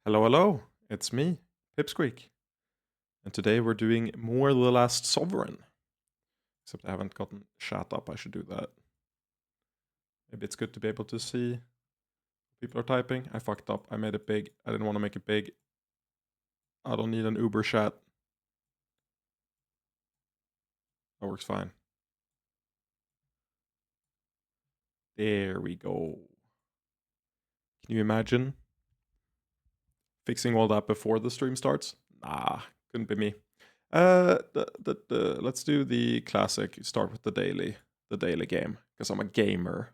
Hello, hello, it's me, Pipsqueak. And today we're doing more The Last Sovereign. Except I haven't gotten chat up, I should do that. Maybe it's good to be able to see people are typing. I fucked up, I made it big. I didn't want to make it big. I don't need an Uber chat. That works fine. There we go. Can you imagine fixing all that before the stream starts? Nah, couldn't be me. Let's do the classic. Start with the daily game, because I'm a gamer.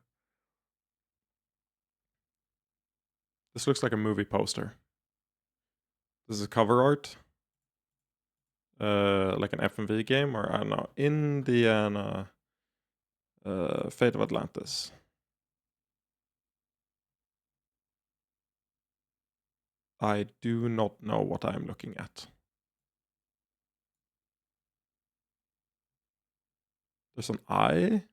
This looks like a movie poster. This is cover art. Like an FMV game, or I don't know. Indiana. Fate of Atlantis. I do not know what I'm looking at. There's an I.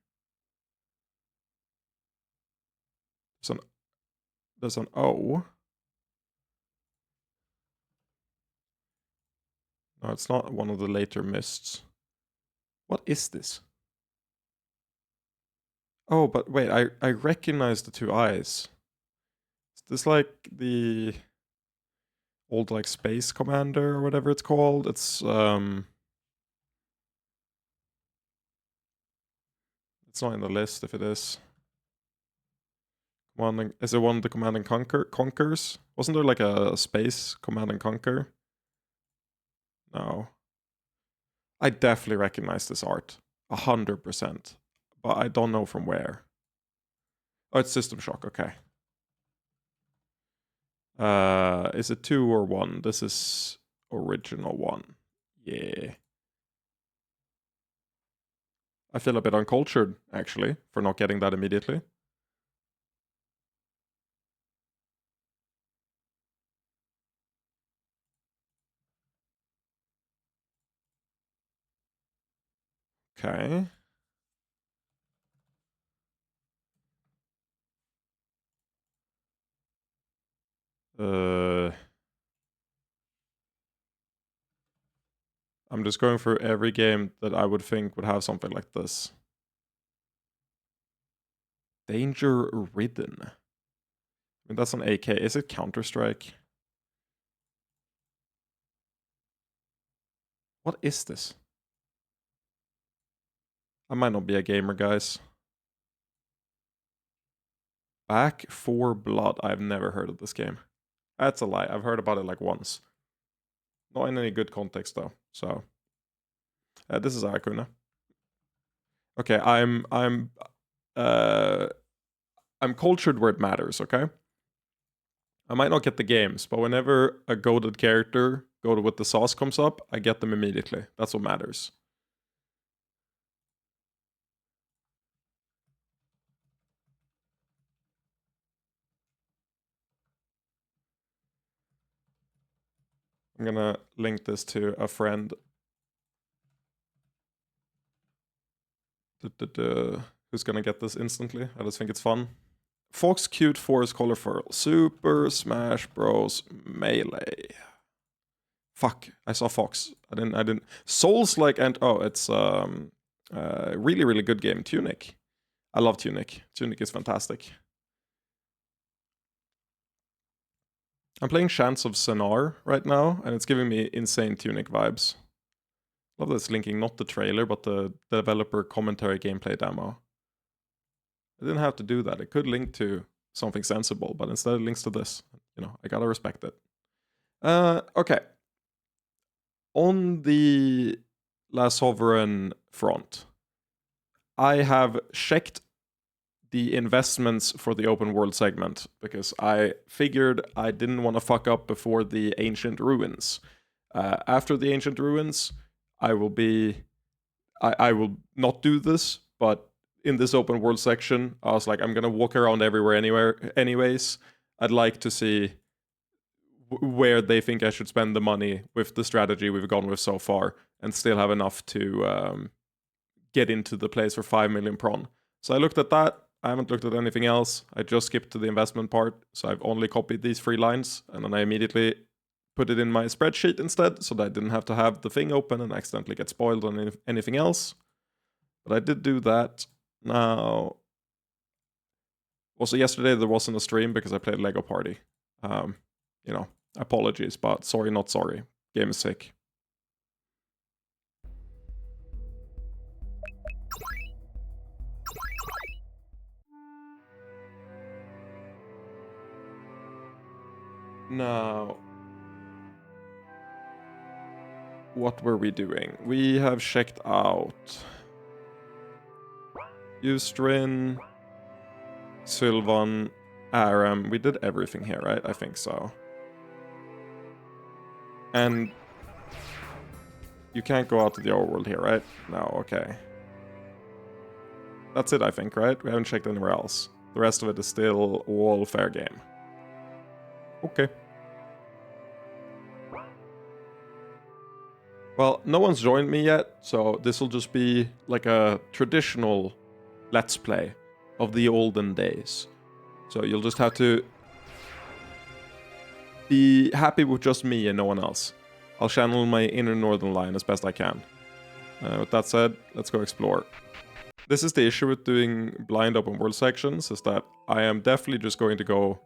There's an O. No, it's not one of the later mists. What is this? Oh, but wait, I recognize the two eyes. Is this like the old like Space Commander or whatever it's called? It's not in the list if it is. Is it one of the Command and Conquers? Wasn't there like a space Command and Conquer? No. I definitely recognize this art. 100%. But I don't know from where. Oh, it's System Shock, okay. Is it 2 or 1? This is original 1. Yeah. I feel a bit uncultured, actually, for not getting that immediately. Okay. I'm just going through every game that I would think would have something like this. Danger Ridden. I mean, that's an AK. Is it Counter-Strike? What is this? I might not be a gamer, guys. Back 4 Blood. I've never heard of this game. That's a lie. I've heard about it like once. Not in any good context though. So this is Arakuna. Okay, I'm cultured where it matters. Okay, I might not get the games, but whenever a goated character goated with the sauce comes up, I get them immediately. That's what matters. I'm gonna link this to a friend. Who's gonna get this instantly? I just think it's fun. Fox Cute Forest Colorful Super Smash Bros. Melee. Fuck, I saw Fox. I didn't. Souls like and oh, it's really good game. Tunic. I love Tunic. Tunic is fantastic. I'm playing Chants of Senar right now, and it's giving me insane Tunic vibes. Love that it's linking not the trailer, but the developer commentary gameplay demo. I didn't have to do that. It could link to something sensible, but instead it links to this. You know, I gotta respect it. Okay. On the Last Sovereign front, I have checked the investments for the open world segment because I figured I didn't want to fuck up before the Ancient Ruins. After the Ancient Ruins, I will not do this, but in this open world section, I was like, I'm gonna walk around everywhere anyways. I'd like to see where they think I should spend the money with the strategy we've gone with so far and still have enough to get into the place for 5 million prawn. So I looked at that. I haven't looked at anything else. I just skipped to the investment part, so I've only copied these 3 lines, and then I immediately put it in my spreadsheet instead, so that I didn't have to have the thing open and accidentally get spoiled on anything else. But I did do that. Now, also yesterday there wasn't a stream because I played Lego Party. You know, apologies, but sorry not sorry. Game is sick. Now, what were we doing? We have checked out Ustrin, Sylvan, Aram. We did everything here, right? I think so. And you can't go out to the overworld here, right? No, okay. That's it, I think, right? We haven't checked anywhere else. The rest of it is still all fair game. Okay. Well, no one's joined me yet, so this will just be like a traditional Let's Play of the olden days. So you'll just have to be happy with just me and no one else. I'll channel my inner northern line as best I can. With that said, let's go explore. This is the issue with doing blind open world sections, is that I am definitely just going to go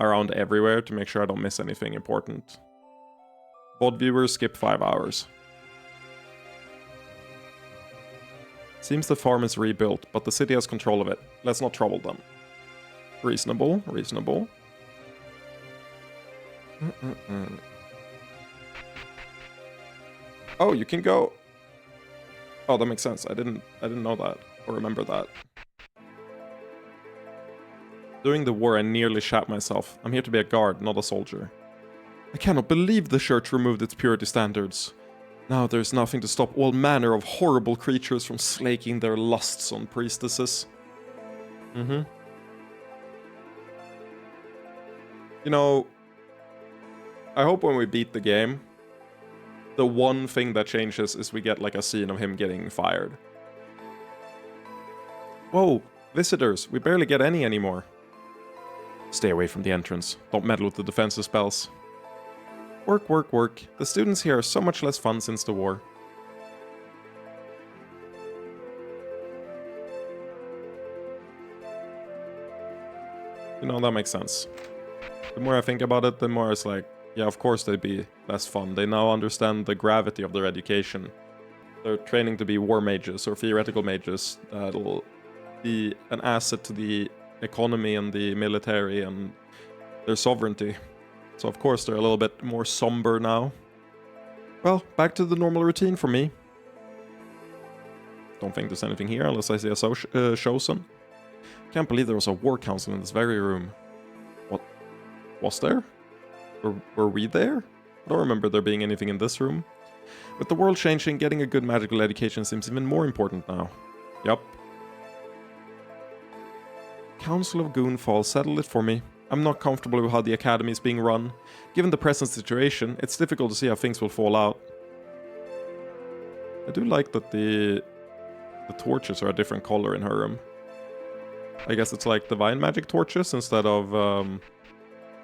around everywhere to make sure I don't miss anything important. VOD viewers skip 5 hours. Seems the farm is rebuilt, but the city has control of it. Let's not trouble them. Reasonable, reasonable. Oh, you can go... Oh, that makes sense. I didn't know that, or remember that. During the war, I nearly shot myself. I'm here to be a guard, not a soldier. I cannot believe the church removed its purity standards. Now there's nothing to stop all manner of horrible creatures from slaking their lusts on priestesses. You know, I hope when we beat the game, the one thing that changes is we get like a scene of him getting fired. Whoa, visitors, we barely get any anymore. Stay away from the entrance. Don't meddle with the defensive spells. Work, work, work. The students here are so much less fun since the war. You know, that makes sense. The more I think about it, the more it's like, yeah, of course they'd be less fun. They now understand the gravity of their education. They're training to be war mages or theoretical mages that'll be an asset to the economy and the military and their sovereignty. So of course they're a little bit more somber now. Well, back to the normal routine for me. Don't think there's anything here unless I see a Shosun. Can't believe there was a war council in this very room. What? Was there? Were we there? I don't remember there being anything in this room. With the world changing, getting a good magical education seems even more important now. Yup. Council of Goonfall, settle it for me. I'm not comfortable with how the academy is being run. Given the present situation, it's difficult to see how things will fall out. I do like that the torches are a different color in her room. I guess it's like divine magic torches instead of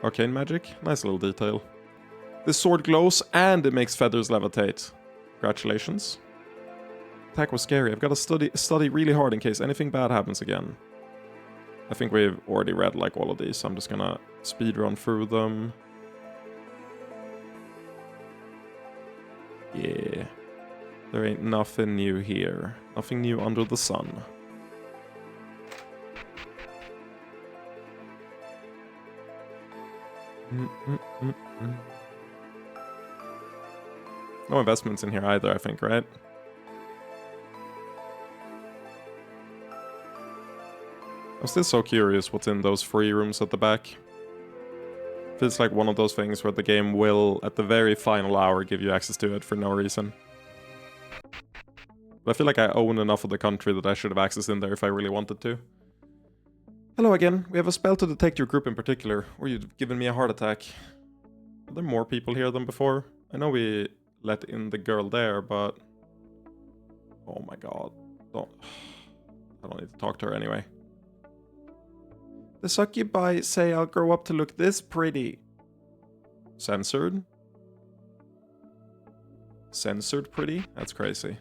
arcane magic. Nice little detail. This sword glows and it makes feathers levitate. Congratulations. Attack was scary. I've got to study really hard in case anything bad happens again. I think we've already read like all of these, so I'm just gonna speed run through them. Yeah. There ain't nothing new here. Nothing new under the sun. No investments in here either, I think, right? I'm still so curious what's in those free rooms at the back. Feels like one of those things where the game will, at the very final hour, give you access to it for no reason. But I feel like I own enough of the country that I should have access in there if I really wanted to. Hello again. We have a spell to detect your group in particular, or you've given me a heart attack. Are there more people here than before? I know we let in the girl there, but... Oh my god. I don't need to talk to her anyway. The succubi say I'll grow up to look this pretty. Censored? Censored pretty? That's crazy.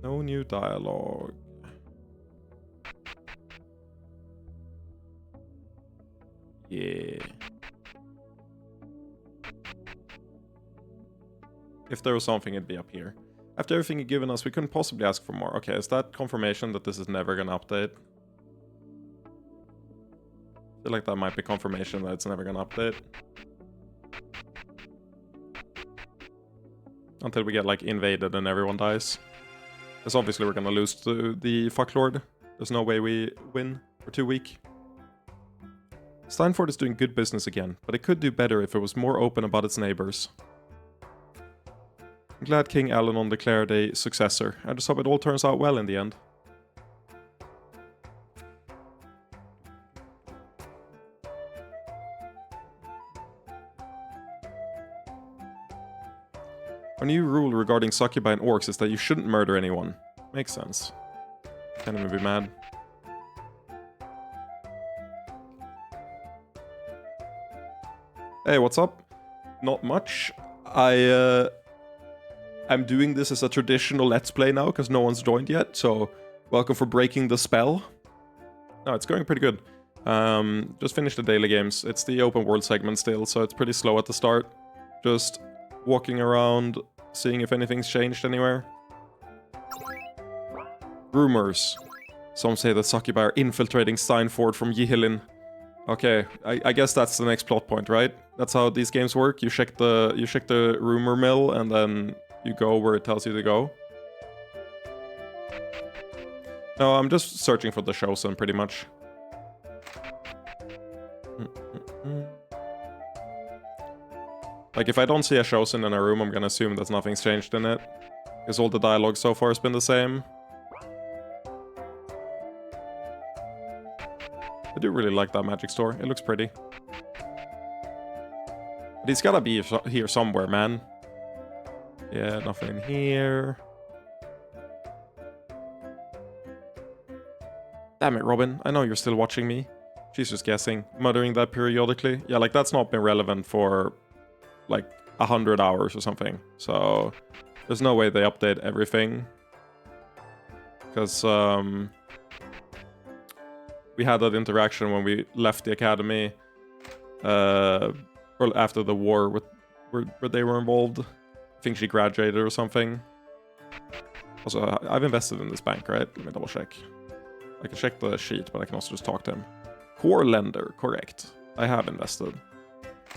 No new dialogue. Yeah. If there was something, it'd be up here. After everything you've given us, we couldn't possibly ask for more. Okay, is that confirmation that this is never gonna update? I feel like that might be confirmation that it's never gonna update. Until we get, like, invaded and everyone dies. Because obviously we're gonna lose to the fucklord. There's no way we win. We're too weak. Steinford is doing good business again, but it could do better if it was more open about its neighbors. I'm glad King Alanon declared a successor. I just hope it all turns out well in the end. Our new rule regarding succubi and orcs is that you shouldn't murder anyone. Makes sense. Can't even be mad. Hey, what's up? Not much. I'm doing this as a traditional Let's Play now, because no one's joined yet, so welcome for breaking the spell. No, it's going pretty good. Just finished the daily games. It's the open world segment still, so it's pretty slow at the start. Just walking around, seeing if anything's changed anywhere. Rumors. Some say that succubi are infiltrating Steinford from Yihilin. Okay, I guess that's the next plot point, right? That's how these games work. You check the rumor mill, and then you go where it tells you to go. No, I'm just searching for the Chosen, pretty much. Like, if I don't see a Chosen in a room, I'm gonna assume that nothing's changed in it. Because all the dialogue so far has been the same. I do really like that magic store. It looks pretty. But he's gotta be here somewhere, man. Yeah, nothing in here. Damn it, Robin. I know you're still watching me. She's just guessing. Muttering that periodically. Yeah, like, that's not been relevant for, like, 100 hours or something. So, there's no way they update everything. Because, we had that interaction when we left the academy. Or after the war where they were involved. I think she graduated or something. Also, I've invested in this bank, right? Let me double check. I can check the sheet, but I can also just talk to him. Core lender, correct. I have invested.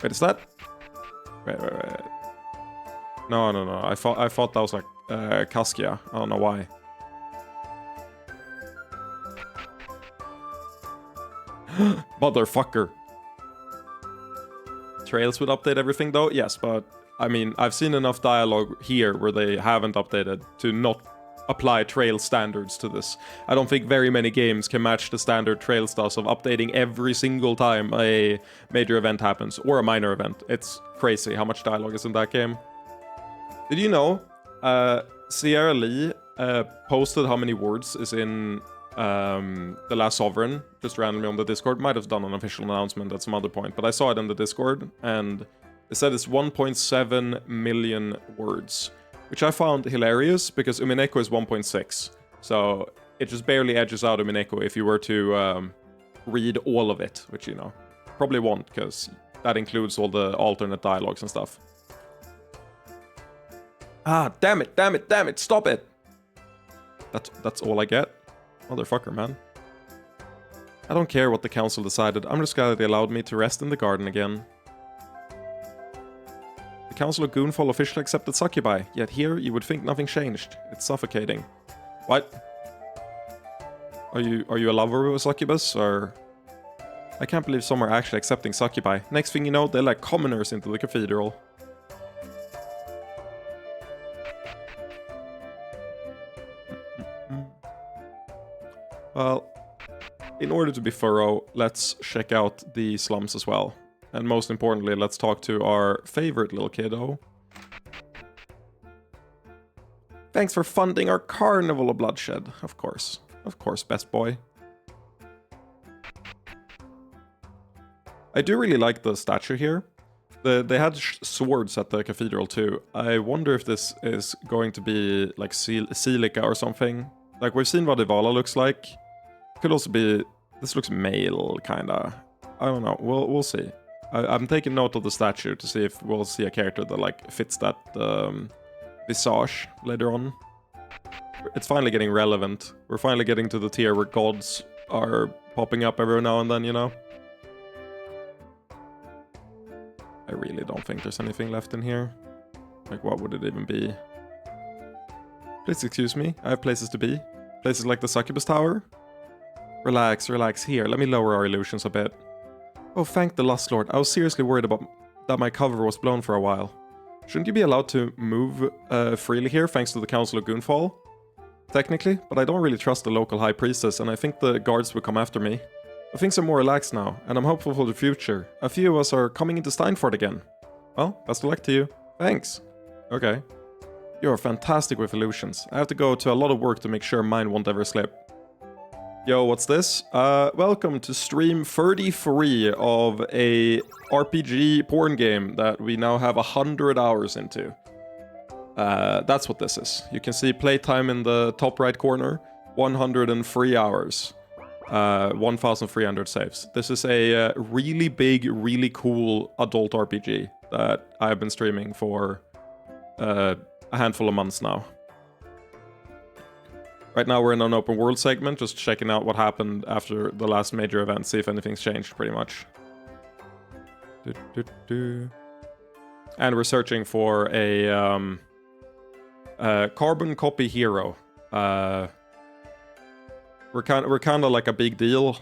Wait, is that? Wait. No. I thought that was like Kaskia. I don't know why. Motherfucker. Trails would update everything though? Yes, but I mean, I've seen enough dialogue here where they haven't updated to not apply trail standards to this. I don't think very many games can match the standard trail stuff of updating every single time a major event happens, or a minor event. It's crazy how much dialogue is in that game. Did you know Sierra Lee posted how many words is in The Last Sovereign, just randomly on the Discord. Might have done an official announcement at some other point, but I saw it in the Discord, and it said it's 1.7 million words, which I found hilarious, because Umineko is 1.6, so it just barely edges out Umineko if you were to read all of it, which, you know, probably won't, because that includes all the alternate dialogues and stuff. Ah, damn it, stop it! That's all I get? Motherfucker, man. I don't care what the council decided, I'm just glad they allowed me to rest in the garden again. The Council of Goonfall officially accepted succubi, yet here you would think nothing changed. It's suffocating. What? Are you a lover of a succubus, or...? I can't believe some are actually accepting succubi. Next thing you know, they're like commoners into the cathedral. Well, in order to be thorough, let's check out the slums as well. And most importantly, let's talk to our favorite little kiddo. Thanks for funding our carnival of bloodshed. Of course. Of course, best boy. I do really like the statue here. They had swords at the cathedral too. I wonder if this is going to be like silica or something. Like we've seen what Ivala looks like. Could also be... This looks male, kinda. I don't know. We'll see. I'm taking note of the statue to see if we'll see a character that like fits that visage later on. It's finally getting relevant. We're finally getting to the tier where gods are popping up every now and then, you know? I really don't think there's anything left in here. Like, what would it even be? Please excuse me, I have places to be. Places like the Succubus Tower. Relax, relax. Here, let me lower our illusions a bit. Oh, thank the Lust Lord. I was seriously worried about that my cover was blown for a while. Shouldn't you be allowed to move freely here thanks to the Council of Goonfall? Technically, but I don't really trust the local High Priestess, and I think the guards will come after me. But things are more relaxed now, and I'm hopeful for the future. A few of us are coming into Steinfort again. Well, best of luck to you. Thanks. Okay. You are fantastic with illusions. I have to go to a lot of work to make sure mine won't ever slip. Yo, what's this? Welcome to stream 33 of a RPG porn game that we now have 100 hours into. That's what this is. You can see playtime in the top right corner. 103 hours. 1,300 saves. This is a really big, really cool adult RPG that I've been streaming for a handful of months now. Right now we're in an open world segment, just checking out what happened after the last major event, see if anything's changed, pretty much. And we're searching for a carbon copy hero. We're kind of like a big deal.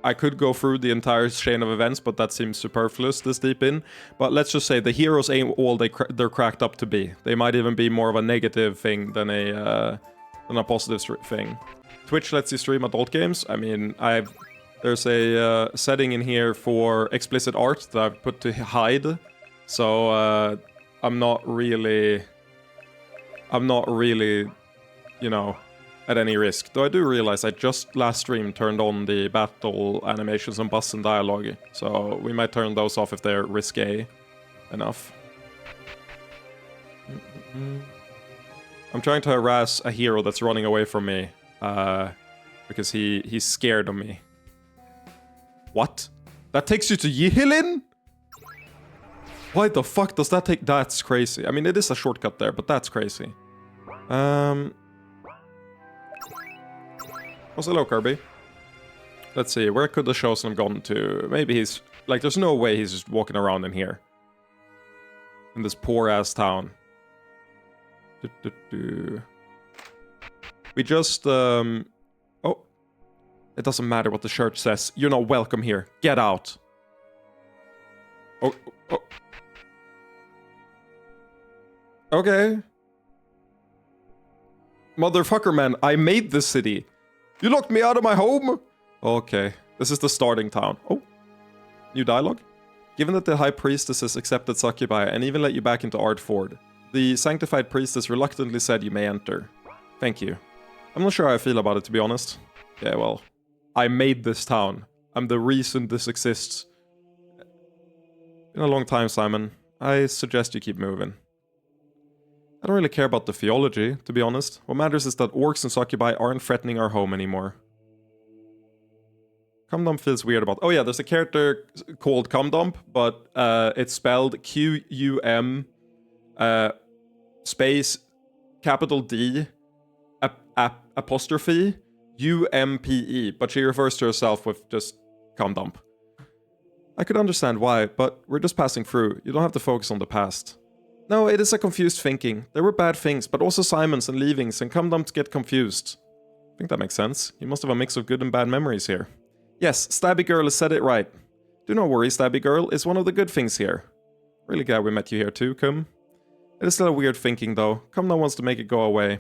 I could go through the entire chain of events, but that seems superfluous this deep in. But let's just say the heroes ain't all they're cracked up to be. They might even be more of a negative thing than a positive thing. Twitch lets you stream adult games. I mean, there's a setting in here for explicit art that I've put to hide. So I'm not really, you know, at any risk. Though I do realize I just last stream turned on the battle animations and boss and dialogue, so we might turn those off if they're risque enough. I'm trying to harass a hero that's running away from me, because he's scared of me. What? That takes you to Yihilin? Why the fuck does that take? That's crazy. I mean, it is a shortcut there, but that's crazy. What's hello, Kirby? Let's see, where could the Chosen have gone to? Maybe he's... Like, there's no way he's just walking around in here. In this poor-ass town. We just, Oh. It doesn't matter what the church says. You're not welcome here. Get out. Oh. Okay. Motherfucker, man. I made this city. You locked me out of my home? Okay, this is the starting town. Oh, new dialogue? Given that the High Priestess has accepted Succubi and even let you back into Ardford, the Sanctified Priestess reluctantly said you may enter. Thank you. I'm not sure how I feel about it, to be honest. Yeah, well, I made this town. I'm the reason this exists. Been a long time, Simon. I suggest you keep moving. I don't really care about the theology, to be honest. What matters is that orcs and succubi aren't threatening our home anymore. Cumdump feels weird about... Oh yeah, there's a character called Cumdump, but it's spelled Q-U-M space capital D apostrophe U-M-P-E, but she refers to herself with just Cumdump. I could understand why, but we're just passing through. You don't have to focus on the past. No, it is a confused thinking. There were bad things, but also Simons and leavings, and Cumdumps get confused. I think that makes sense. You must have a mix of good and bad memories here. Yes, Stabby Girl has said it right. Do not worry, Stabby Girl, it's one of the good things here. Really glad we met you here too, Cum. It is still a weird thinking though. Cumdump wants to make it go away.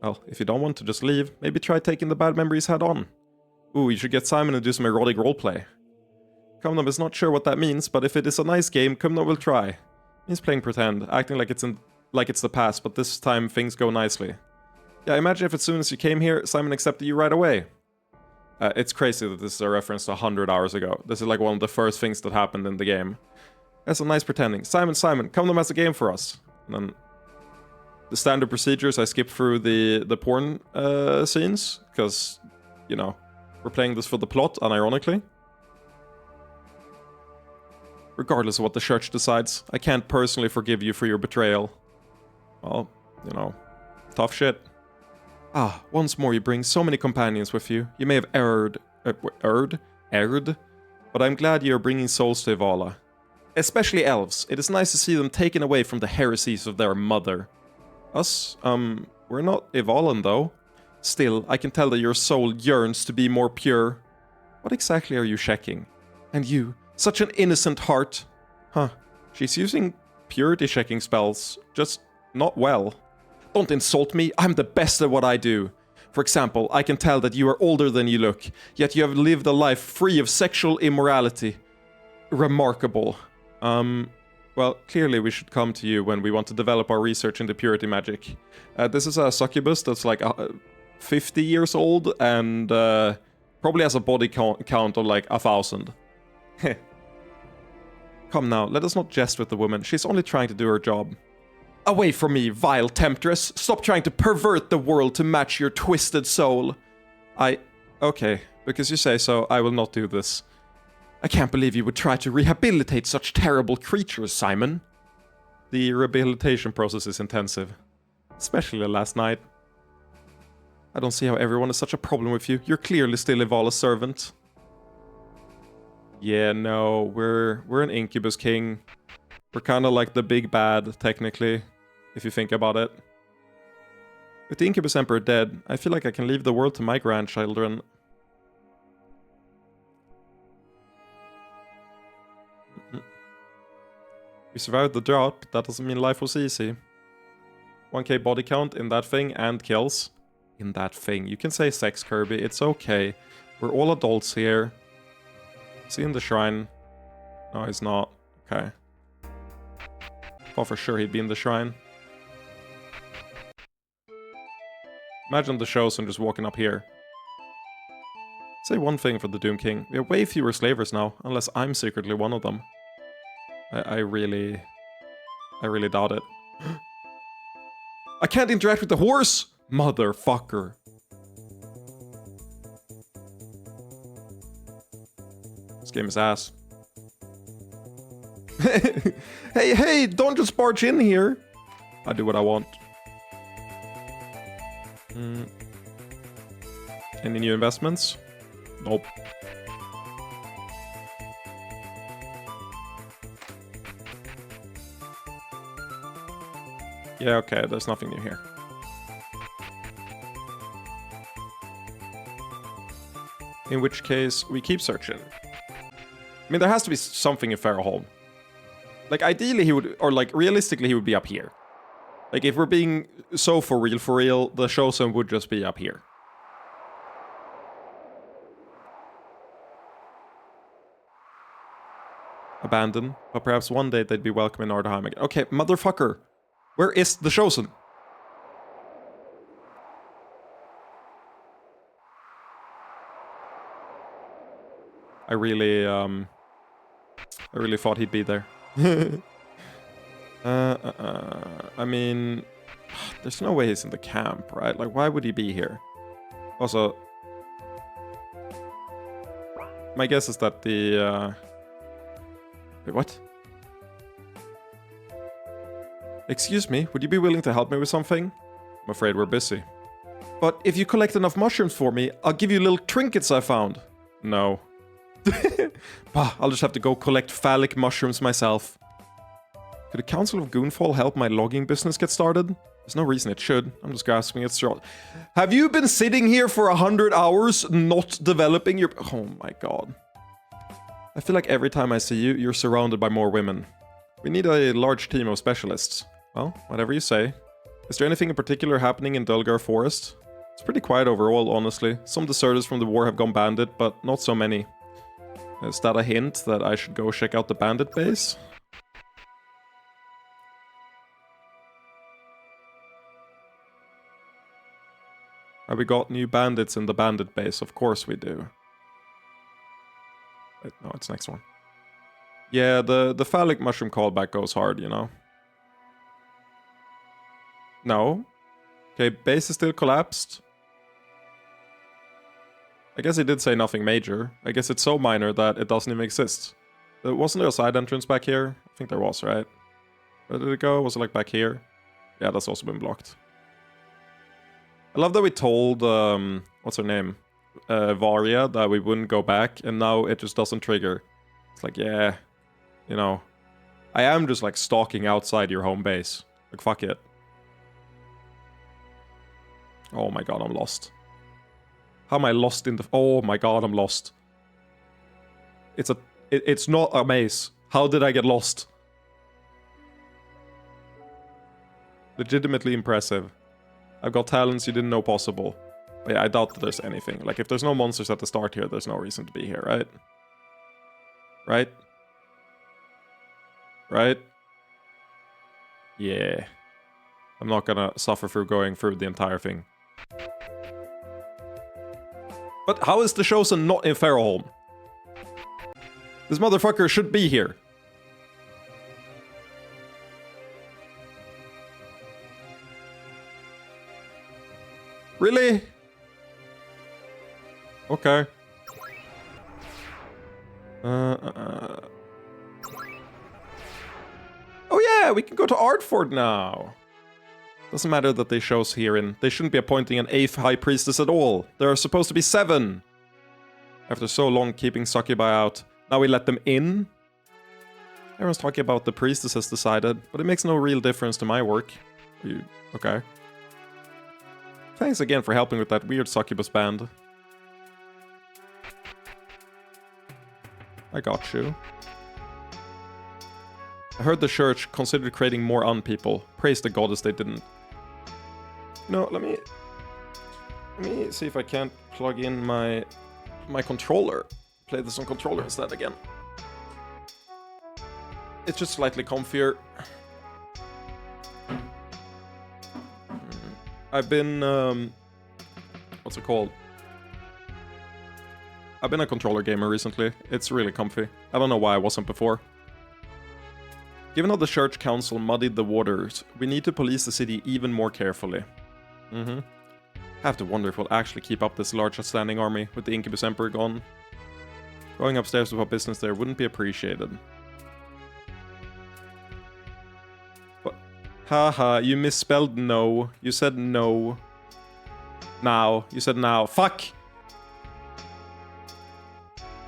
Well, if you don't want to just leave, maybe try taking the bad memories head on. Ooh, you should get Simon to do some erotic roleplay. Cumdump is not sure what that means, but if it is a nice game, Cumdump will try. He's playing pretend, acting like it's like it's the past, but this time things go nicely. Yeah, imagine if as soon as you came here, Simon accepted you right away. It's crazy that this is a reference to 100 hours ago. This is like one of the first things that happened in the game. That's a nice pretending. Simon, come to master game for us. And then the standard procedures, I skip through the porn scenes, because, you know, we're playing this for the plot, unironically. Regardless of what the church decides, I can't personally forgive you for your betrayal. Well, you know, tough shit. Ah, once more you bring so many companions with you. You may have erred, but I'm glad you are bringing souls to Ivala. Especially elves. It is nice to see them taken away from the heresies of their mother. Us, we're not Ivalan though. Still, I can tell that your soul yearns to be more pure. What exactly are you checking? And you, such an innocent heart. Huh, she's using purity checking spells, just not well. Don't insult me, I'm the best at what I do. For example, I can tell that you are older than you look, yet you have lived a life free of sexual immorality. Remarkable. Well, clearly we should come to you when we want to develop our research into purity magic. This is a succubus that's like 50 years old and probably has a body count of like 1,000. Come now, let us not jest with the woman, she's only trying to do her job. Away from me, vile temptress! Stop trying to pervert the world to match your twisted soul! Okay, because you say so, I will not do this. I can't believe you would try to rehabilitate such terrible creatures, Simon. The rehabilitation process is intensive. Especially last night. I don't see how everyone is such a problem with you. You're clearly still Ivala's servant. Yeah, no, we're an Incubus King. We're kind of like the big bad, technically, if you think about it. With the Incubus Emperor dead, I feel like I can leave the world to my grandchildren. We survived the drought, but that doesn't mean life was easy. 1k body count in that thing and kills. In that thing. You can say sex, Kirby, it's okay. We're all adults here. Is he in the shrine? No, he's not. Okay. Thought for sure he'd be in the shrine. Imagine the Chosen just walking up here. Say one thing for the Doom King. We have way fewer slavers now, unless I'm secretly one of them. I really doubt it. I can't interact with the horse! Motherfucker. This game is ass. Hey, don't just barge in here. I do what I want. Any new investments? Nope. Yeah, okay, there's nothing new here. In which case, we keep searching. I mean, there has to be something in Farrowholm. Like, ideally he would, or like, realistically he would be up here. Like, if we're being so for real, the Chosen would just be up here. Abandoned, but perhaps one day they'd be welcome in Ardheim again. Okay, motherfucker! Where is the Chosen? I really thought he'd be there. I mean, there's no way he's in the camp, right? Like, why would he be here? Also, my guess is that the, wait, what? Excuse me, would you be willing to help me with something? I'm afraid we're busy. But if you collect enough mushrooms for me, I'll give you little trinkets I found. No. Bah, I'll just have to go collect phallic mushrooms myself. Could the Council of Goonfall help my logging business get started? There's no reason it should. I'm just grasping at straws. Have you been sitting here for 100 hours not developing your... Oh my god. I feel like every time I see you, you're surrounded by more women. We need a large team of specialists. Well, whatever you say. Is there anything in particular happening in Dulgar Forest? It's pretty quiet overall, honestly. Some deserters from the war have gone bandit, but not so many. Is that a hint that I should go check out the bandit base? Have we got new bandits in the bandit base? Of course we do. Wait, no, it's next one. Yeah, the phallic mushroom callback goes hard, you know? No. Okay, base is still collapsed. I guess he did say nothing major. I guess it's so minor that it doesn't even exist. Wasn't there a side entrance back here? I think there was, right? Where did it go? Was it like back here? Yeah, that's also been blocked. I love that we told, what's her name? Varia, that we wouldn't go back, and now it just doesn't trigger. It's like, yeah, you know, I am just like stalking outside your home base. Like, fuck it. Oh my god, I'm lost. How am I lost in the... Oh my god, I'm lost. It's not a maze. How did I get lost? Legitimately impressive. I've got talents you didn't know possible. But yeah, I doubt that there's anything. Like, if there's no monsters at the start here, there's no reason to be here, right? Right? Right? Yeah. I'm not gonna suffer through going through the entire thing. But how is the Chosen not in Farrowholm? This motherfucker should be here. Really? Okay. Oh yeah, we can go to Ardford now. Doesn't matter that they show us here in. They shouldn't be appointing an 8th High Priestess at all. There are supposed to be 7. After so long keeping Succubi out, now we let them in? Everyone's talking about the priestess has decided, but it makes no real difference to my work. Okay. Thanks again for helping with that weird succubus band. I got you. I heard the church considered creating more unpeople. Praise the goddess they didn't. No, let me see if I can't plug in my controller. Play this on controller instead again. It's just slightly comfier. I've been what's it called? I've been a controller gamer recently. It's really comfy. I don't know why I wasn't before. Given how the church council muddied the waters, we need to police the city even more carefully. Have to wonder if we'll actually keep up this large standing army with the Incubus Emperor gone. Going upstairs without business there wouldn't be appreciated. But, haha, you misspelled no. You said no. Now. You said now. Fuck!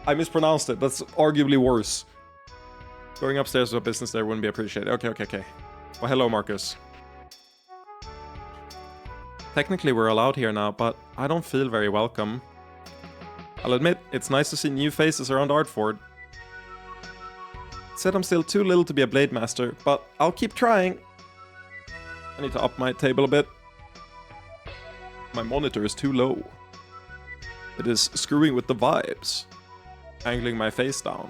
I mispronounced it. That's arguably worse. Going upstairs without business there wouldn't be appreciated. Okay. Well, hello, Marcus. Technically, we're allowed here now, but I don't feel very welcome. I'll admit, it's nice to see new faces around Ardford. Said I'm still too little to be a blade master, but I'll keep trying. I need to up my table a bit. My monitor is too low. It is screwing with the vibes. Angling my face down.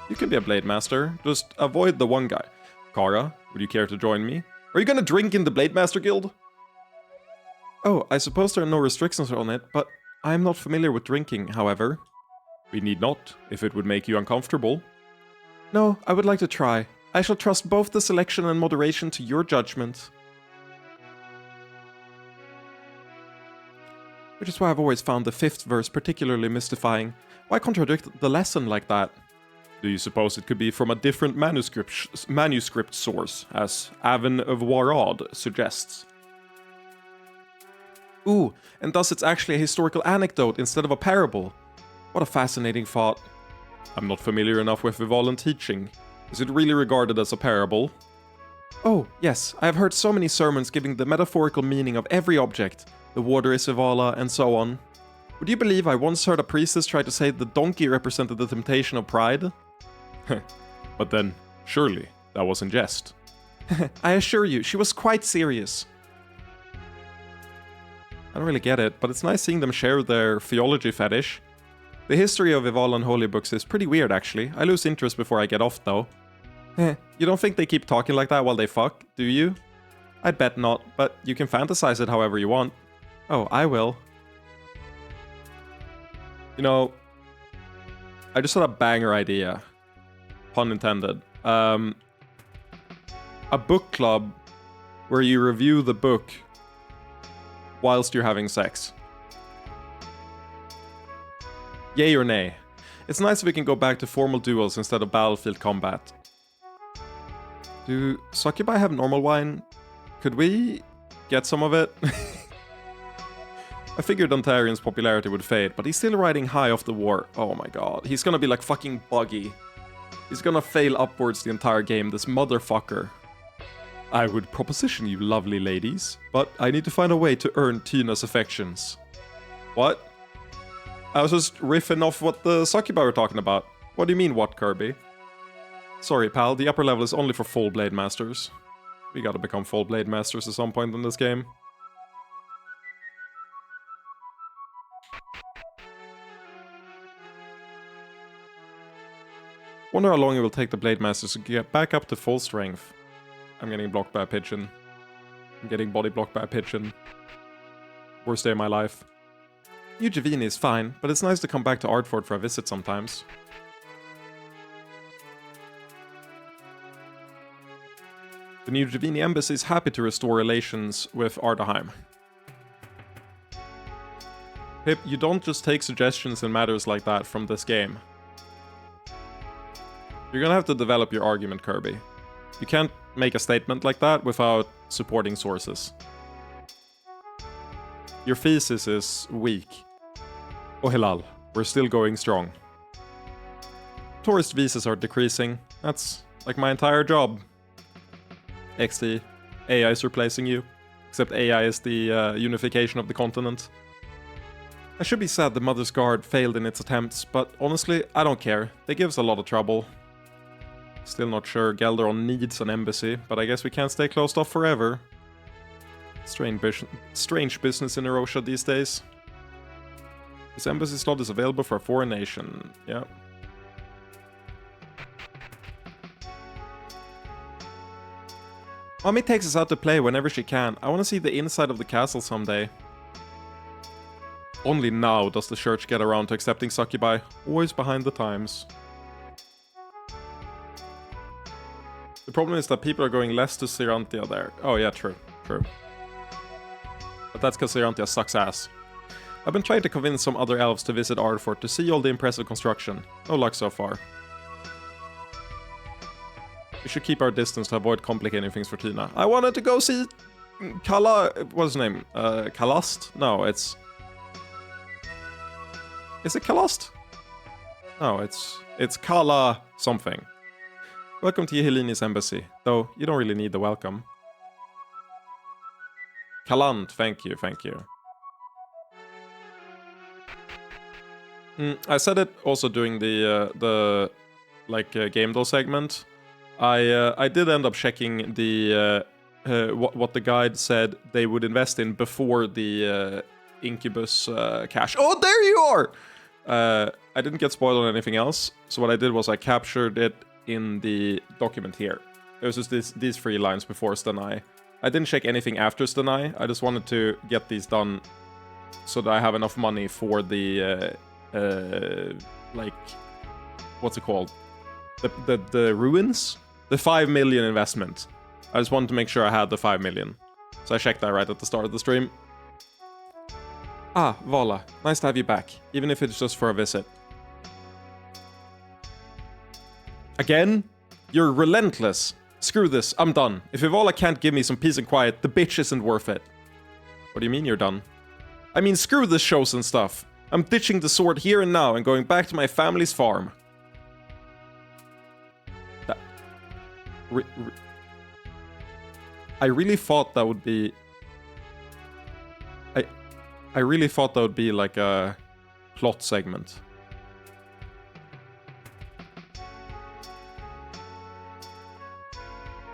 You can be a blade master, just avoid the one guy. Kara, would you care to join me? Are you gonna drink in the Blade Master Guild? Oh, I suppose there are no restrictions on it, but I am not familiar with drinking, however. We need not, if it would make you uncomfortable. No, I would like to try. I shall trust both the selection and moderation to your judgment. Which is why I've always found the 5th verse particularly mystifying. Why contradict the lesson like that? Do you suppose it could be from a different manuscript source, as Avon of Warad suggests? Ooh, and thus it's actually a historical anecdote instead of a parable. What a fascinating thought. I'm not familiar enough with Vivalan teaching. Is it really regarded as a parable? Oh, yes, I have heard so many sermons giving the metaphorical meaning of every object. The water is Vivala, and so on. Would you believe I once heard a priestess try to say the donkey represented the temptation of pride? But then, surely, that was in jest. I assure you, she was quite serious. I don't really get it, but it's nice seeing them share their theology fetish. The history of Vivalan holy books is pretty weird, actually. I lose interest before I get off, though. You don't think they keep talking like that while they fuck, do you? I'd bet not, but you can fantasize it however you want. Oh, I will. You know, I just had a banger idea. Pun intended. A book club where you review the book whilst you're having sex. Yay or nay? It's nice if we can go back to formal duels instead of battlefield combat. Do succubi have normal wine? Could we get some of it? I figured Ontarian's popularity would fade, but he's still riding high off the war. Oh my god. He's gonna be like fucking Buggy. He's gonna fail upwards the entire game, this motherfucker. I would proposition you lovely ladies, but I need to find a way to earn Tina's affections. What? I was just riffing off what the succubi were talking about. What do you mean, what, Kirby? Sorry, pal, the upper level is only for full Blade Masters. We gotta become full Blade Masters at some point in this game. Wonder how long it will take the Blade Masters to get back up to full strength. I'm getting blocked by a pigeon. I'm getting body blocked by a pigeon. Worst day of my life. New Javini is fine, but it's nice to come back to Ardfort for a visit sometimes. The New Javini Embassy is happy to restore relations with Ardaheim. Pip, you don't just take suggestions in matters like that from this game. You're gonna have to develop your argument, Kirby. You can't make a statement like that without supporting sources. Your thesis is weak. Oh Hilal, we're still going strong. Tourist visas are decreasing. That's like my entire job. XD. AI is replacing you. Except AI is the unification of the continent. I should be sad the Mother's Guard failed in its attempts, but honestly, I don't care. They give us a lot of trouble. Still not sure Gelderon needs an embassy, but I guess we can't stay closed off forever. Strange business in Erosha these days. This embassy slot is available for a foreign nation. Yeah. Mommy takes us out to play whenever she can. I want to see the inside of the castle someday. Only now does the church get around to accepting succubi. Always behind the times. The problem is that people are going less to Sirantia there. Oh yeah, true. True. But that's because Sirantia sucks ass. I've been trying to convince some other elves to visit Ardfort to see all the impressive construction. No luck so far. We should keep our distance to avoid complicating things for Tina. I wanted to go see what's his name? Kalast? No, it's... Is it Kalast? No, it's Kala something. Welcome to Yehelini's embassy, though you don't really need the welcome. Kaland, thank you, thank you. I said it also during the game segment. I did end up checking the what the guide said they would invest in before the Incubus cache. Oh, there you are! I didn't get spoiled on anything else, so what I did was I captured it in the document here. It was just these 3 lines before Stenai. I didn't check anything after Stenai. I just wanted to get these done so that I have enough money for the what's it called? The ruins? The 5 million investment. I just wanted to make sure I had the 5 million. So I checked that right at the start of the stream. Ah, Vala. Nice to have you back, even if it's just for a visit. Again? You're relentless. Screw this, I'm done. If Ivala can't give me some peace and quiet, the bitch isn't worth it. What do you mean you're done? I mean, screw this shows and stuff. I'm ditching the sword here and now and going back to my family's farm. That... I really thought that would be... I really thought that would be like a plot segment.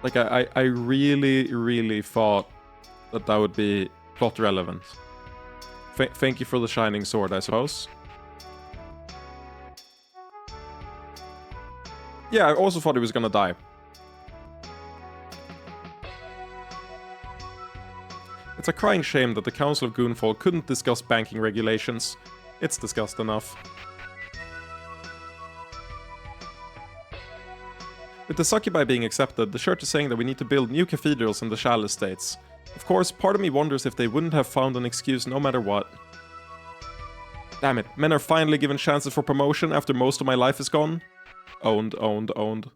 Like, I really, really thought that that would be plot relevant. Thank you for the shining sword, I suppose. Yeah, I also thought he was gonna die. It's a crying shame that the Council of Goonfall couldn't discuss banking regulations. It's discussed enough. With the succubi being accepted, the church is saying that we need to build new cathedrals in the Shal estates. Of course, part of me wonders if they wouldn't have found an excuse no matter what. Damn it, men are finally given chances for promotion after most of my life is gone. Owned, owned, owned.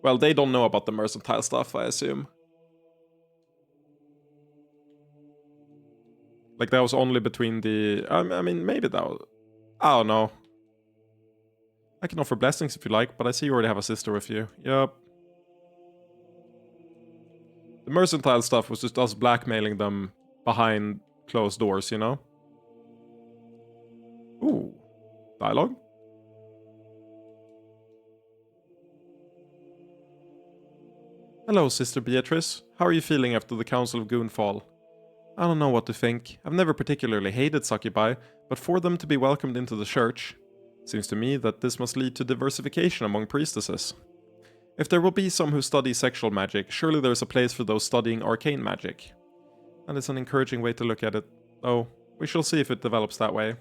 Well, they don't know about the mercantile stuff, I assume. Like, that was only between the... I mean, maybe that was... I don't know. I can offer blessings if you like, but I see you already have a sister with you. Yup. The mercantile stuff was just us blackmailing them behind closed doors, you know? Ooh. Dialogue? Hello, Sister Beatrice. How are you feeling after the Council of Goonfall? I don't know what to think. I've never particularly hated succubi, but for them to be welcomed into the church, seems to me that this must lead to diversification among priestesses. If there will be some who study sexual magic, surely there's a place for those studying arcane magic. And it's an encouraging way to look at it, though we shall see if it develops that way.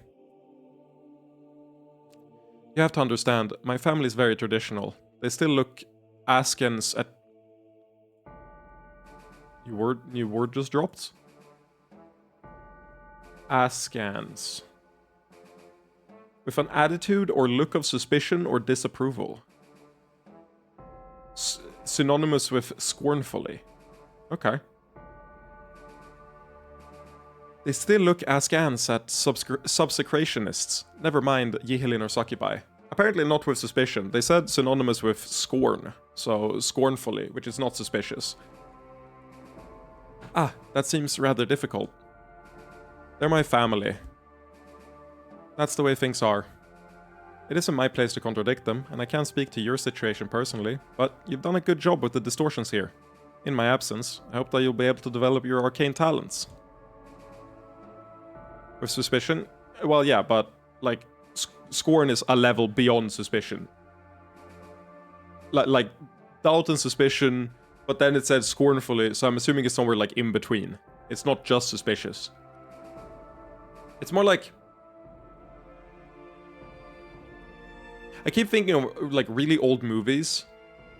You have to understand, my family is very traditional. They still look askance at... New word just dropped? Askance. With an attitude or look of suspicion or disapproval. Synonymous with scornfully. Okay. They still look askance at subsecrationists. Never mind Yihilin or succubi. Apparently not with suspicion. They said synonymous with scorn. So scornfully, which is not suspicious. Ah, that seems rather difficult. They're my family. That's the way things are. It isn't my place to contradict them, and I can't speak to your situation personally, but you've done a good job with the distortions here. In my absence, I hope that you'll be able to develop your arcane talents. With suspicion? Well, yeah, but, like, scorn is a level beyond suspicion. Like, doubt and suspicion, but then it said scornfully, so I'm assuming it's somewhere, like, in between. It's not just suspicious. It's more like... I keep thinking of, like, really old movies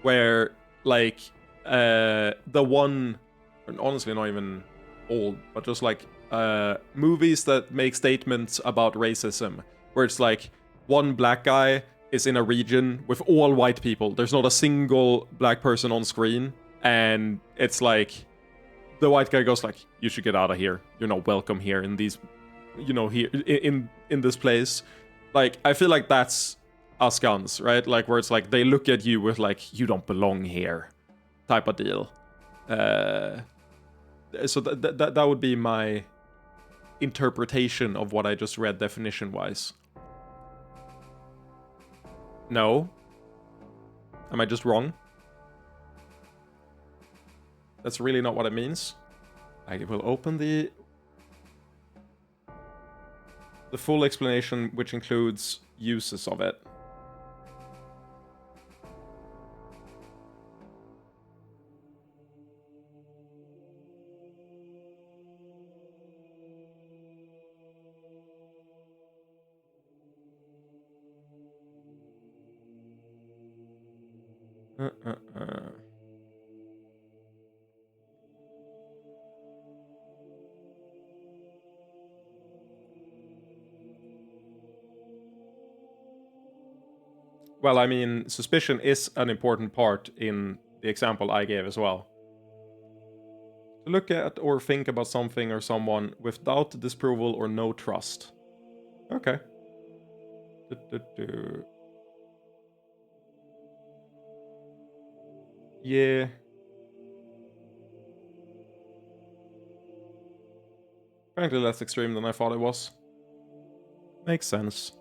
where, like, the one... Honestly, not even old, but just, like, movies that make statements about racism. Where it's, like, one black guy is in a region with all white people. There's not a single black person on screen. And it's, like, the white guy goes, like, you should get out of here. You're not welcome here in these... You know, here, in this place. Like, I feel like that's... us guns, right? Like, where it's like, they look at you with, like, you don't belong here type of deal. So that would be my interpretation of what I just read definition-wise. No? Am I just wrong? That's really not what it means. I will open the full explanation, which includes uses of it. Well, I mean, suspicion is an important part in the example I gave as well. To look at or think about something or someone with doubt, disapproval, or no trust. Okay. Yeah. Apparently less extreme than I thought it was. Makes sense.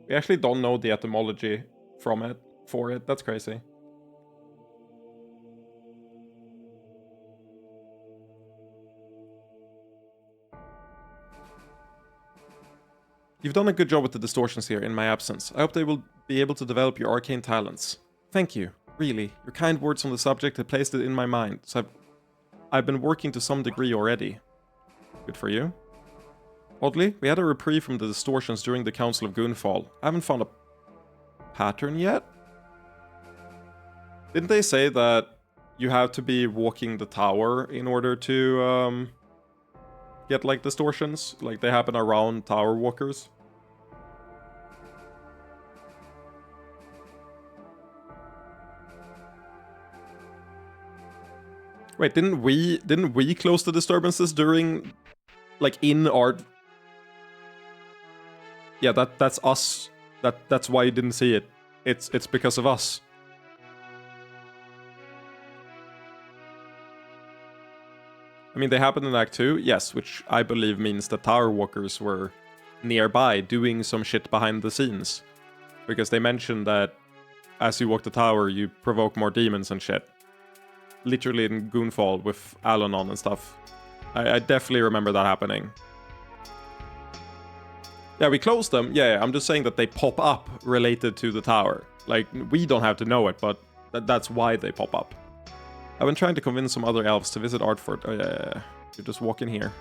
We actually don't know the etymology for it. That's crazy. You've done a good job with the distortions here in my absence. I hope they will be able to develop your arcane talents. Thank you. Really, your kind words on the subject have placed it in my mind, so I've been working to some degree already. Good for you. Oddly, we had a reprieve from the distortions during the Council of Goonfall. I haven't found a pattern yet. Didn't they say that you have to be walking the tower in order to get like distortions? Like they happen around tower walkers? Wait, didn't we close the disturbances during, like, in our... Yeah, that's us. That's why you didn't see it. It's because of us. I mean, they happened in Act 2, yes, which I believe means that tower walkers were nearby doing some shit behind the scenes. Because they mentioned that as you walk the tower, you provoke more demons and shit. Literally in Goonfall with Alanon and stuff. I definitely remember that happening. Yeah, we closed them. Yeah, I'm just saying that they pop up related to the tower. Like, we don't have to know it, but that's why they pop up. I've been trying to convince some other elves to visit Artford. Oh, yeah. You just walk in here.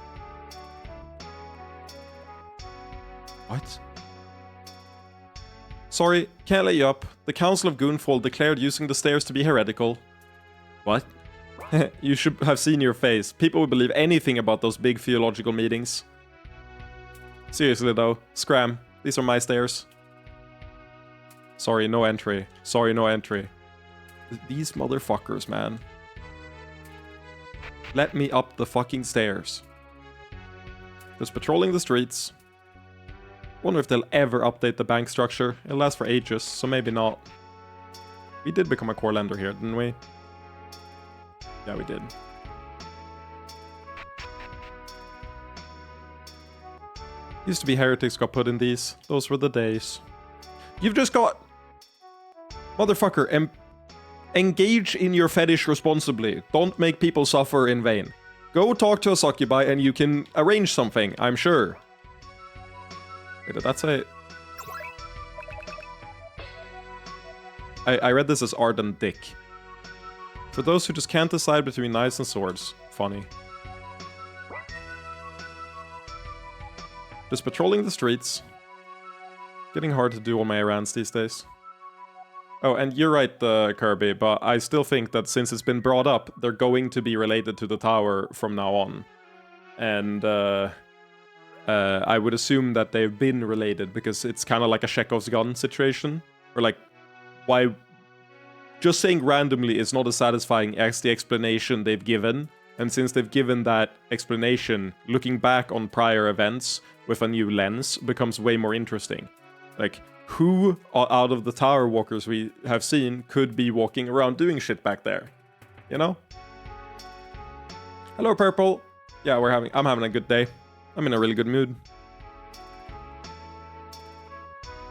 What? Sorry, can't let you up. The Council of Goonfall declared using the stairs to be heretical. What? You should have seen your face. People would believe anything about those big theological meetings. Seriously though, scram. These are my stairs. Sorry, no entry. Sorry, no entry. These motherfuckers, man. Let me up the fucking stairs. Just patrolling the streets. Wonder if they'll ever update the bank structure. It'll last for ages, so maybe not. We did become a core lender here, didn't we? Yeah, we did. Used to be heretics got put in these. Those were the days. You've just got... Motherfucker, engage in your fetish responsibly. Don't make people suffer in vain. Go talk to a succubi and you can arrange something, I'm sure. Wait, did that say... I read this as ardent dick. For those who just can't decide between knives and swords. Funny. Just patrolling the streets. Getting hard to do all my errands these days. Oh, and you're right, Kirby, but I still think that since it's been brought up, they're going to be related to the tower from now on. And I would assume that they've been related, because it's kind of like a Chekhov's gun situation. Or like, why... Just saying randomly is not as satisfying as the explanation they've given. And since they've given that explanation, looking back on prior events with a new lens becomes way more interesting. Like, who out of the tower walkers we have seen could be walking around doing shit back there? You know? Hello, Purple. Yeah, I'm having a good day. I'm in a really good mood.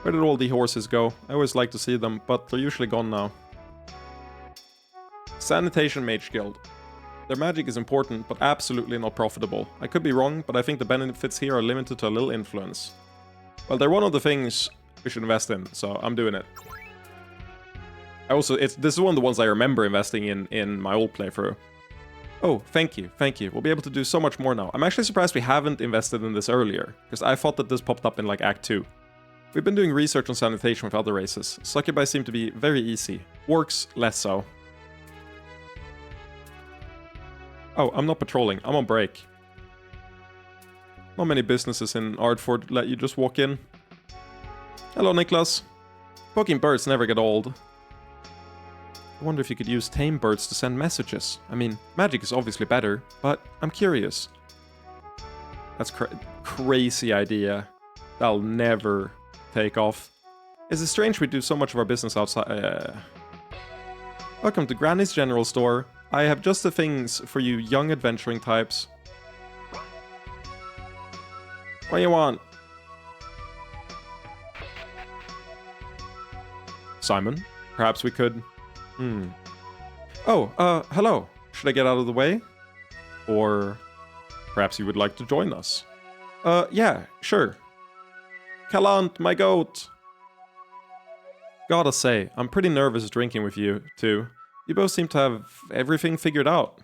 Where did all the horses go? I always like to see them, but they're usually gone now. Sanitation Mage Guild. Their magic is important, but absolutely not profitable. I could be wrong, but I think the benefits here are limited to a little influence. Well, they're one of the things we should invest in, so I'm doing it. This is one of the ones I remember investing in my old playthrough. Oh, thank you. We'll be able to do so much more now. I'm actually surprised we haven't invested in this earlier, because I thought that this popped up in like Act 2. We've been doing research on sanitation with other races. Succubi seem to be very easy. Orcs, less so. Oh, I'm not patrolling. I'm on break. Not many businesses in Ardford let you just walk in. Hello, Niklas. Poking birds never get old. I wonder if you could use tame birds to send messages. I mean, magic is obviously better, but I'm curious. That's crazy idea. That'll never take off. Is it strange we do so much of our business outside? Welcome to Granny's General Store. I have just the things for you young adventuring types. What do you want? Simon, perhaps we could... Oh, hello. Should I get out of the way? Or perhaps you would like to join us? Yeah, sure. Kalant, my goat! Gotta say, I'm pretty nervous drinking with you, too. You both seem to have everything figured out.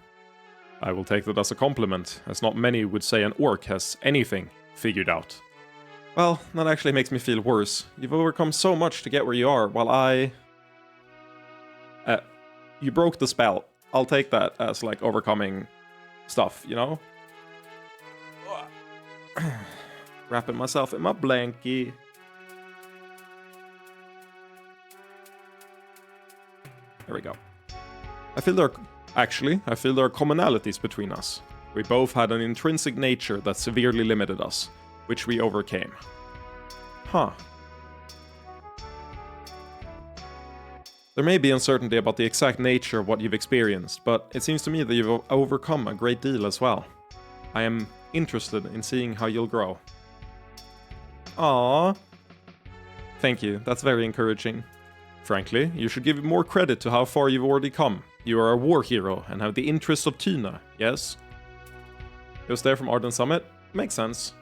I will take that as a compliment, as not many would say an orc has anything figured out. Well, that actually makes me feel worse. You've overcome so much to get where you are, while I... you broke the spell. I'll take that as, like, overcoming stuff, you know? Wrapping myself in my blankie. There we go. I feel there are commonalities between us. We both had an intrinsic nature that severely limited us, which we overcame. Huh. There may be uncertainty about the exact nature of what you've experienced, but it seems to me that you've overcome a great deal as well. I am interested in seeing how you'll grow. Aww. Thank you, that's very encouraging. Frankly, you should give more credit to how far you've already come. You are a war hero and have the interests of Tina, yes? It was there from Arden Summit? Makes sense.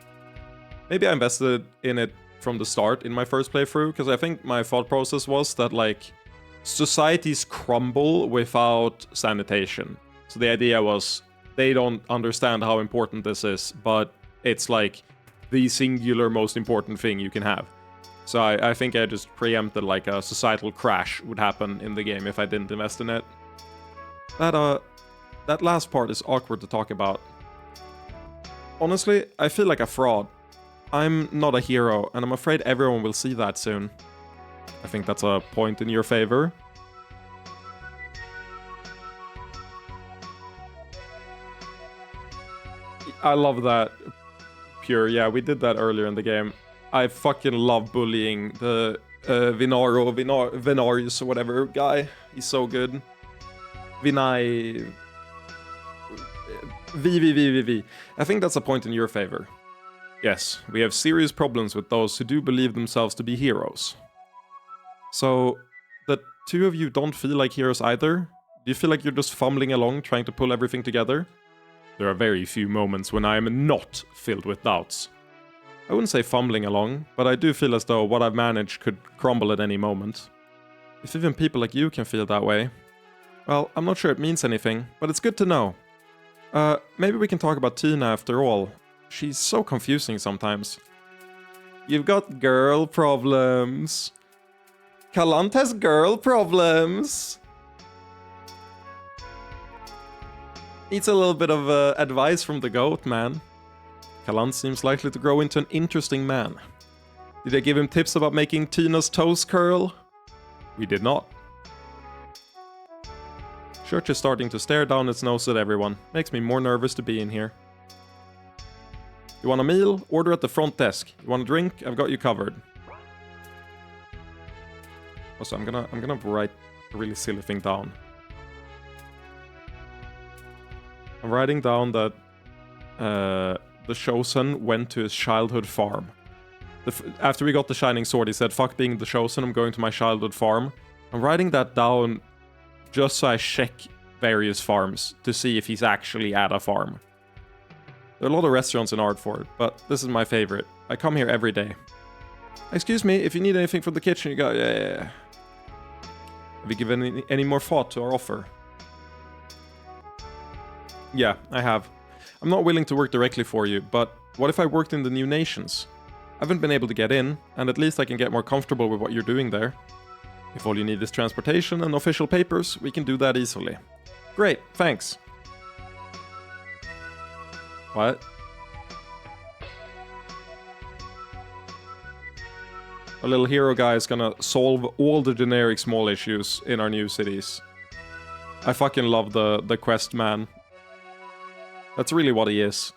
Maybe I invested in it from the start in my first playthrough, because I think my thought process was that, like, societies crumble without sanitation. So the idea was, they don't understand how important this is, but it's like the singular most important thing you can have. So I think I just preempted like a societal crash would happen in the game if I didn't invest in it. That last part is awkward to talk about. Honestly, I feel like a fraud. I'm not a hero, and I'm afraid everyone will see that soon. I think that's a point in your favor. I love that. Pure, yeah, we did that earlier in the game. I fucking love bullying the Venarius or whatever guy. He's so good. Vinay... V. I think that's a point in your favor. Yes, we have serious problems with those who do believe themselves to be heroes. So, the two of you don't feel like heroes either? Do you feel like you're just fumbling along trying to pull everything together? There are very few moments when I am not filled with doubts. I wouldn't say fumbling along, but I do feel as though what I've managed could crumble at any moment. If even people like you can feel that way, well, I'm not sure it means anything, but it's good to know. Maybe we can talk about Tina after all. She's so confusing sometimes. You've got girl problems. Kalant has girl problems. Needs a little bit of advice from the goat, man. Kalant seems likely to grow into an interesting man. Did I give him tips about making Tina's toes curl? We did not. Church is starting to stare down its nose at everyone. Makes me more nervous to be in here. You want a meal? Order at the front desk. You want a drink? I've got you covered. Also, I'm gonna write a really silly thing down. I'm writing down that the Chosen went to his childhood farm. After we got the Shining Sword, he said, "Fuck being the Chosen, I'm going to my childhood farm." I'm writing that down just so I check various farms to see if he's actually at a farm. There are a lot of restaurants in Ardford, but this is my favorite. I come here every day. Excuse me, if you need anything from the kitchen, you go, yeah. Have you given any more thought to our offer? Yeah, I have. I'm not willing to work directly for you, but what if I worked in the New Nations? I haven't been able to get in, and at least I can get more comfortable with what you're doing there. If all you need is transportation and official papers, we can do that easily. Great, thanks. What? A little hero guy is gonna solve all the generic small issues in our new cities. I fucking love the quest man. That's really what he is.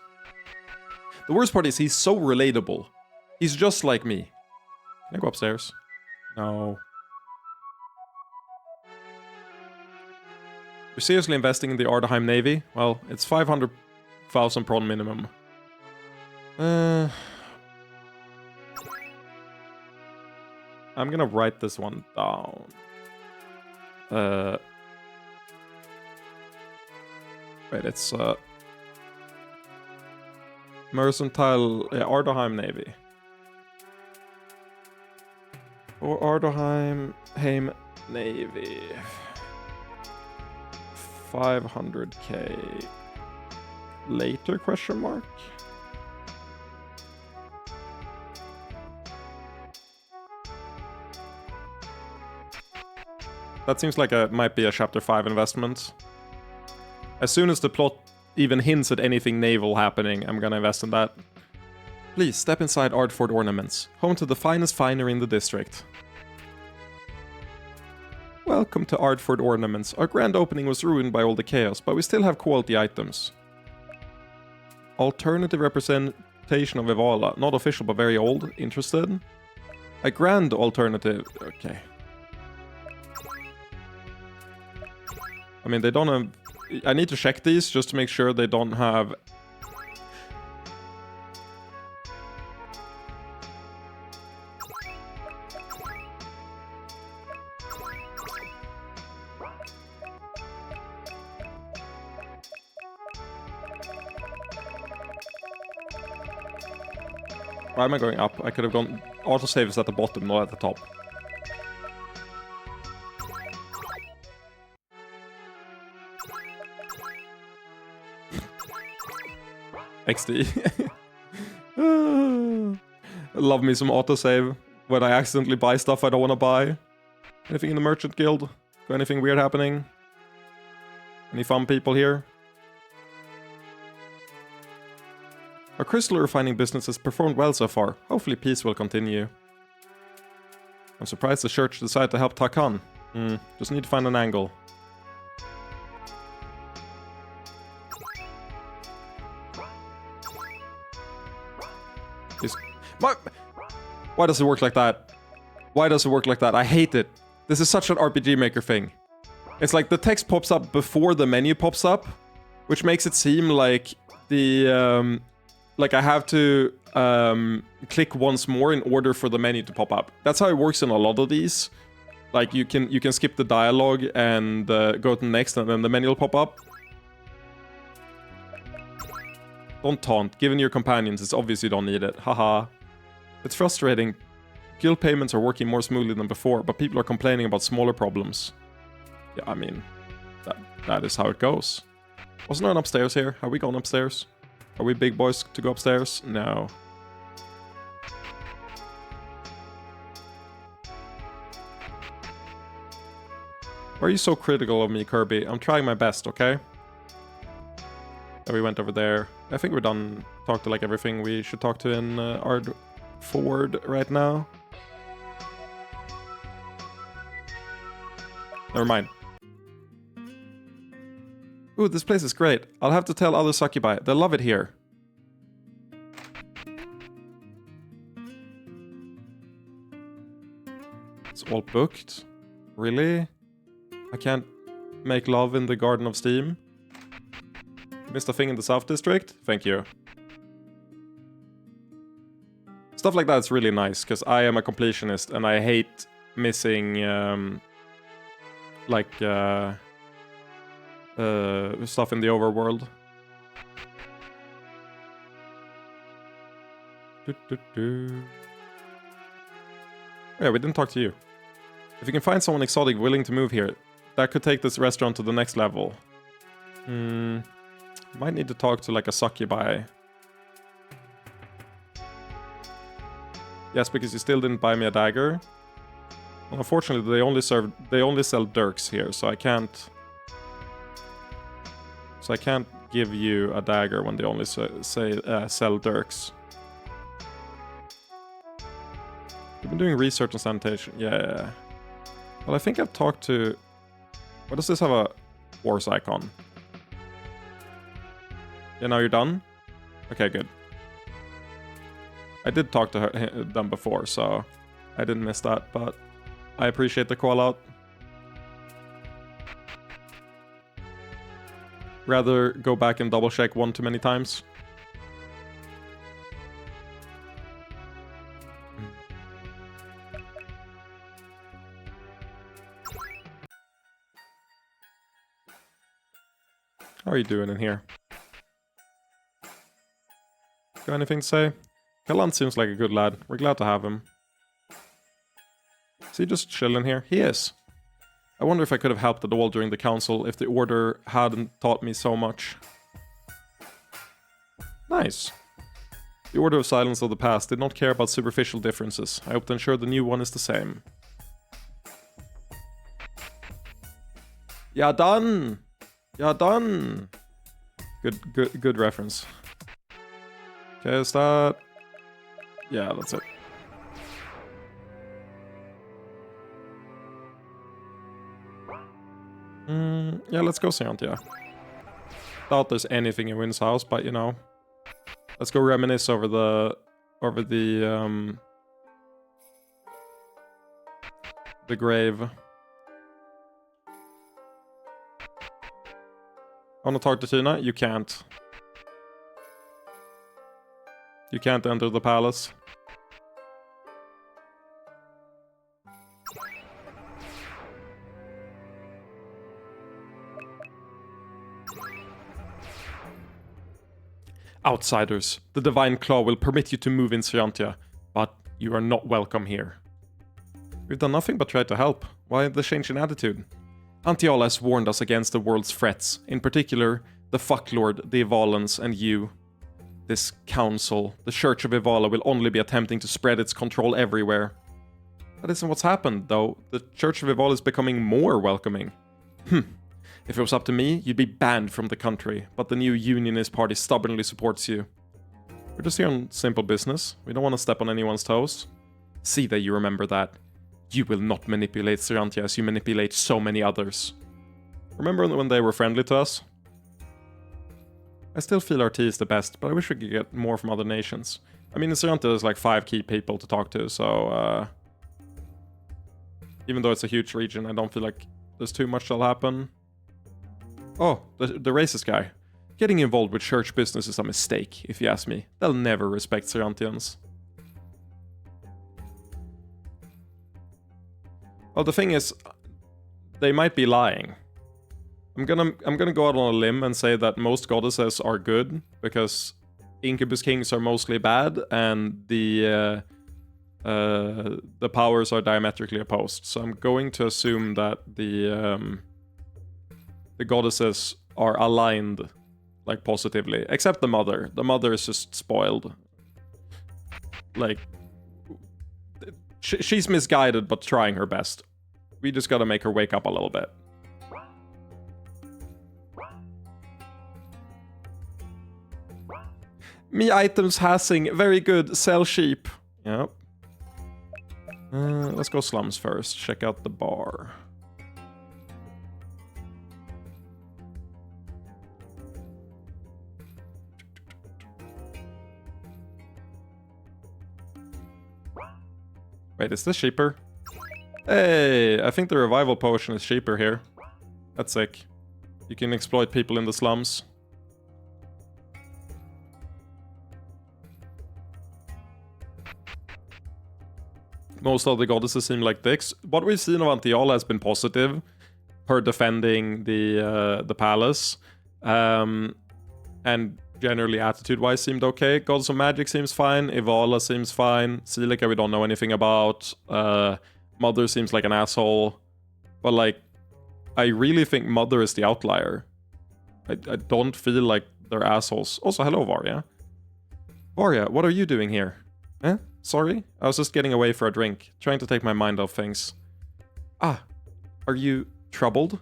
The worst part is he's so relatable. He's just like me. Can I go upstairs? No. You're seriously investing in the Ardheim Navy? Well, it's 500,000 prawn minimum. I'm gonna write this one down. Wait, it's Mercantile Ardheim Navy. Or Ardoheim, Heim, Navy. 500k later, question mark? That seems like might be a chapter 5 investment. As soon as the plot even hints at anything naval happening, I'm gonna invest in that. Please step inside Ardford Ornaments, home to the finest finery in the district. Welcome to Ardford Ornaments. Our grand opening was ruined by all the chaos, but we still have quality items. Alternative representation of Evala. Not official, but very old. Interested? A grand alternative. Okay. I mean, they don't have... I need to check these just to make sure they don't have... Why am I going up? I could have gone... Autosave is at the bottom, not at the top. XD. Love me some autosave when I accidentally buy stuff I don't want to buy. Anything in the Merchant Guild? Got anything weird happening? Any fun people here? Our crystal refining business has performed well so far. Hopefully peace will continue. I'm surprised the church decided to help Takan. Just need to find an angle. Why does it work like that? Why does it work like that? I hate it. This is such an RPG Maker thing. It's like the text pops up before the menu pops up, which makes it seem like the like I have to click once more in order for the menu to pop up. That's how it works in a lot of these. Like you can skip the dialogue and go to next, and then the menu will pop up. Don't taunt. Given your companions, it's obvious you don't need it. Haha. It's frustrating. Guild payments are working more smoothly than before, but people are complaining about smaller problems. Yeah, I mean, that is how it goes. Wasn't there an upstairs here? Have we gone upstairs? Are we big boys to go upstairs? No. Why are you so critical of me, Kirby? I'm trying my best, okay? We went over there. I think we're done. Talk to like everything we should talk to in Ardford right now. Never mind. Ooh, this place is great. I'll have to tell other Succubi. They'll love it here. It's all booked? Really? I can't make love in the Garden of Steam? Missed a thing in the South District? Thank you. Stuff like that's really nice, because I am a completionist and I hate missing stuff in the overworld. Yeah, we didn't talk to you. If you can find someone exotic willing to move here, that could take this restaurant to the next level. Might need to talk to like a Succubi. Yes, because you still didn't buy me a dagger. Well, unfortunately, they only sell dirks here, so I can't give you a dagger when they only sell dirks. We've been doing research and sanitation. Yeah. Well, I think I've talked to... Why does this have a wars icon? Yeah, now you're done? Okay, good. I did talk to them before, so I didn't miss that, but I appreciate the call out. Rather go back and double check one too many times. How are you doing in here? Got anything to say? Kalan seems like a good lad. We're glad to have him. Is he just chilling here? He is. I wonder if I could have helped at all during the council if the order hadn't taught me so much. Nice. The Order of Silence of the past did not care about superficial differences. I hope to ensure the new one is the same. Ja dann! Ja dann! Good reference. Okay, is that... Yeah, that's it. Yeah, let's go Seantia. Doubt there's anything in Wynn's house, but you know. Let's go reminisce over the grave. I wanna talk to Tina? You can't. You can't enter the palace. Outsiders, the Divine Claw will permit you to move in Seantia, but you are not welcome here. We've done nothing but try to help. Why the change in attitude? Antiala has warned us against the world's threats, in particular, the Fucklord, the Evalans, and you. This council, the Church of Evala, will only be attempting to spread its control everywhere. That isn't what's happened, though. The Church of Evala is becoming more welcoming. If it was up to me, you'd be banned from the country, but the new Unionist Party stubbornly supports you. We're just here on simple business. We don't want to step on anyone's toes. See that you remember that. You will not manipulate Seantia as you manipulate so many others. Remember when they were friendly to us? I still feel our tea is the best, but I wish we could get more from other nations. I mean, in Seantia there's like 5 key people to talk to, so... even though it's a huge region, I don't feel like there's too much that'll happen. Oh, the racist guy. Getting involved with church business is a mistake, if you ask me. They'll never respect Seantians. Well, the thing is, they might be lying. I'm gonna go out on a limb and say that most goddesses are good, because Incubus Kings are mostly bad, and the powers are diametrically opposed. So I'm going to assume that the goddesses are aligned, like, positively. Except the mother. The mother is just spoiled. Like, she's misguided, but trying her best. We just gotta make her wake up a little bit. Me items hasing. Very good. Sell sheep. Yep. Let's go slums first. Check out the bar. Wait, is this cheaper? Hey, I think the revival potion is cheaper here. That's sick. You can exploit people in the slums. Most of the goddesses seem like dicks. What we've seen of Antiala has been positive. Her defending the palace. And generally attitude-wise seemed okay. Gods of Magic seems fine. Evala seems fine. Celica we don't know anything about. Mother seems like an asshole. But like, I really think Mother is the outlier. I don't feel like they're assholes. Also, hello Varya. Varya, what are you doing here? Eh? Sorry? I was just getting away for a drink. Trying to take my mind off things. Ah, are you troubled?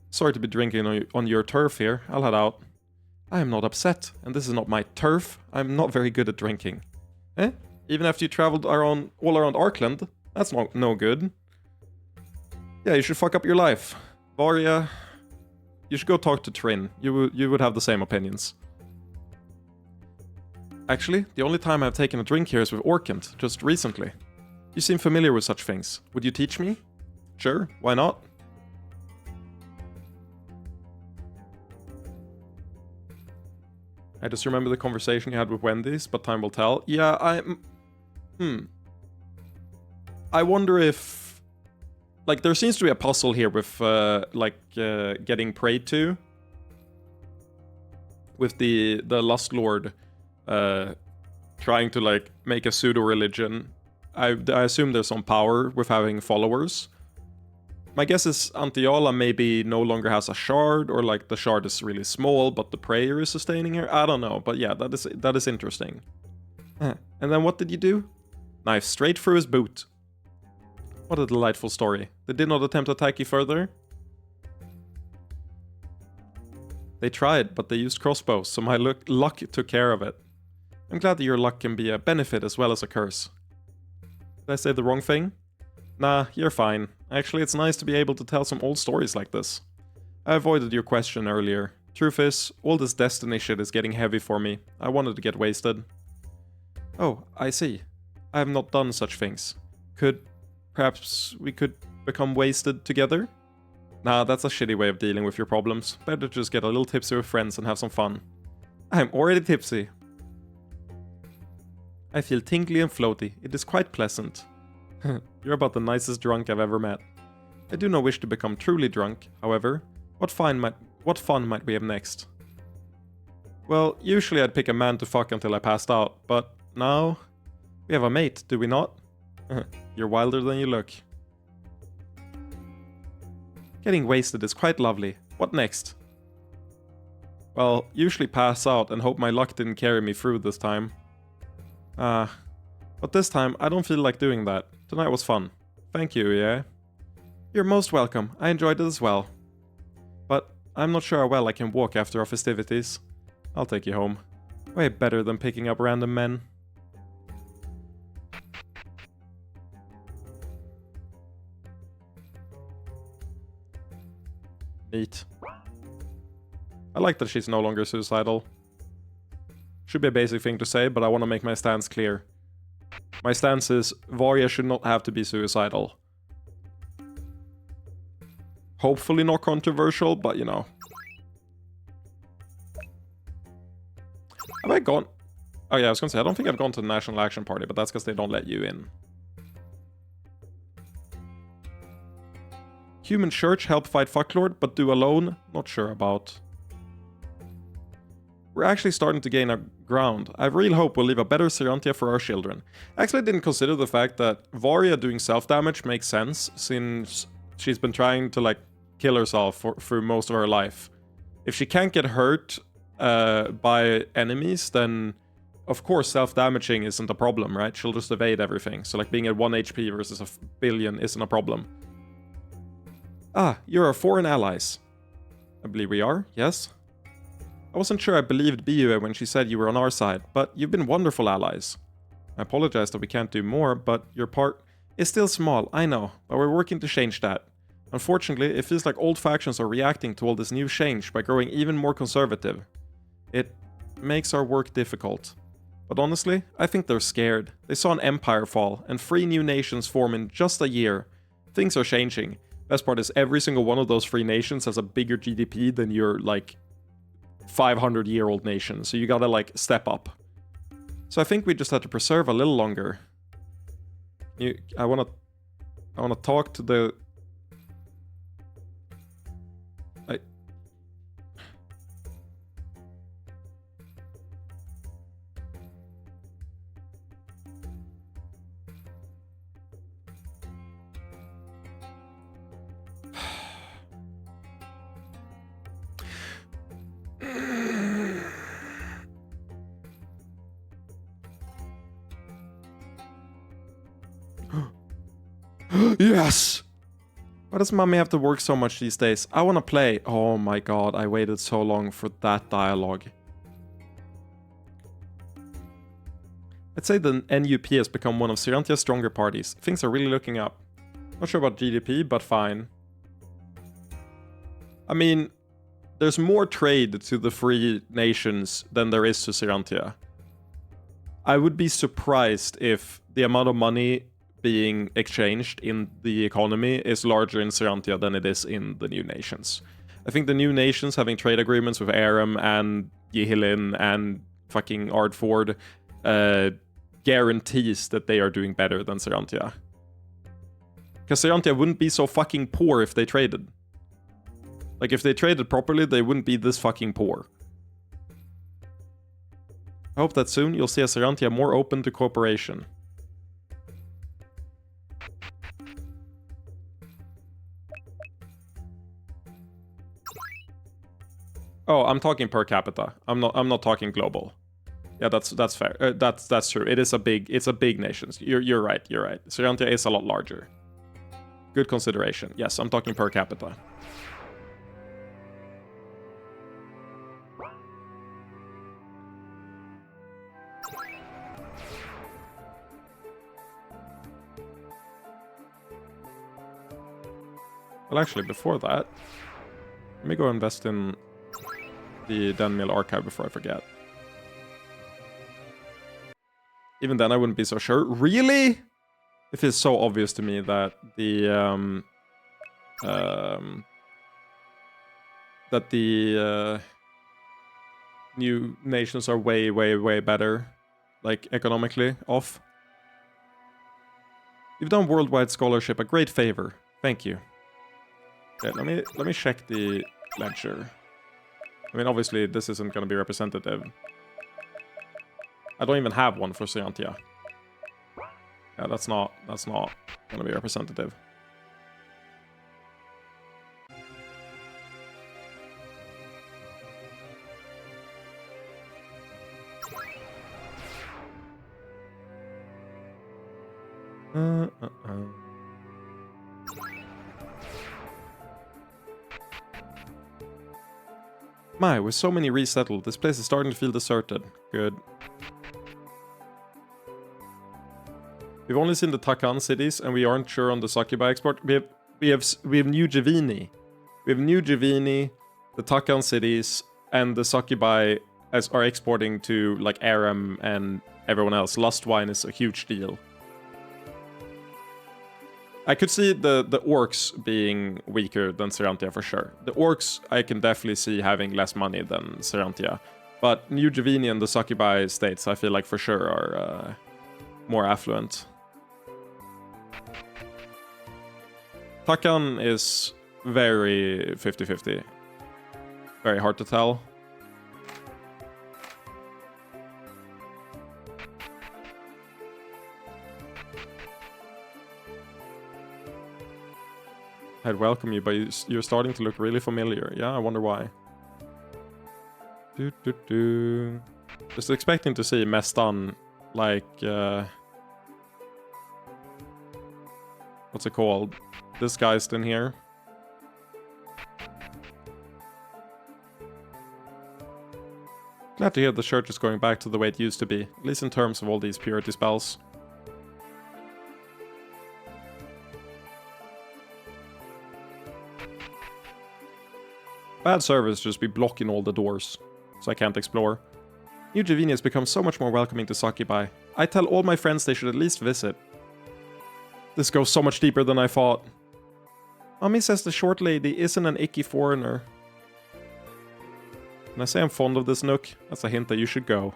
Sorry to be drinking on your turf here. I'll head out. I am not upset, and this is not my turf. I'm not very good at drinking. Eh? Even after you traveled all around Arkland? That's no good. Yeah, you should fuck up your life. Varya, you should go talk to Trin. You would have the same opinions. Actually, the only time I've taken a drink here is with Orkant, just recently. You seem familiar with such things. Would you teach me? Sure, why not? I just remember the conversation you had with Wendy's, but time will tell. Yeah, I wonder if... Like, there seems to be a puzzle here with, getting prayed to. With the Lust Lord, trying to, like, make a pseudo-religion I assume there's some power with having followers. My guess is Antiala maybe no longer has a shard, or like the shard is really small, but the prayer is sustaining her. I don't know, but yeah, that is interesting. And then what did you do? Knife straight through his boot. What a delightful story. They did not attempt to attack you further? They tried, but they used crossbows, so my luck took care of it. I'm glad that your luck can be a benefit as well as a curse. Did I say the wrong thing? Nah, you're fine. Actually, it's nice to be able to tell some old stories like this. I avoided your question earlier. Truth is, all this destiny shit is getting heavy for me. I wanted to get wasted. Oh, I see. I have not done such things. Perhaps we could become wasted together? Nah, that's a shitty way of dealing with your problems. Better just get a little tipsy with friends and have some fun. I'm already tipsy. I feel tingly and floaty. It is quite pleasant. You're about the nicest drunk I've ever met. I do not wish to become truly drunk, however. What fun might we have next? Well, usually I'd pick a man to fuck until I passed out, but now... We have a mate, do we not? You're wilder than you look. Getting wasted is quite lovely. What next? Well, usually pass out and hope my luck didn't carry me through this time. But this time, I don't feel like doing that. Tonight was fun. Thank you, yeah? You're most welcome. I enjoyed it as well. But I'm not sure how well I can walk after our festivities. I'll take you home. Way better than picking up random men. Neat. I like that she's no longer suicidal. Should be a basic thing to say, but I want to make my stance clear. My stance is, Varya should not have to be suicidal. Hopefully not controversial, but you know. Have I gone? Oh yeah, I was gonna say, I don't think I've gone to the National Action Party, but that's because they don't let you in. Human Church help fight Fucklord, but do alone? Not sure about. We're actually starting to gain our ground. I have real hope we'll leave a better Serantia for our children. Actually, I didn't consider the fact that Varya doing self-damage makes sense, since she's been trying to, like, kill herself through most of her life. If she can't get hurt by enemies, then of course self-damaging isn't a problem, right? She'll just evade everything. So, like, being at 1 HP versus a billion isn't a problem. Ah, you're our foreign allies. I believe we are, yes? I wasn't sure I believed Bue when she said you were on our side, but you've been wonderful allies. I apologize that we can't do more, but your part is still small, I know, but we're working to change that. Unfortunately, it feels like old factions are reacting to all this new change by growing even more conservative. It makes our work difficult. But honestly, I think they're scared. They saw an empire fall, and 3 new nations form in just a year. Things are changing. Best part is every single one of those 3 nations has a bigger GDP than your, like, 500-year-old nation, so you gotta, like, step up. So I think we just have to preserve a little longer. I wanna talk to the... Yes! Why does mommy have to work so much these days? I wanna play. Oh my god, I waited so long for that dialogue. I'd say the NUP has become one of Serantia's stronger parties. Things are really looking up. Not sure about GDP, but fine. I mean, there's more trade to the 3 nations than there is to Serantia. I would be surprised if the amount of money being exchanged in the economy is larger in Serantia than it is in the new nations. I think the new nations having trade agreements with Aram and Yihilin and fucking Ardford guarantees that they are doing better than Serantia. Because Serantia wouldn't be so fucking poor if they traded. Like, if they traded properly, they wouldn't be this fucking poor. I hope that soon you'll see a Serantia more open to cooperation. Oh, I'm talking per capita. I'm not talking global. Yeah, that's fair. That's true. It's a big nation. You're right. You're right. Serantia is a lot larger. Good consideration. Yes, I'm talking per capita. Well, actually, before that, let me go invest in the Denmill archive before I forget. Even then, I wouldn't be so sure. Really? It feels so obvious to me that the new nations are way better, like economically off. You've done worldwide scholarship a great favor. Thank you. Okay, let me check the ledger. I mean, obviously this isn't going to be representative. I don't even have one for Serantia. Yeah, that's not going to be representative. My, with so many resettled, this place is starting to feel deserted. Good. We've only seen the Takan cities, and we aren't sure on the Sakuba export. We have New Javini. We have New Javini, the Takan cities, and the Sakubai are exporting to like Aram and everyone else. Lustwine is a huge deal. I could see the orcs being weaker than Serantia for sure. The orcs I can definitely see having less money than Serantia. But New Javini and the Sakubai states I feel like for sure are more affluent. Takan is very 50-50. Very hard to tell. I'd welcome you, but you're starting to look really familiar. Yeah, I wonder why. Just expecting to see Mestan, like... what's it called? This guy's in here. Glad to hear the church is going back to the way it used to be, at least in terms of all these purity spells. Bad service just be blocking all the doors, so I can't explore. New Javini has become so much more welcoming to Sakubai. I tell all my friends they should at least visit. This goes so much deeper than I thought. Mommy says the short lady isn't an icky foreigner. When I say I'm fond of this nook, that's a hint that you should go.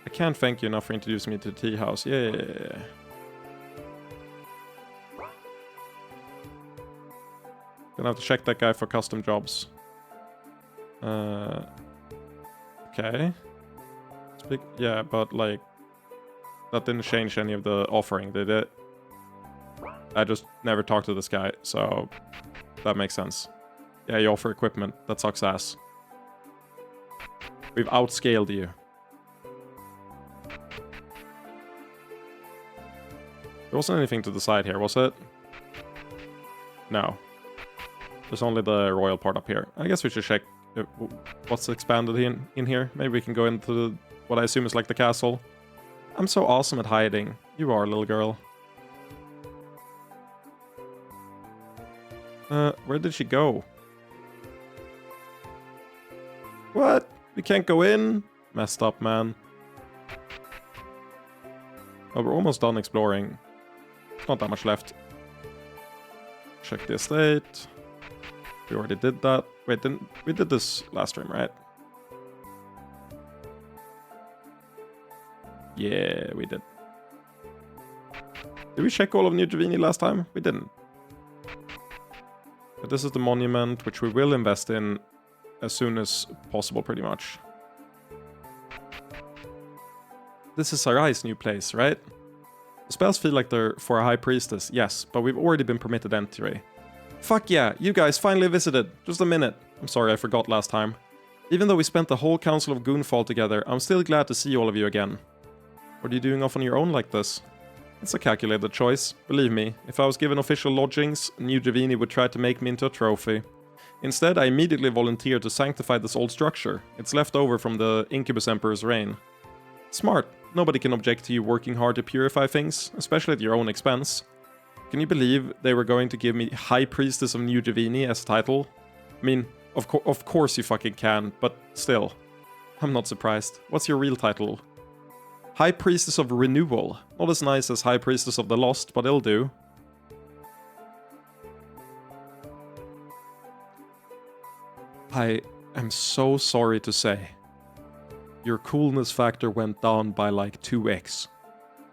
I can't thank you enough for introducing me to the tea house. Yeah. Gonna have to check that guy for custom jobs. Okay. Yeah, but like... that didn't change any of the offering, did it? I just never talked to this guy, so... that makes sense. Yeah, you offer equipment. That sucks ass. We've outscaled you. There wasn't anything to decide here, was it? No. There's only the royal part up here. I guess we should check what's expanded in here. Maybe we can go into what I assume is like the castle. I'm so awesome at hiding. You are, little girl. Where did she go? What? We can't go in? Messed up, man. Oh, we're almost done exploring. Not that much left. Check the estate. We already did that. Wait, we did this last stream, right? Yeah, we did. Did we check all of New Javini last time? We didn't. But this is the monument, which we will invest in as soon as possible, pretty much. This is Sarai's new place, right? Spells feel like they're for a high priestess, yes, but we've already been permitted entry. Fuck yeah, you guys finally visited. Just a minute. I'm sorry, I forgot last time. Even though we spent the whole Council of Goonfall together, I'm still glad to see all of you again. What are you doing off on your own like this? It's a calculated choice. Believe me, if I was given official lodgings, New Javini would try to make me into a trophy. Instead, I immediately volunteered to sanctify this old structure. It's left over from the Incubus Emperor's reign. Smart. Nobody can object to you working hard to purify things, especially at your own expense. Can you believe they were going to give me High Priestess of New Javini as a title? I mean, of course you fucking can, but still. I'm not surprised. What's your real title? High Priestess of Renewal. Not as nice as High Priestess of the Lost, but it'll do. I am so sorry to say. Your coolness factor went down by like 2x.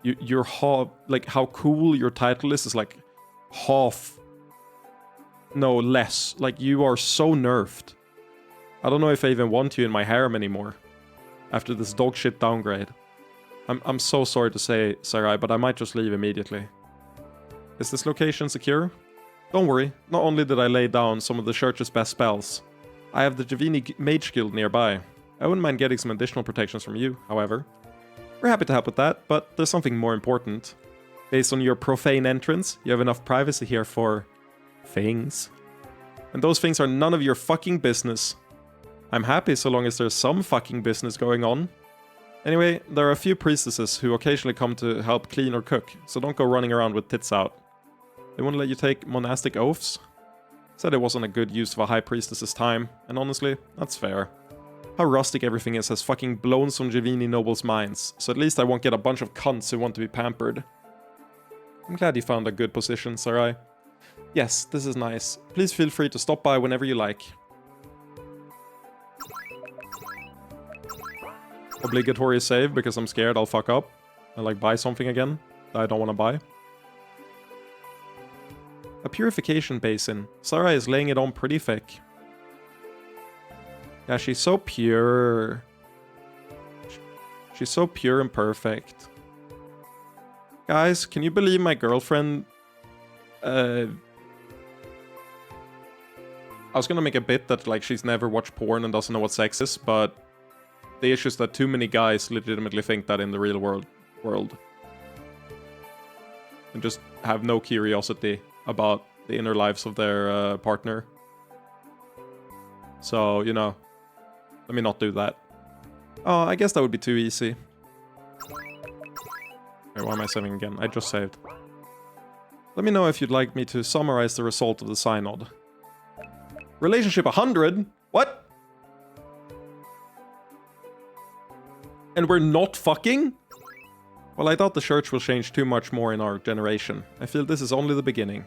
Your how cool your title is like half. No, less. Like, you are so nerfed. I don't know if I even want you in my harem anymore. After this dog shit downgrade. I'm so sorry to say, Sarai, but I might just leave immediately. Is this location secure? Don't worry, not only did I lay down some of the church's best spells, I have the Javini Mage Guild nearby. I wouldn't mind getting some additional protections from you, however. We're happy to help with that, but there's something more important. Based on your profane entrance, you have enough privacy here for... things. And those things are none of your fucking business. I'm happy so long as there's some fucking business going on. Anyway, there are a few priestesses who occasionally come to help clean or cook, so don't go running around with tits out. They won't let you take monastic oaths? Said it wasn't a good use of a high priestess's time, and honestly, that's fair. How rustic everything is has fucking blown some Javini nobles' minds, so at least I won't get a bunch of cunts who want to be pampered. I'm glad you found a good position, Sarai. Yes, this is nice. Please feel free to stop by whenever you like. Obligatory save because I'm scared I'll fuck up and like buy something again that I don't want to buy. A purification basin. Sarai is laying it on pretty thick. Yeah, she's so pure. She's so pure and perfect. Guys, can you believe my girlfriend... I was gonna make a bit that like she's never watched porn and doesn't know what sex is, but the issue is that too many guys legitimately think that in the real world. And just have no curiosity about the inner lives of their partner. So, you know, let me not do that. Oh, I guess that would be too easy. Okay, why am I saving again? I just saved. Let me know if you'd like me to summarize the result of the synod. Relationship 100? What? And we're not fucking? Well, I doubt the church will change too much more in our generation. I feel this is only the beginning.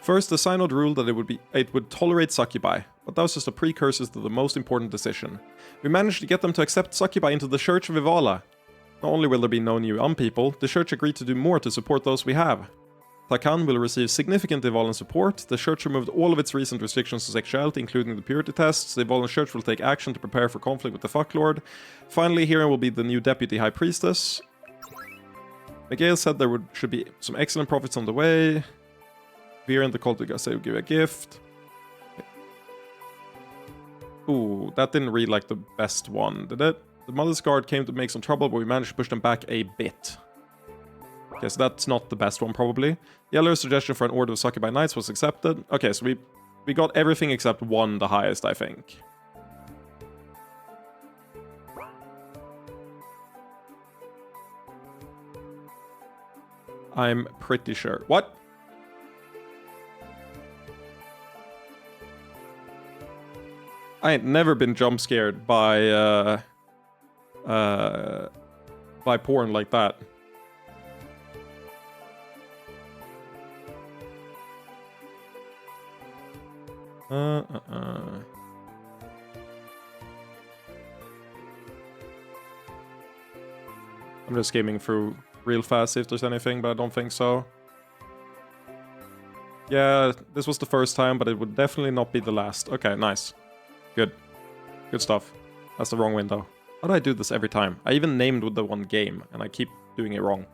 First, the synod ruled that it would tolerate succubi, but that was just a precursor to the most important decision. We managed to get them to accept succubi into the Church of Ivala. Not only will there be no new people, the church agreed to do more to support those we have. Takan will receive significant Ivalan support. The church removed all of its recent restrictions to sexuality, including the purity tests. The Ivalan church will take action to prepare for conflict with the fucklord. Finally, Hira will be the new deputy high priestess. Miguel said there should be some excellent profits on the way. Vera and the cultic say will give a gift. Ooh, that didn't read like the best one, did it? The Mother's Guard came to make some trouble, but we managed to push them back a bit. Okay, so that's not the best one, probably. Yellow's suggestion for an order of succubi knights was accepted. Okay, so we got everything except one the highest, I think. I'm pretty sure. What? I ain't never been jump scared by porn like that. I'm just skimming through real fast, see if there's anything, but I don't think so. Yeah, this was the first time, but it would definitely not be the last. Okay, nice. Good. Good stuff. That's the wrong window. How do I do this every time? I even named with the one game, and I keep doing it wrong.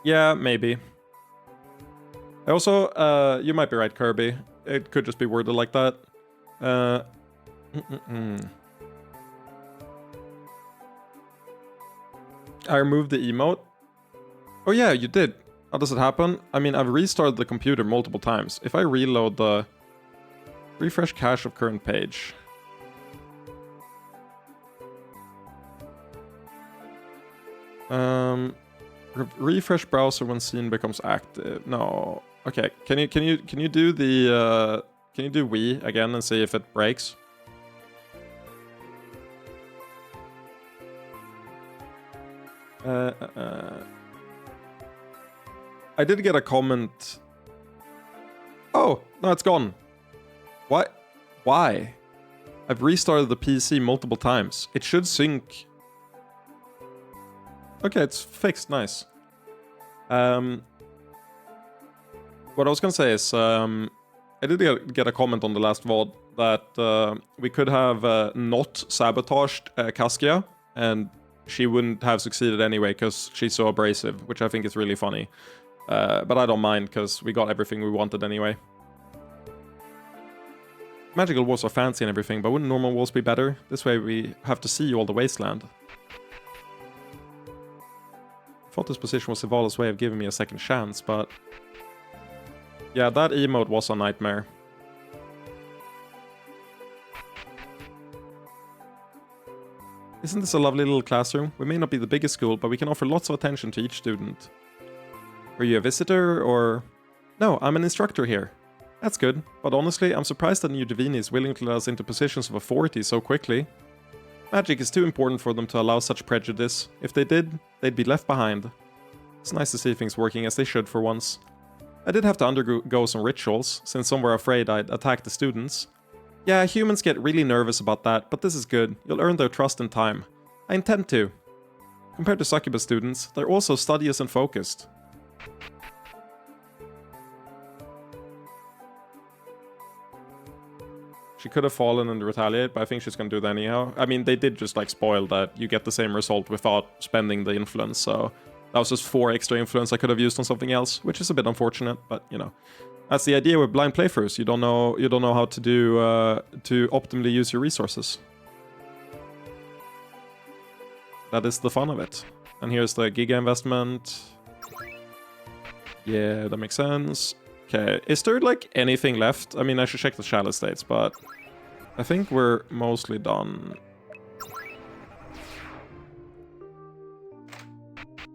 Yeah, maybe. I also, you might be right, Kirby. It could just be worded like that. I removed the emote. Oh yeah, you did. How does it happen? I mean, I've restarted the computer multiple times. If I reload the refresh cache of current page. Refresh browser when scene becomes active. No. Okay. Can you do the can you do Wii again and see if it breaks? I did get a comment. Oh, no, it's gone. What? Why? I've restarted the PC multiple times. It should sync. Okay, it's fixed. Nice. What I was gonna say is, I did get a comment on the last VOD that we could have not sabotaged Kaskia, and she wouldn't have succeeded anyway because she's so abrasive, which I think is really funny. But I don't mind because we got everything we wanted anyway. Magical walls are fancy and everything, but wouldn't normal walls be better? This way we have to see all the wasteland. I thought this position was Ivala's way of giving me a second chance, but... yeah, that emote was a nightmare. Isn't this a lovely little classroom? We may not be the biggest school, but we can offer lots of attention to each student. Are you a visitor, or...? No, I'm an instructor here. That's good, but honestly, I'm surprised that New Divini is willing to let us into positions of authority so quickly. Magic is too important for them to allow such prejudice. If they did, they'd be left behind. It's nice to see things working as they should for once. I did have to undergo some rituals, since some were afraid I'd attack the students. Yeah, humans get really nervous about that, but this is good. You'll earn their trust in time. I intend to. Compared to Succubus students, they're also studious and focused. She could have fallen and retaliate, but I think she's gonna do that anyhow. I mean, they did just like spoil that you get the same result without spending the influence, so that was just 4 extra influence I could have used on something else, which is a bit unfortunate, but you know. That's the idea with blind playthroughs. You don't know how to do to optimally use your resources. That is the fun of it. And here's the Giga investment. Yeah, that makes sense. Okay, is there like anything left? I mean, I should check the Shadow States, but I think we're mostly done.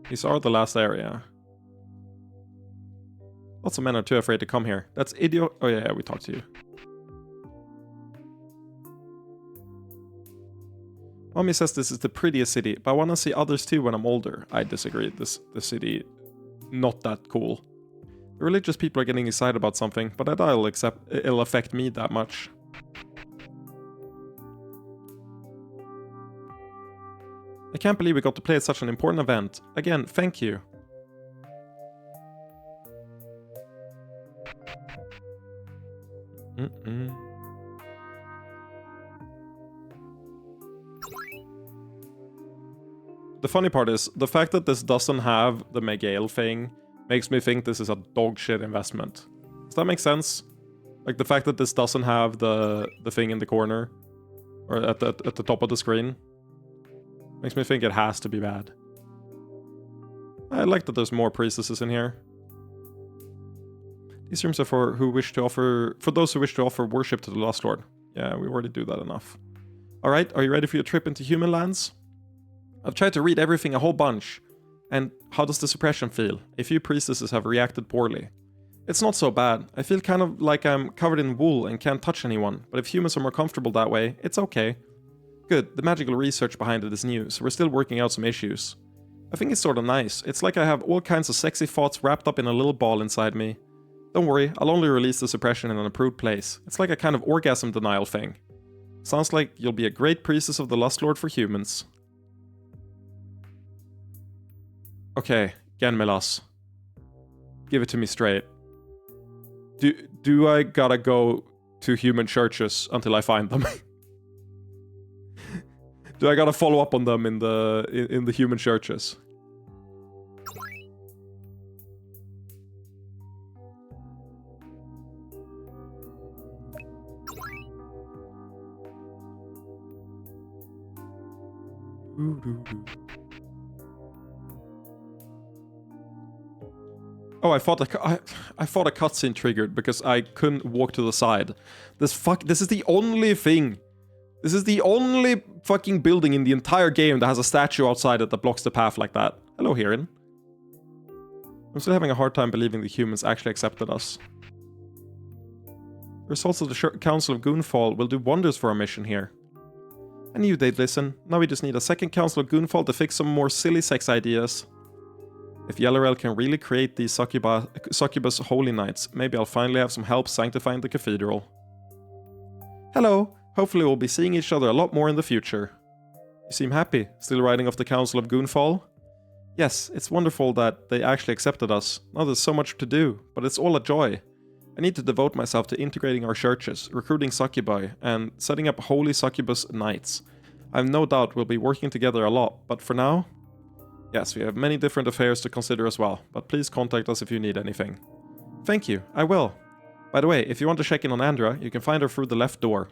These are the last area. Lots of men are too afraid to come here. That's idiot. Oh yeah, we talked to you. Mommy says this is the prettiest city, but I want to see others too when I'm older. I disagree. The city, not that cool. The religious people are getting excited about something, but I doubt it'll affect me that much. I can't believe we got to play at such an important event. Again, thank you. The funny part is, the fact that this doesn't have the Megale thing makes me think this is a dog shit investment. Does that make sense? Like the fact that this doesn't have the thing in the corner, or at the top of the screen, makes me think it has to be bad. I like that there's more priestesses in here. These rooms are for those who wish to offer worship to the Lost Lord. Yeah, we already do that enough. Alright, are you ready for your trip into human lands? I've tried to read everything a whole bunch. And how does the suppression feel? A few priestesses have reacted poorly. It's not so bad. I feel kind of like I'm covered in wool and can't touch anyone, but if humans are more comfortable that way, it's okay. Good, the magical research behind it is new, so we're still working out some issues. I think it's sorta nice. It's like I have all kinds of sexy thoughts wrapped up in a little ball inside me. Don't worry, I'll only release the suppression in an approved place. It's like a kind of orgasm denial thing. Sounds like you'll be a great priestess of the Lust Lord for humans. Okay, Genmelas. Give it to me straight. Do I gotta go to human churches until I find them? Do I gotta follow up on them in the human churches? Oh, I thought a cutscene triggered because I couldn't walk to the side. This is the only thing. This is the only fucking building in the entire game that has a statue outside it that blocks the path like that. Hello, Hirin. I'm still having a hard time believing the humans actually accepted us. The results of the Council of Goonfall will do wonders for our mission here. I knew they'd listen. Now we just need a second Council of Goonfall to fix some more silly sex ideas. If Yellerel can really create these succubus holy nights, maybe I'll finally have some help sanctifying the cathedral. Hello! Hopefully we'll be seeing each other a lot more in the future. You seem happy, still riding off the Council of Goonfall? Yes, it's wonderful that they actually accepted us. Now there's so much to do, but it's all a joy. I need to devote myself to integrating our churches, recruiting succubi, and setting up holy succubus nights. I have no doubt we'll be working together a lot, but for now... Yes, we have many different affairs to consider as well, but please contact us if you need anything. Thank you, I will. By the way, if you want to check in on Andra, you can find her through the left door.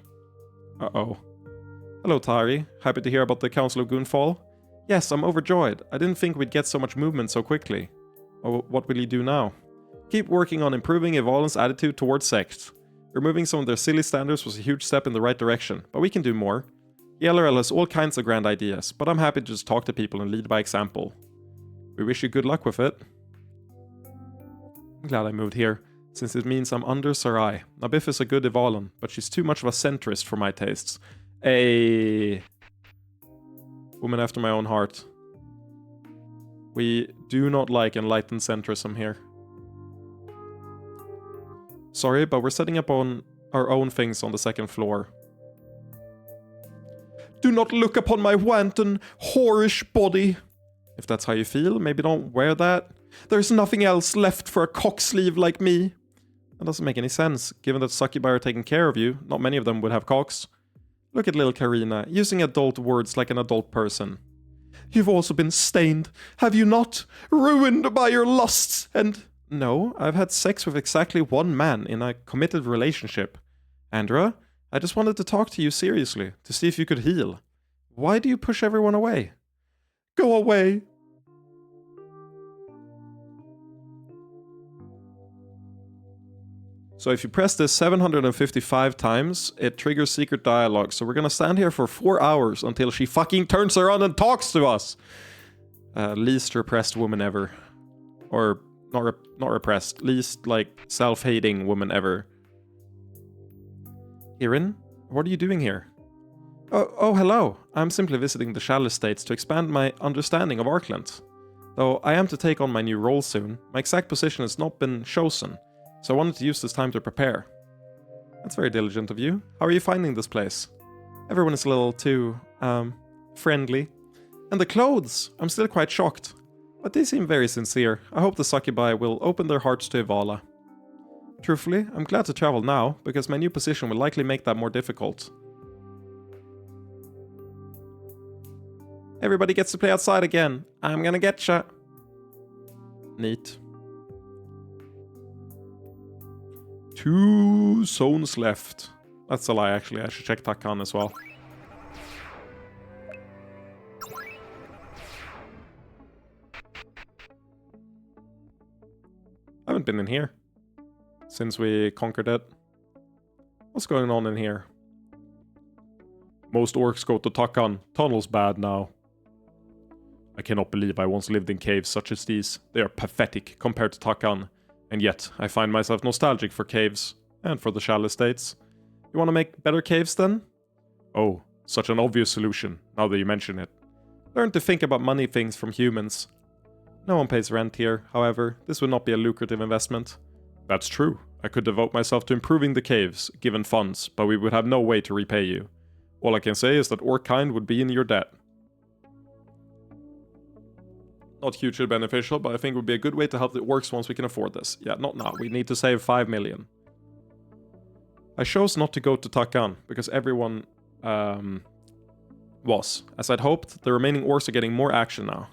Uh-oh. Hello, Tari. Happy to hear about the Council of Goonfall? Yes, I'm overjoyed. I didn't think we'd get so much movement so quickly. Oh, what will you do now? Keep working on improving Evolin's attitude towards sects. Removing some of their silly standards was a huge step in the right direction, but we can do more. Yellerel has all kinds of grand ideas, but I'm happy to just talk to people and lead by example. We wish you good luck with it. I'm glad I moved here, since it means I'm under Sarai. Nabif is a good Evolin, but she's too much of a centrist for my tastes. A woman after my own heart. We do not like enlightened centrism here. Sorry, but we're setting up on our own things on the second floor. Do not look upon my wanton, whorish body. If that's how you feel, maybe don't wear that. There's nothing else left for a cocksleeve like me. That doesn't make any sense. Given that succubi are taking care of you, not many of them would have cocks. Look at little Karina, using adult words like an adult person. You've also been stained, have you not? Ruined by your lusts and... No, I've had sex with exactly one man in a committed relationship. Andra, I just wanted to talk to you seriously, to see if you could heal. Why do you push everyone away? Go away! So if you press this 755 times, it triggers secret dialogue. So we're gonna stand here for 4 hours until she fucking turns around and talks to us! Least repressed woman ever. Or, not repressed, least, like, self-hating woman ever. Hirin, what are you doing here? Oh, hello. I'm simply visiting the Shall Estates to expand my understanding of Arkland. Though I am to take on my new role soon, my exact position has not been chosen, so I wanted to use this time to prepare. That's very diligent of you. How are you finding this place? Everyone is a little too, friendly. And the clothes! I'm still quite shocked. But they seem very sincere. I hope the succubi will open their hearts to Evala. Truthfully, I'm glad to travel now, because my new position will likely make that more difficult. Everybody gets to play outside again. I'm gonna getcha. Neat. 2 zones left. That's a lie, actually. I should check Takan as well. I haven't been in here since we conquered it. What's going on in here? Most orcs go to Takan. Tunnel's bad now. I cannot believe I once lived in caves such as these. They are pathetic compared to Takan. And yet, I find myself nostalgic for caves. And for the Shall Estates. You want to make better caves then? Oh, such an obvious solution, now that you mention it. Learn to think about money things from humans. No one pays rent here, however. This would not be a lucrative investment. That's true. I could devote myself to improving the caves, given funds, but we would have no way to repay you. All I can say is that Orkkind would be in your debt. Not hugely beneficial, but I think it would be a good way to help the orcs once we can afford this. Yeah, not now. We need to save 5 million. I chose not to go to Takan, because everyone Was. As I'd hoped, the remaining ores are getting more action now.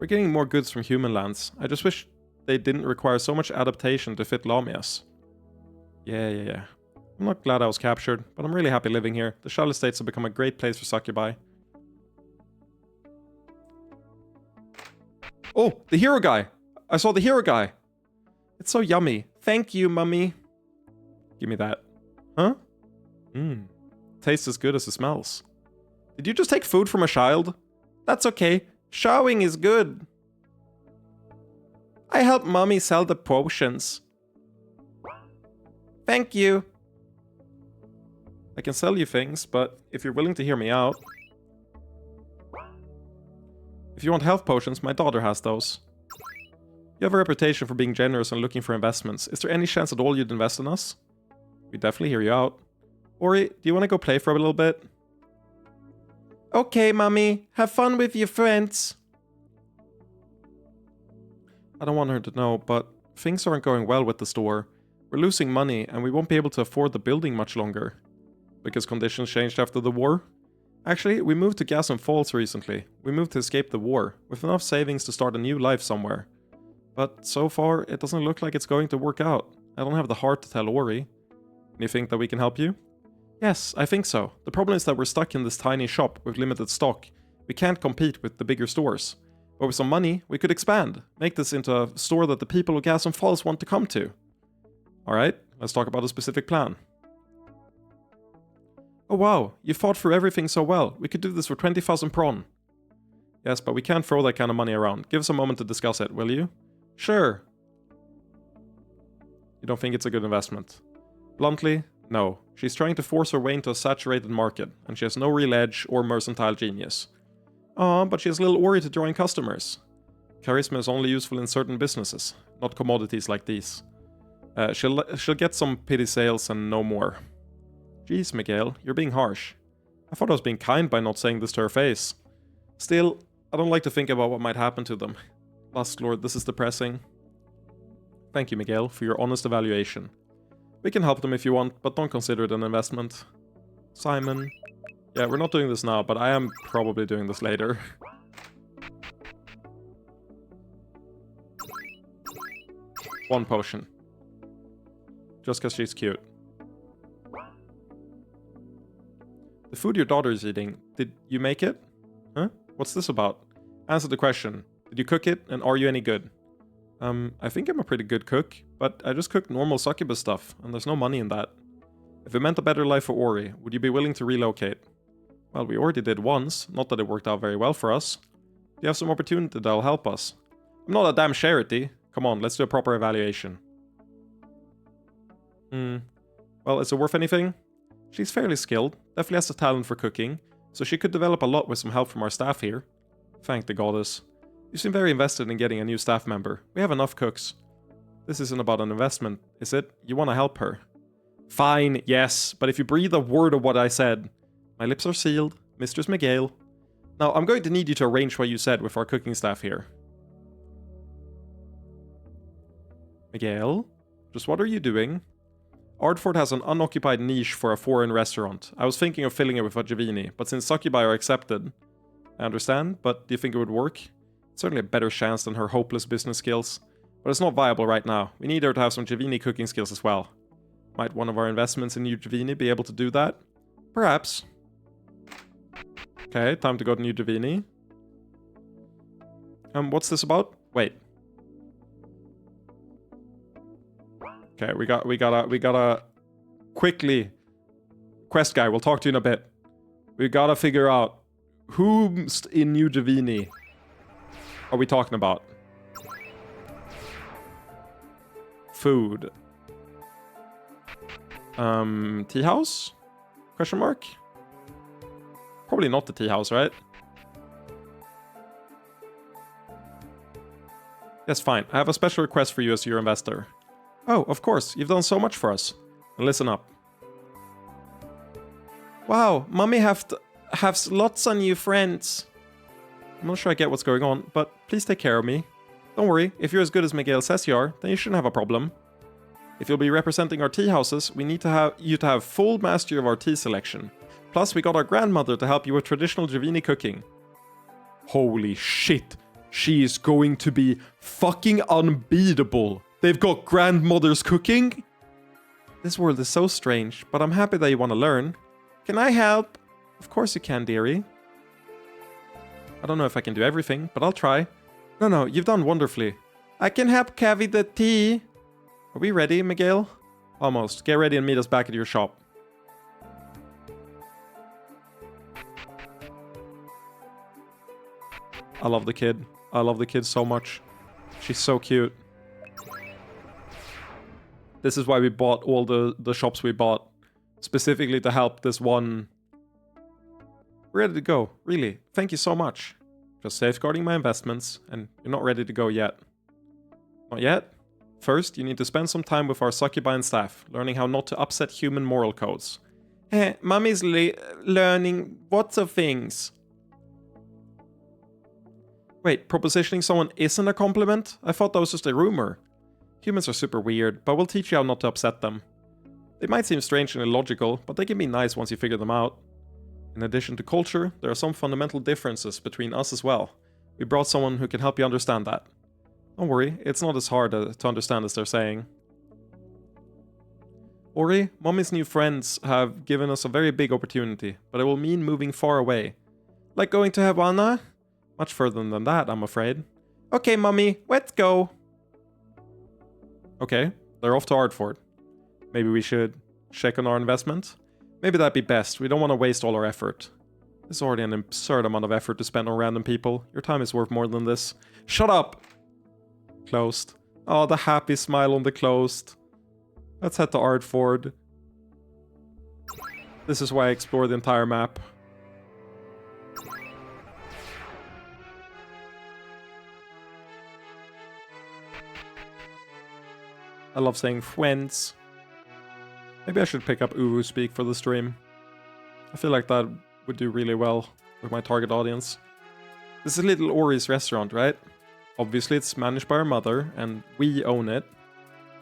We're getting more goods from human lands. I just wish they didn't require so much adaptation to fit Lamias. Yeah. I'm not glad I was captured, but I'm really happy living here. The Shell Estates have become a great place for succubi. Oh, the hero guy! I saw the hero guy! It's so yummy. Thank you, mummy. Give me that. Huh? Tastes as good as it smells. Did you just take food from a child? That's okay. Showing is good. I help mommy sell the potions. Thank you. I can sell you things, but if you're willing to hear me out... If you want health potions, my daughter has those. You have a reputation for being generous and looking for investments. Is there any chance at all you'd invest in us? We'd definitely hear you out. Ori, do you want to go play for a little bit? Okay, mommy. Have fun with your friends. I don't want her to know, but things aren't going well with the store. We're losing money, and we won't be able to afford the building much longer. Because conditions changed after the war? Actually, we moved to Gasson Falls recently. We moved to escape the war, with enough savings to start a new life somewhere. But so far, it doesn't look like it's going to work out. I don't have the heart to tell Ori. You think that we can help you? Yes, I think so. The problem is that we're stuck in this tiny shop with limited stock. We can't compete with the bigger stores. But with some money, we could expand. Make this into a store that the people of Gasson Falls want to come to. Alright, let's talk about a specific plan. Oh wow, you fought through everything so well. We could do this for 20,000 pron. Yes, but we can't throw that kind of money around. Give us a moment to discuss it, will you? Sure. You don't think it's a good investment? Bluntly, no. She's trying to force her way into a saturated market, and she has no real edge or mercantile genius. Aw, but she has little Ori to draw in customers. Charisma is only useful in certain businesses, not commodities like these. She'll get some pity sales and no more. Jeez, Miguel, you're being harsh. I thought I was being kind by not saying this to her face. Still, I don't like to think about what might happen to them. Lust Lord, this is depressing. Thank you, Miguel, for your honest evaluation. We can help them if you want, but don't consider it an investment. Simon. Yeah, we're not doing this now, but I am probably doing this later. One potion. Just because she's cute. The food your daughter is eating, did you make it? Huh? What's this about? Answer the question. Did you cook it, and are you any good? I think I'm a pretty good cook, but I just cook normal succubus stuff, and there's no money in that. If it meant a better life for Ori, would you be willing to relocate? Well, we already did once, not that it worked out very well for us. Do you have some opportunity that'll help us? I'm not a damn charity. Come on, let's do a proper evaluation. Well, is it worth anything? She's fairly skilled, definitely has a talent for cooking, so she could develop a lot with some help from our staff here. Thank the goddess. You seem very invested in getting a new staff member. We have enough cooks. This isn't about an investment, is it? You want to help her. Fine, yes, but if you breathe a word of what I said... My lips are sealed, Mistress Miguel. Now, I'm going to need you to arrange what you said with our cooking staff here. Miguel? Just what are you doing? Ardford has an unoccupied niche for a foreign restaurant. I was thinking of filling it with a Giovini, but since succubi are accepted... I understand, but do you think it would work? It's certainly a better chance than her hopeless business skills. But it's not viable right now. We need her to have some Giovini cooking skills as well. Might one of our investments in New Giovini be able to do that? Perhaps. Okay, time to go to New Giovini. What's this about? Wait. Okay, we gotta quickly... Quest guy, we'll talk to you in a bit. We gotta figure out who's in New Giovini are we talking about? Food. Tea house? Question mark? Probably not the tea house, right? Yes, fine. I have a special request for you as your investor. Oh, of course. You've done so much for us. And listen up. Wow, Mummy have lots of new friends. I'm not sure I get what's going on, but please take care of me. Don't worry, if you're as good as Miguel says you are, then you shouldn't have a problem. If you'll be representing our tea houses, we need you to have full mastery of our tea selection. Plus, we got our grandmother to help you with traditional Givini cooking. Holy shit, she is going to be fucking unbeatable. They've got grandmothers cooking? This world is so strange, but I'm happy that you want to learn. Can I help? Of course you can, dearie. I don't know if I can do everything, but I'll try. No, you've done wonderfully. I can help carry the tea. Are we ready, Miguel? Almost. Get ready and meet us back at your shop. I love the kid. I love the kid so much. She's so cute. This is why we bought all the shops we bought. Specifically to help this one. We're ready to go. Really. Thank you so much. Just safeguarding my investments, and you're not ready to go yet. Not yet? First, you need to spend some time with our succubi and staff, learning how not to upset human moral codes. Mummy's learning lots of things. Wait, propositioning someone isn't a compliment? I thought that was just a rumor. Humans are super weird, but we'll teach you how not to upset them. They might seem strange and illogical, but they can be nice once you figure them out. In addition to culture, there are some fundamental differences between us as well. We brought someone who can help you understand that. Don't worry, it's not as hard to understand as they're saying. Ori, Mommy's new friends have given us a very big opportunity, but it will mean moving far away. Like going to Havana? Much further than that, I'm afraid. Okay, Mommy, let's go. Okay, they're off to Ardford. Maybe we should check on our investment? Maybe that'd be best. We don't want to waste all our effort. There's already an absurd amount of effort to spend on random people. Your time is worth more than this. Shut up! Closed. Oh, the happy smile on the closed. Let's head to Ardford. This is why I explore the entire map. I love saying friends. Maybe I should pick up Uwu Speak for the stream. I feel like that would do really well with my target audience. This is Little Ori's restaurant, right? Obviously it's managed by our mother, and we own it.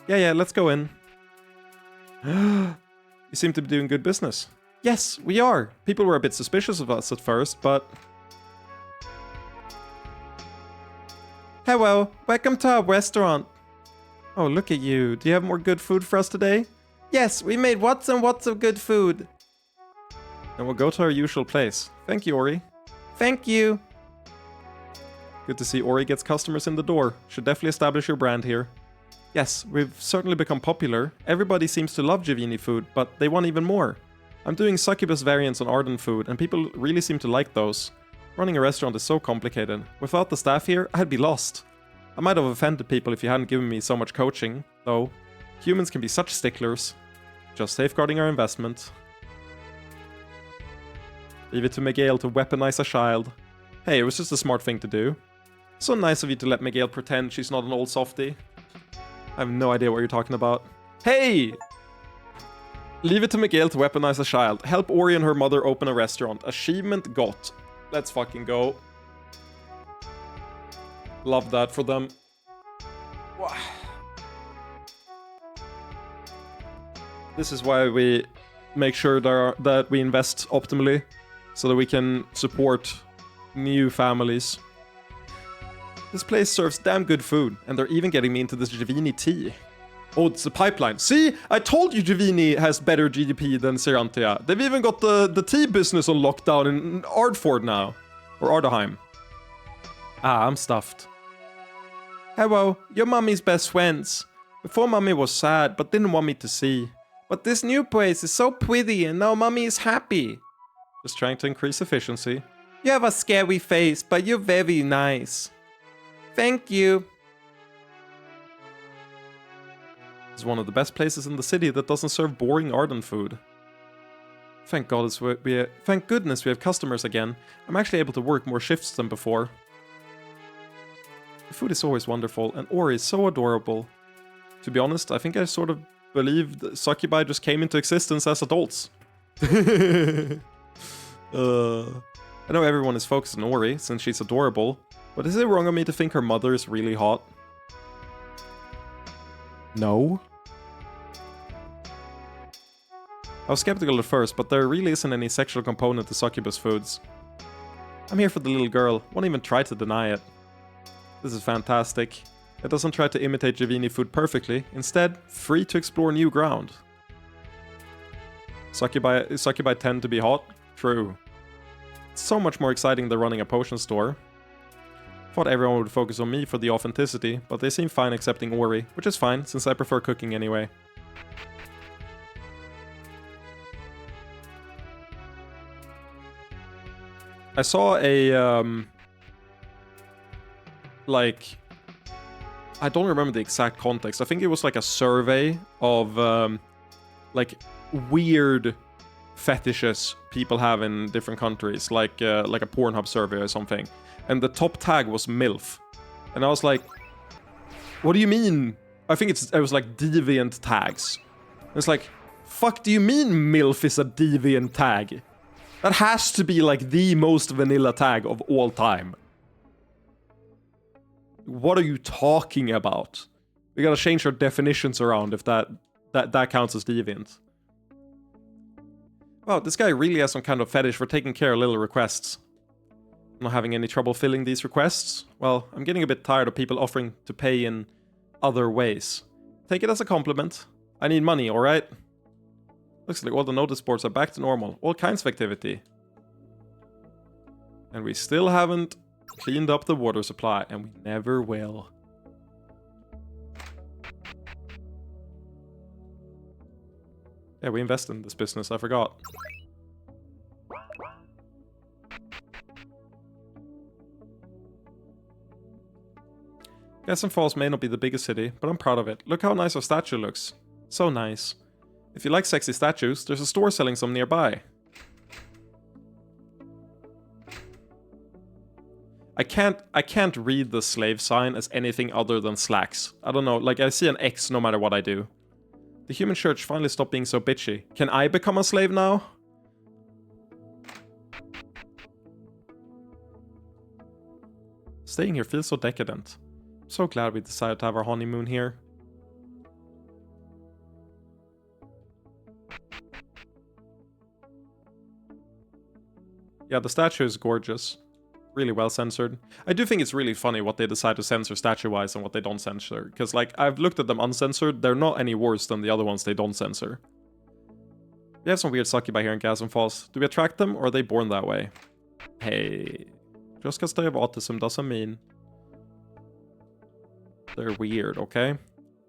Yeah, let's go in. You seem to be doing good business. Yes, we are. People were a bit suspicious of us at first, but... Hello, welcome to our restaurant. Oh, look at you. Do you have more good food for us today? Yes, we made lots and lots of good food. And we'll go to our usual place. Thank you, Ori. Thank you. Good to see Ori gets customers in the door. Should definitely establish your brand here. Yes, we've certainly become popular. Everybody seems to love Givini food, but they want even more. I'm doing succubus variants on Arden food, and people really seem to like those. Running a restaurant is so complicated. Without the staff here, I'd be lost. I might have offended people if you hadn't given me so much coaching, though. Humans can be such sticklers. Just safeguarding our investment. Leave it to Miguel to weaponize a child. Hey, it was just a smart thing to do. So nice of you to let Miguel pretend she's not an old softie. I have no idea what you're talking about. Hey! Leave it to Miguel to weaponize a child. Help Ori and her mother open a restaurant. Achievement got. Let's fucking go. Love that for them. This is why we make sure that we invest optimally, so that we can support new families. This place serves damn good food, and they're even getting me into this Givini tea. Oh, it's the pipeline. See? I told you Givini has better GDP than Serantia. They've even got the tea business on lockdown in Ardford now. Or Ardaheim. Ah, I'm stuffed. Hello, you're Mummy's best friends. Before Mummy was sad, but didn't want me to see. But this new place is so pretty, and now Mummy is happy. Just trying to increase efficiency. You have a scary face, but you're very nice. Thank you. It's one of the best places in the city that doesn't serve boring Arden food. Thank goodness we have customers again. I'm actually able to work more shifts than before. The food is always wonderful, and Ori is so adorable. To be honest, I think I sort of believed succubi just came into existence as adults. I know everyone is focused on Ori, since she's adorable, but is it wrong of me to think her mother is really hot? No. I was skeptical at first, but there really isn't any sexual component to succubus foods. I'm here for the little girl, won't even try to deny it. This is fantastic. It doesn't try to imitate Javini food perfectly, instead, free to explore new ground. Succubi tend to be hot? True. It's so much more exciting than running a potion store. Thought everyone would focus on me for the authenticity, but they seem fine accepting Ori, which is fine, since I prefer cooking anyway. I saw a, like, I don't remember the exact context. I think it was like a survey of, like, weird fetishes people have in different countries, like a Pornhub survey or something. And the top tag was MILF. And I was like, what do you mean? I think it was like deviant tags. It's like, fuck do you mean MILF is a deviant tag? That has to be like the most vanilla tag of all time. What are you talking about? We gotta change our definitions around if that counts as deviant. Wow, this guy really has some kind of fetish for taking care of little requests. I'm not having any trouble filling these requests. Well, I'm getting a bit tired of people offering to pay in other ways. Take it as a compliment. I need money, alright? Looks like all the notice boards are back to normal. All kinds of activity. And we still haven't cleaned up the water supply, and we never will. Yeah, we invest in this business, I forgot. Gaston Falls may not be the biggest city, but I'm proud of it. Look how nice our statue looks. So nice. If you like sexy statues, there's a store selling some nearby. I can't read the slave sign as anything other than slacks. I don't know, like I see an X no matter what I do. The human church finally stopped being so bitchy. Can I become a slave now? Staying here feels so decadent. I'm so glad we decided to have our honeymoon here. Yeah, the statue is gorgeous. Really well censored. I do think it's really funny what they decide to censor statue-wise and what they don't censor. Because, like, I've looked at them uncensored, they're not any worse than the other ones they don't censor. We have some weird succubi here in Gaston Falls. Do we attract them, or are they born that way? Hey, just because they have autism doesn't mean they're weird, okay?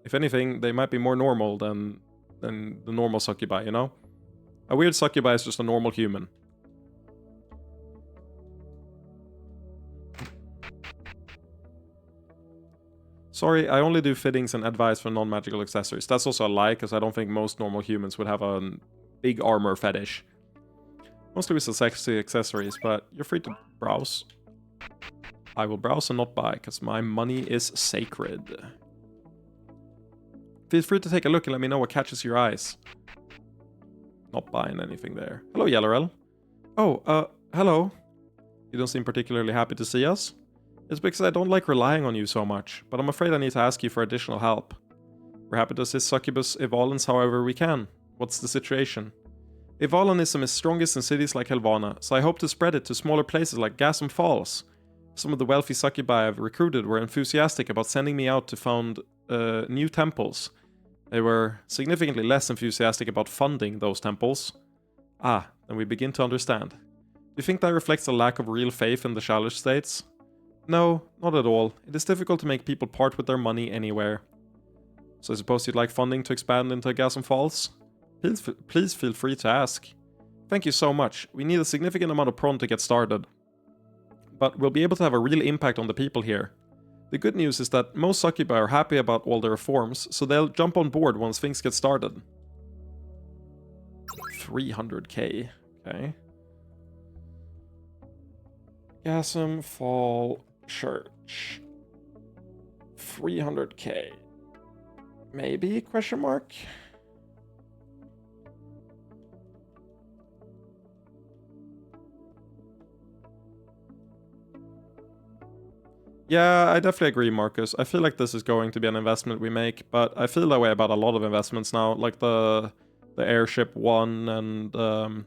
If anything, they might be more normal than the normal succubi, you know? A weird succubi is just a normal human. Sorry, I only do fittings and advice for non-magical accessories. That's also a lie, because I don't think most normal humans would have a big armor fetish. Mostly with the sexy accessories, but you're free to browse. I will browse and not buy, because my money is sacred. Feel free to take a look and let me know what catches your eyes. Not buying anything there. Hello, Yellerel. Oh, hello. You don't seem particularly happy to see us? It's because I don't like relying on you so much, but I'm afraid I need to ask you for additional help. We're happy to assist Succubus Evalens however we can. What's the situation? Evalenism is strongest in cities like Helvana, so I hope to spread it to smaller places like Gaston Falls. Some of the wealthy succubi I've recruited were enthusiastic about sending me out to found new temples. They were significantly less enthusiastic about funding those temples. Ah, then we begin to understand. Do you think that reflects a lack of real faith in the Challenge States? No, not at all. It is difficult to make people part with their money anywhere. So I suppose you'd like funding to expand into Gaston Falls? Please feel free to ask. Thank you so much. We need a significant amount of prawn to get started. But we'll be able to have a real impact on the people here. The good news is that most succubi are happy about all the reforms, so they'll jump on board once things get started. 300k. Okay. Gaston Fall Church. 300k. Maybe? Question mark? Yeah, I definitely agree, Marcus. I feel like this is going to be an investment we make, but I feel that way about a lot of investments now, like the airship one and the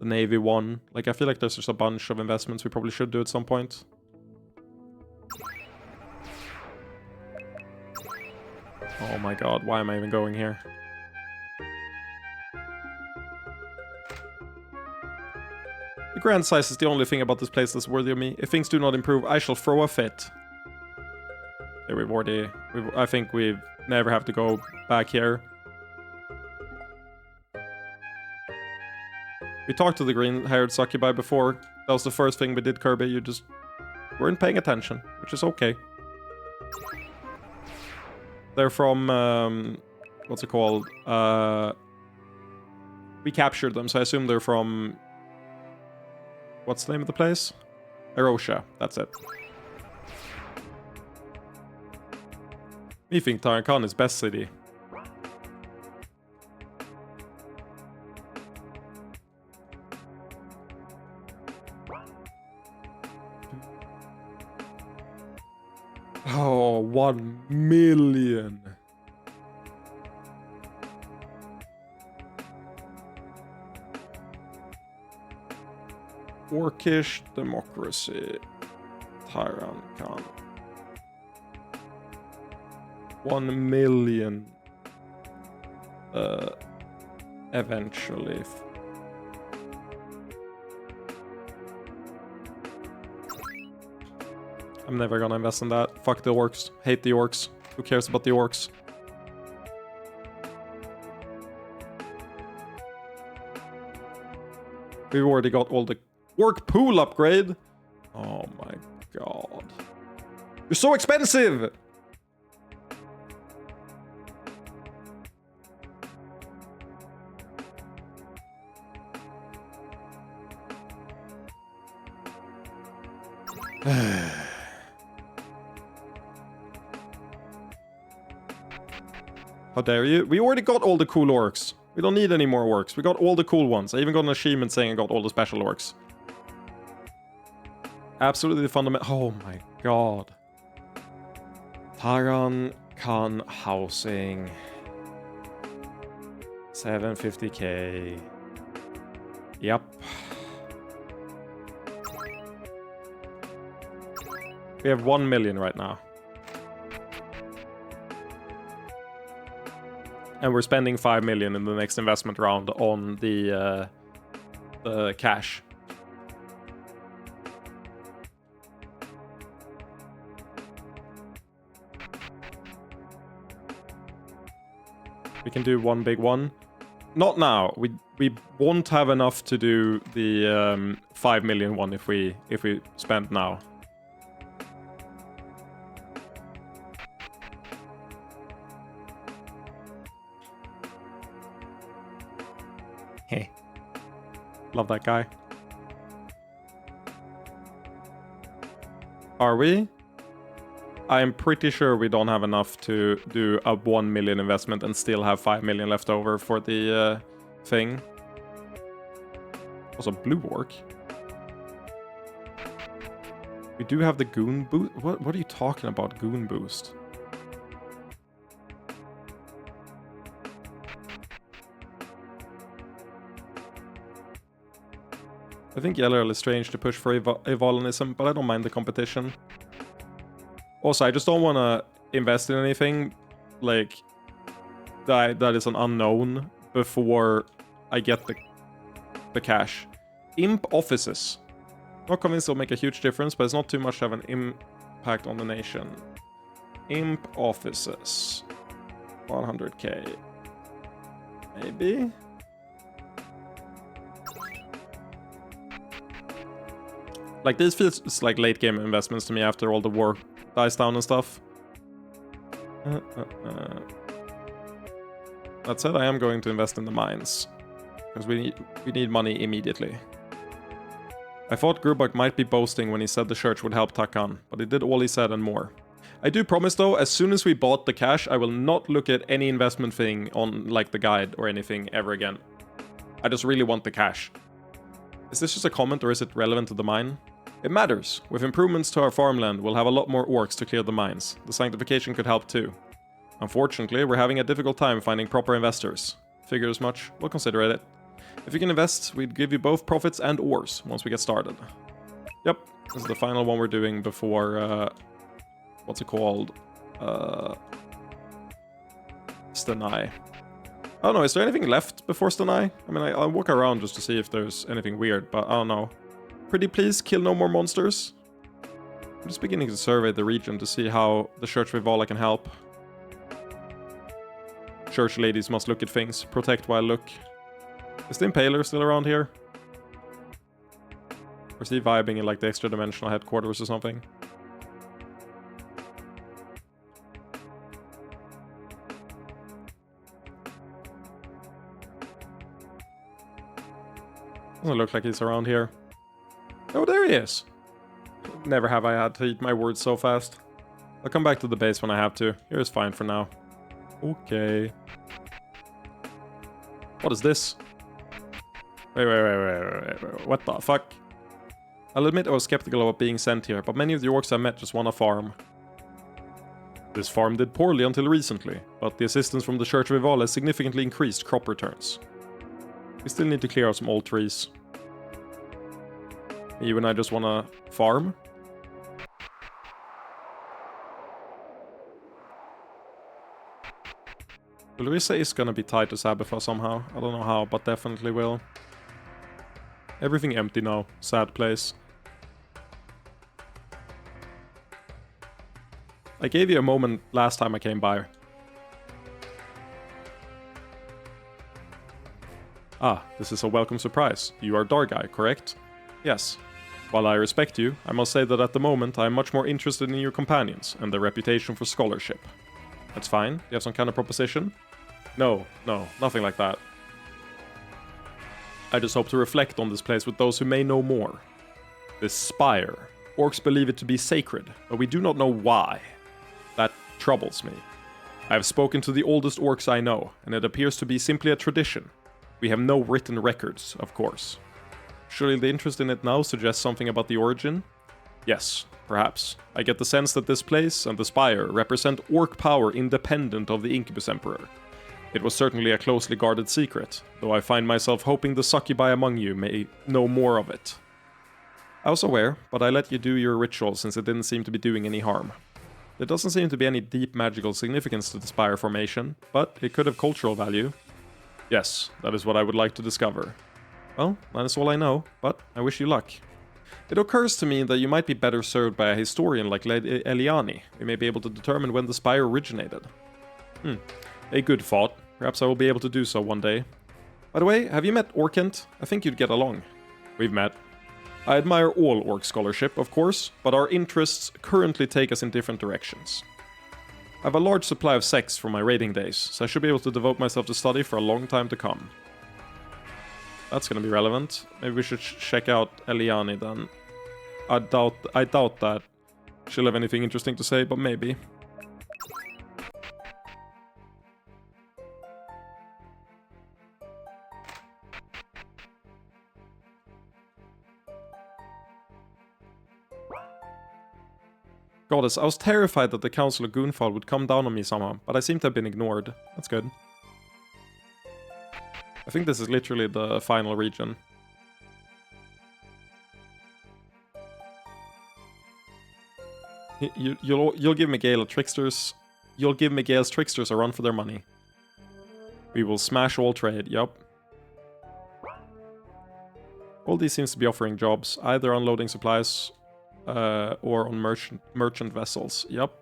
Navy one. Like, I feel like there's just a bunch of investments we probably should do at some point. Oh my god, why am I even going here? The grand size is the only thing about this place that's worthy of me. If things do not improve, I shall throw a fit. Yeah, we've already... I think we never have to go back here. We talked to the green-haired succubi before. That was the first thing we did, Kirby. You just weren't paying attention, which is okay. They're from... what's it called? We captured them, so I assume they're from... What's the name of the place? Erosha, that's it. Me think Tarakan is best city. Oh, 1 million. Orcish democracy. Tyran Khan. 1 million. Eventually. I'm never gonna invest in that. Fuck the orcs. Hate the orcs. Who cares about the orcs? We've already got all the orc pool upgrade. Oh my god. You're so expensive! How dare you? We already got all the cool orcs. We don't need any more orcs. We got all the cool ones. I even got an achievement saying I got all the special orcs. Absolutely fundamental. Oh my god. Taran Khan housing. 750k. Yep. We have 1 million right now. And we're spending 5 million in the next investment round on the cash. We can do one big one. Not now. We won't have enough to do the 5 million one if we spend now. Hey. Love that guy. Are we? I am pretty sure we don't have enough to do a 1 million investment and still have 5 million left over for the thing. Also, blue orc. We do have the goon boost. What are you talking about, goon boost? I think Yellow is strange to push for Evolinism, but I don't mind the competition. Also, I just don't want to invest in anything like that is an unknown before I get the cash. Imp offices. Not convinced it'll make a huge difference, but it's not too much to have an impact on the nation. Imp offices. 100k. Maybe? Like, these feels like late game investments to me after all the war dies down and stuff. That said, I am going to invest in the mines. Because we need money immediately. I thought Grubak might be boasting when he said the church would help Takan, but he did all he said and more. I do promise though, as soon as we bought the cash, I will not look at any investment thing on like the guide or anything ever again. I just really want the cash. Is this just a comment or is it relevant to the mine? It matters. With improvements to our farmland, we'll have a lot more orcs to clear the mines. The sanctification could help too. Unfortunately, we're having a difficult time finding proper investors. Figure as much, we'll consider it. If you can invest, we'd give you both profits and ores once we get started. Yep, this is the final one we're doing before, what's it called? Stenai. I don't know, is there anything left before Stenai? I mean, I'll walk around just to see if there's anything weird, but I don't know. Pretty please, kill no more monsters. I'm just beginning to survey the region to see how the Church of Ivala can help. Church ladies must look at things, protect while look. Is the Impaler still around here? Or is he vibing in like the extra dimensional headquarters or something? Doesn't look like he's around here. Oh, there he is! Never have I had to eat my words so fast. I'll come back to the base when I have to. Here is fine for now. Okay. What is this? Wait. What the fuck? I'll admit I was skeptical about being sent here, but many of the orcs I met just want a farm. This farm did poorly until recently, but the assistance from the Church of Ivala has significantly increased crop returns. We still need to clear out some old trees. You and I just wanna farm? Will we say it's gonna be tied to Sabatha somehow? I don't know how, but definitely will. Everything empty now. Sad place. I gave you a moment last time I came by. Ah, this is a welcome surprise. You are Dargai, correct? Yes. While I respect you, I must say that at the moment I am much more interested in your companions and their reputation for scholarship. That's fine. Do you have some kind of proposition? No, nothing like that. I just hope to reflect on this place with those who may know more. This spire. Orcs believe it to be sacred, but we do not know why. That troubles me. I have spoken to the oldest orcs I know, and it appears to be simply a tradition. We have no written records, of course. Surely the interest in it now suggests something about the origin? Yes, perhaps. I get the sense that this place and the spire represent orc power independent of the Incubus Emperor. It was certainly a closely guarded secret, though I find myself hoping the succubi among you may know more of it. I was aware, but I let you do your ritual since it didn't seem to be doing any harm. There doesn't seem to be any deep magical significance to the spire formation, but it could have cultural value. Yes, that is what I would like to discover. Well, that is all I know, but I wish you luck. It occurs to me that you might be better served by a historian like Lady Eliani. We may be able to determine when the spire originated. A good thought. Perhaps I will be able to do so one day. By the way, have you met Orkent? I think you'd get along. We've met. I admire all orc scholarship, of course, but our interests currently take us in different directions. I have a large supply of sex from my raiding days, so I should be able to devote myself to study for a long time to come. That's gonna be relevant. Maybe we should check out Eliani then. I doubt that she'll have anything interesting to say, but maybe. Goddess, I was terrified that the Council of Goonfall would come down on me somehow, but I seem to have been ignored. That's good. I think this is literally the final region. You'll give Miguel tricksters. You'll give Miguel's tricksters a run for their money. We will smash all trade. Yup. All these seems to be offering jobs, either unloading supplies or on merchant vessels. Yup.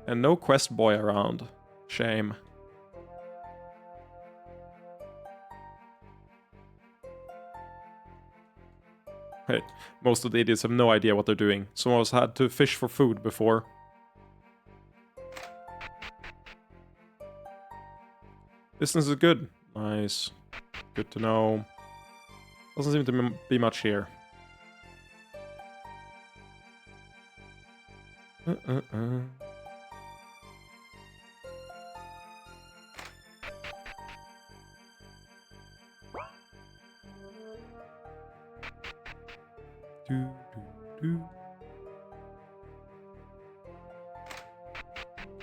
And no quest boy around. Shame. Hey, most of the idiots have no idea what they're doing. Some of us had to fish for food before. Distance is good. Nice. Good to know. Doesn't seem to be much here.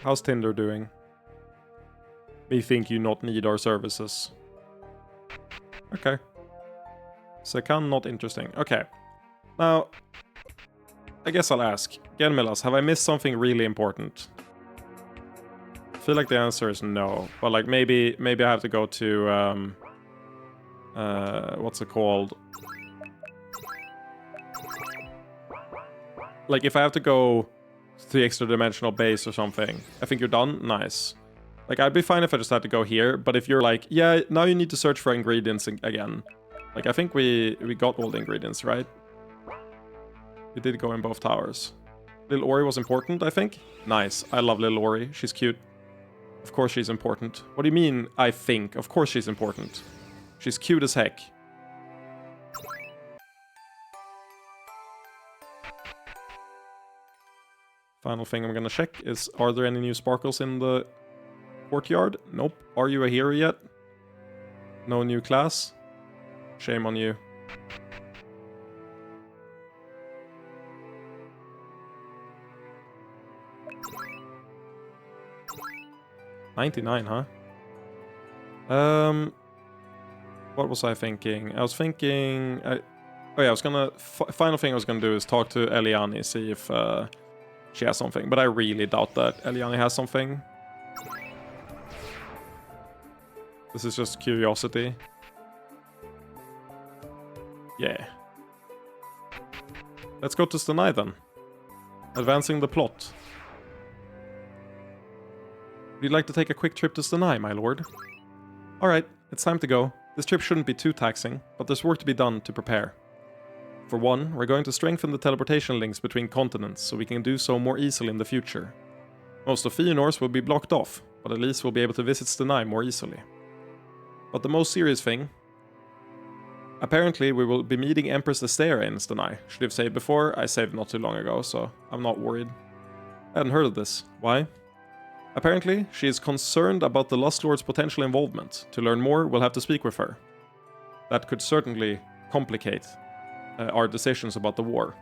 How's Tinder doing? We think you not need our services. Okay. Sekan, not interesting. Okay. Now, I guess I'll ask. Genmilas, have I missed something really important? I feel like the answer is no. But like maybe I have to go to what's it called? Like if I have to go to the extra dimensional base or something. I think you're done? Nice. Like I'd be fine if I just had to go here, but if you're like, yeah, now you need to search for ingredients again. Like I think we got all the ingredients, right? We did go in both towers. Little Ori was important, I think. Nice. I love Little Ori. She's cute. Of course she's important. What do you mean, I think? Of course she's important. She's cute as heck. Final thing I'm gonna check is, are there any new sparkles in the courtyard? Nope. Are you a hero yet? No new class? Shame on you. $99, huh? What was I thinking? I was thinking... oh yeah, I was gonna... Final thing I was gonna do is talk to Eliani, see if she has something. But I really doubt that Eliani has something. This is just curiosity. Yeah. Let's go to Stenai then. Advancing the plot. Would you like to take a quick trip to Stenai, my lord? Alright, it's time to go. This trip shouldn't be too taxing, but there's work to be done to prepare. For one, we're going to strengthen the teleportation links between continents so we can do so more easily in the future. Most of Fëanor's will be blocked off, but at least we'll be able to visit Stenai more easily. But the most serious thing... Apparently, we will be meeting Empress Estera in Stenai. Should have saved before, I saved not too long ago, so I'm not worried. I hadn't heard of this. Why? Apparently, she is concerned about the Lust Lord's potential involvement. To learn more, we'll have to speak with her. That could certainly complicate our decisions about the war.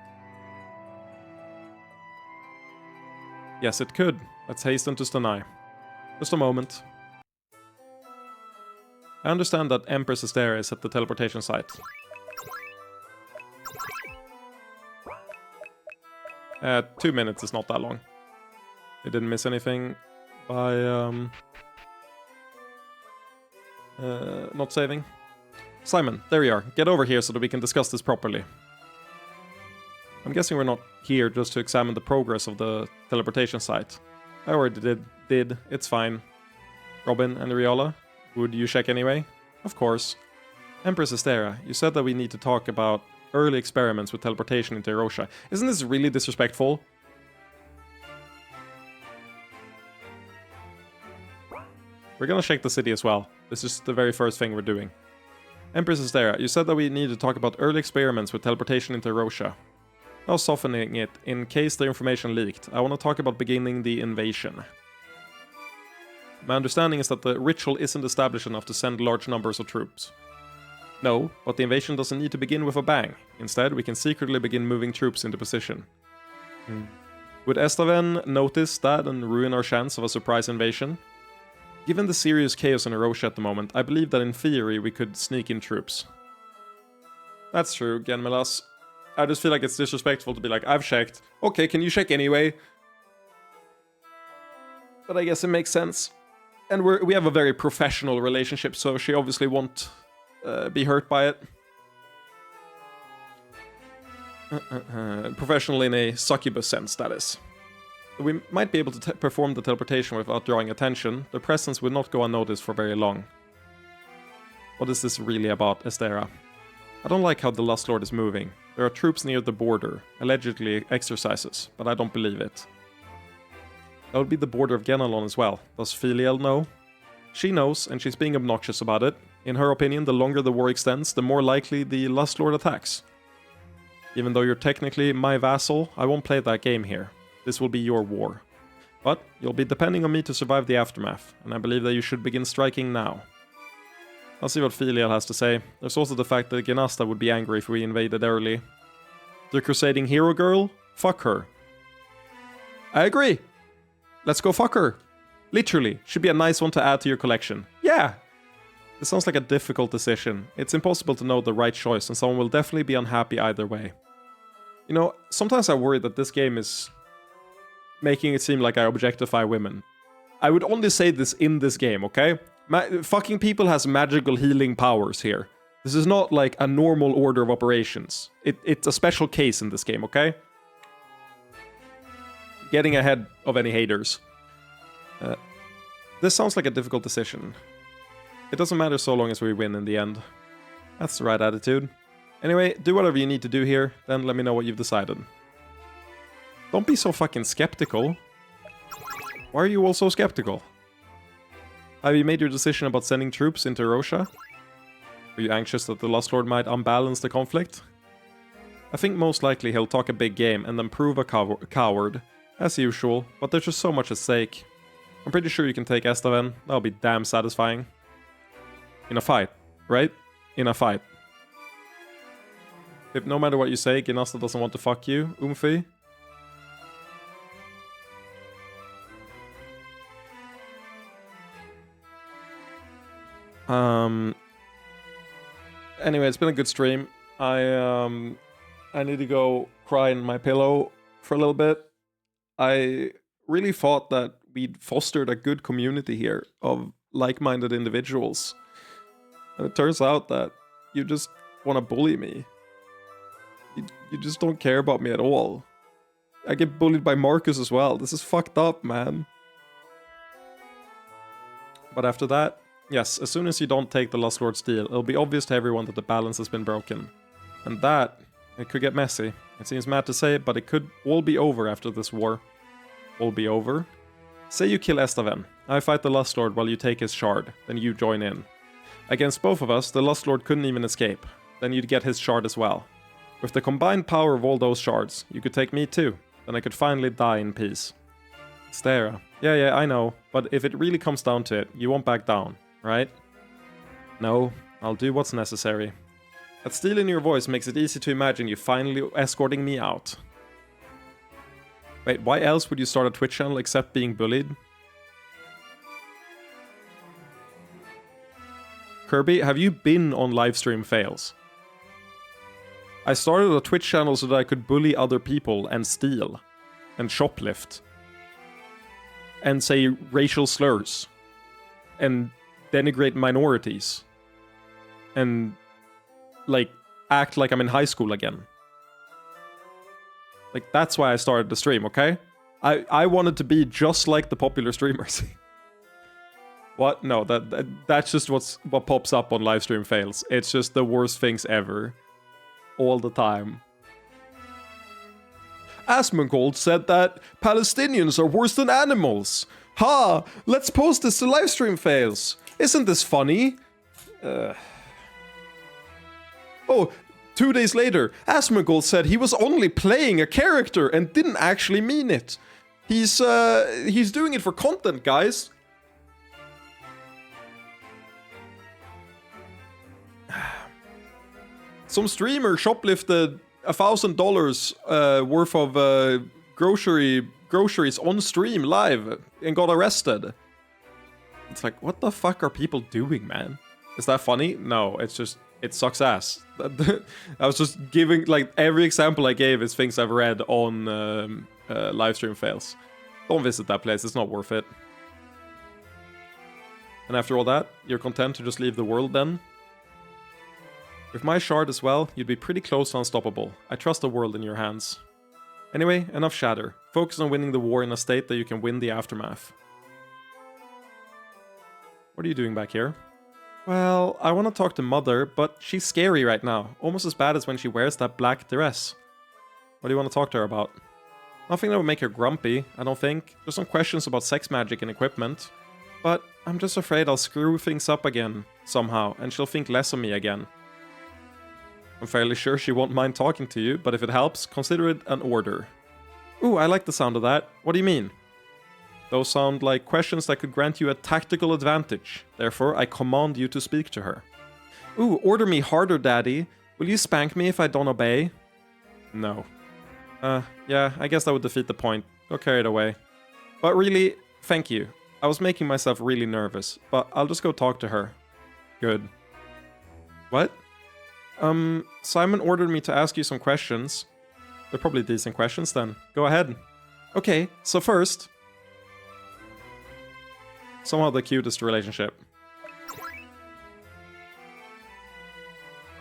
Yes, it could. Let's hasten to Stenai. Just a moment. I understand that Empress Estera is at the teleportation site. 2 minutes is not that long. You didn't miss anything by not saving. Simon, there you are. Get over here so that we can discuss this properly. I'm guessing we're not here just to examine the progress of the teleportation site. I already did. It's fine. Robin and Riola, would you check anyway? Of course. Empress Estera, you said that we need to talk about early experiments with teleportation into Erosha. Isn't this really disrespectful? We're gonna check the city as well. This is the very first thing we're doing. Empress Estera, you said that we need to talk about early experiments with teleportation into Erosha. I was softening it in case the information leaked. I want to talk about beginning the invasion. My understanding is that the ritual isn't established enough to send large numbers of troops. No, but the invasion doesn't need to begin with a bang. Instead, we can secretly begin moving troops into position. Would Estaven notice that and ruin our chance of a surprise invasion? Given the serious chaos in Erosha at the moment, I believe that in theory we could sneak in troops. That's true, Genmilas. I just feel like it's disrespectful to be like, I've checked. Okay, can you check anyway? But I guess it makes sense. And we have a very professional relationship, so she obviously won't be hurt by it. Professional in a succubus sense, that is. We might be able to perform the teleportation without drawing attention. The presence would not go unnoticed for very long. What is this really about, Estera? I don't like how the Lust Lord is moving. There are troops near the border, allegedly exercises, but I don't believe it. That would be the border of Genalon as well. Does Filiel know? She knows, and she's being obnoxious about it. In her opinion, the longer the war extends, the more likely the Lust Lord attacks. Even though you're technically my vassal, I won't play that game here. This will be your war. But you'll be depending on me to survive the aftermath, and I believe that you should begin striking now. I'll see what Filiel has to say. There's also the fact that Genasta would be angry if we invaded early. The crusading hero girl? Fuck her. I agree! Let's go fuck her. Literally. Should be a nice one to add to your collection. Yeah. This sounds like a difficult decision. It's impossible to know the right choice, and someone will definitely be unhappy either way. You know, sometimes I worry that this game is making it seem like I objectify women. I would only say this in this game, okay? Fucking people has magical healing powers here. This is not like a normal order of operations. It's a special case in this game, okay? Getting ahead of any haters. This sounds like a difficult decision. It doesn't matter so long as we win in the end. That's the right attitude. Anyway, do whatever you need to do here, then let me know what you've decided. Don't be so fucking skeptical. Why are you all so skeptical? Have you made your decision about sending troops into Russia? Are you anxious that the Lost Lord might unbalance the conflict? I think most likely he'll talk a big game and then prove a coward, as usual, but there's just so much at stake. I'm pretty sure you can take Estevan, that'll be damn satisfying. In a fight, right? In a fight. If no matter what you say, Ginasta doesn't want to fuck you, Umfi. Anyway, it's been a good stream. I need to go cry in my pillow for a little bit. I really thought that we'd fostered a good community here of like-minded individuals. And it turns out that you just want to bully me. You just don't care about me at all. I get bullied by Marcus as well. This is fucked up, man. But after that, yes, as soon as you don't take the Lost Lord's deal, it'll be obvious to everyone that the balance has been broken. And that, it could get messy. It seems mad to say it, but it could all be over after this war. All be over? Say you kill Estevan. I fight the Lost Lord while you take his shard, then you join in. Against both of us, the Lost Lord couldn't even escape. Then you'd get his shard as well. With the combined power of all those shards, you could take me too. Then I could finally die in peace. Stera. Yeah, I know. But if it really comes down to it, you won't back down, right? No, I'll do what's necessary. That steel in your voice makes it easy to imagine you finally escorting me out. Wait, why else would you start a Twitch channel except being bullied? Kirby, have you been on livestream fails? I started a Twitch channel so that I could bully other people and steal. And shoplift. And say racial slurs. And denigrate minorities. And, like, act like I'm in high school again. Like, that's why I started the stream, okay? I wanted to be just like the popular streamers. What? No, that's just what pops up on livestream fails. It's just the worst things ever. All the time. Asmongold said that Palestinians are worse than animals. Ha! Let's post this to livestream fails. Isn't this funny? Oh, 2 days later, Asmongold said he was only playing a character and didn't actually mean it. He's doing it for content, guys. Some streamer shoplifted $1,000 worth of groceries on stream live and got arrested. It's like, what the fuck are people doing, man? Is that funny? No, it's just, it sucks ass. I was just giving, like, every example I gave is things I've read on livestream fails. Don't visit that place, it's not worth it. And after all that, you're content to just leave the world then? With my shard as well, you'd be pretty close to unstoppable. I trust the world in your hands. Anyway, enough chatter. Focus on winning the war in a state that you can win the aftermath. What are you doing back here? Well, I want to talk to Mother, but she's scary right now. Almost as bad as when she wears that black dress. What do you want to talk to her about? Nothing that would make her grumpy, I don't think. Just some questions about sex magic and equipment. But I'm just afraid I'll screw things up again, somehow, and she'll think less of me again. I'm fairly sure she won't mind talking to you, but if it helps, consider it an order. Ooh, I like the sound of that. What do you mean? Those sound like questions that could grant you a tactical advantage. Therefore, I command you to speak to her. Ooh, order me harder, Daddy. Will you spank me if I don't obey? No. Yeah, I guess that would defeat the point. Go carry it away. But really, thank you. I was making myself really nervous, but I'll just go talk to her. Good. What? Simon ordered me to ask you some questions. They're probably decent questions then. Go ahead. Okay, so first... Somehow the cutest relationship.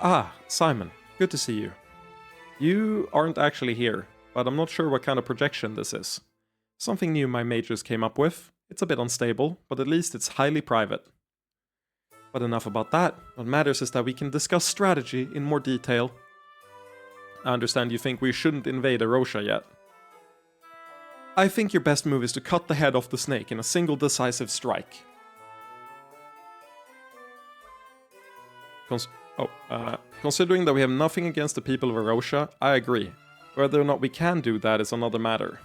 Ah, Simon. Good to see you. You aren't actually here, but I'm not sure what kind of projection this is. Something new my mages came up with. It's a bit unstable, but at least it's highly private. But enough about that. What matters is that we can discuss strategy in more detail. I understand you think we shouldn't invade Erosha yet. I think your best move is to cut the head off the snake in a single decisive strike. Considering that we have nothing against the people of Erosha, I agree. Whether or not we can do that is another matter.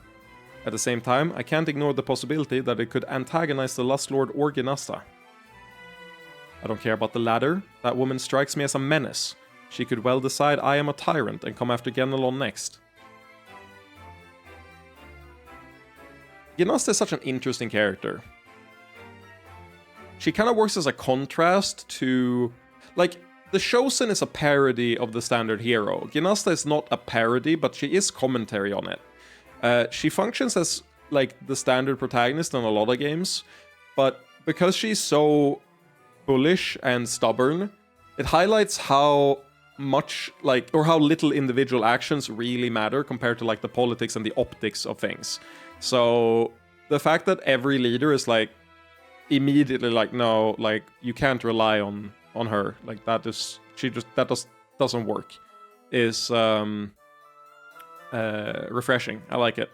At the same time, I can't ignore the possibility that it could antagonize the Lust Lord or Ginasta. I don't care about the latter. That woman strikes me as a menace. She could well decide I am a tyrant and come after Genelon next. Ginasta is such an interesting character. She kind of works as a contrast to... Like, the Chosen is a parody of the standard hero. Ginasta is not a parody, but she is commentary on it. She functions as, like, the standard protagonist in a lot of games, but because she's so bullish and stubborn, it highlights how much, like, or how little individual actions really matter compared to, like, the politics and the optics of things. So, the fact that every leader is, like, immediately like, no, like, you can't rely on her, like, that is, doesn't work, is, refreshing. I like it.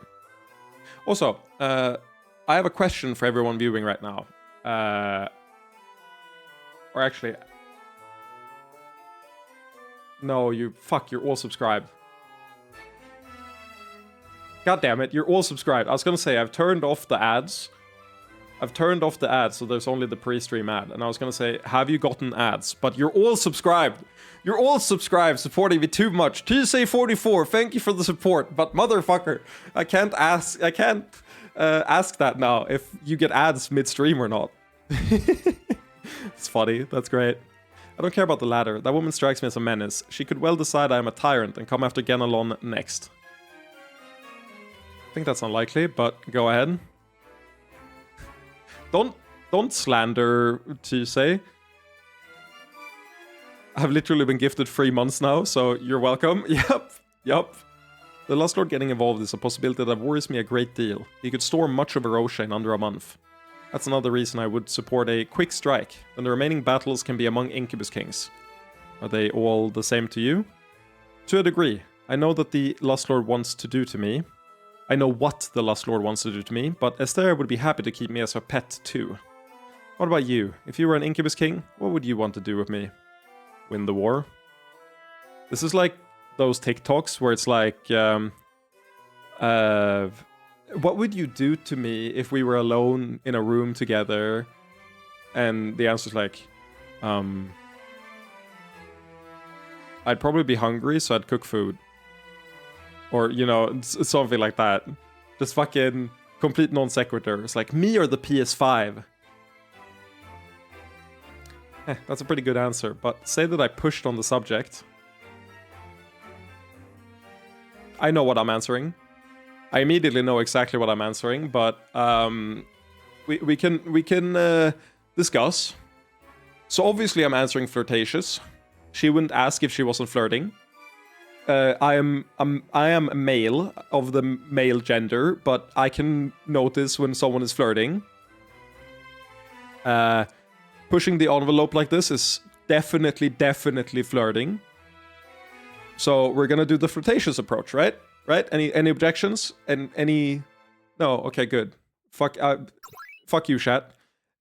Also, I have a question for everyone viewing right now. Or actually... No, you're all subscribed. God damn it, you're all subscribed. I was gonna say, I've turned off the ads. So there's only the pre-stream ad. And I was gonna say, have you gotten ads? But you're all subscribed. You're all subscribed, supporting me too much. TSA44, thank you for the support. But motherfucker, I can't ask that now if you get ads mid-stream or not. It's funny, that's great. I don't care about the latter. That woman strikes me as a menace. She could well decide I am a tyrant and come after Genelon next. I think that's unlikely, but go ahead. Don't slander TSA. I've literally been gifted 3 months now, so you're welcome. Yep. The Lust Lord getting involved is a possibility that worries me a great deal. He could storm much of Erosha in under a month. That's another reason I would support a quick strike, then the remaining battles can be among Incubus Kings. Are they all the same to you? To a degree. I know that the Lust Lord wants to do to me. I know what the Lust Lord wants to do to me, but Esther would be happy to keep me as her pet too. What about you? If you were an Incubus King, what would you want to do with me? Win the war? This is like those TikToks where it's like, what would you do to me if we were alone in a room together? And the answer's like, I'd probably be hungry, so I'd cook food. Or, you know, something like that. Just fucking complete non sequitur. It's like, me or the PS5? That's a pretty good answer, but say that I pushed on the subject. I know what I'm answering. I immediately know exactly what I'm answering, but we can discuss. So obviously I'm answering flirtatious. She wouldn't ask if she wasn't flirting. I am a male of the male gender, but I can notice when someone is flirting. Pushing the envelope like this is definitely flirting. So we're gonna do the flirtatious approach, right? Right? Any objections? And any... No, okay, good. Fuck you, chat.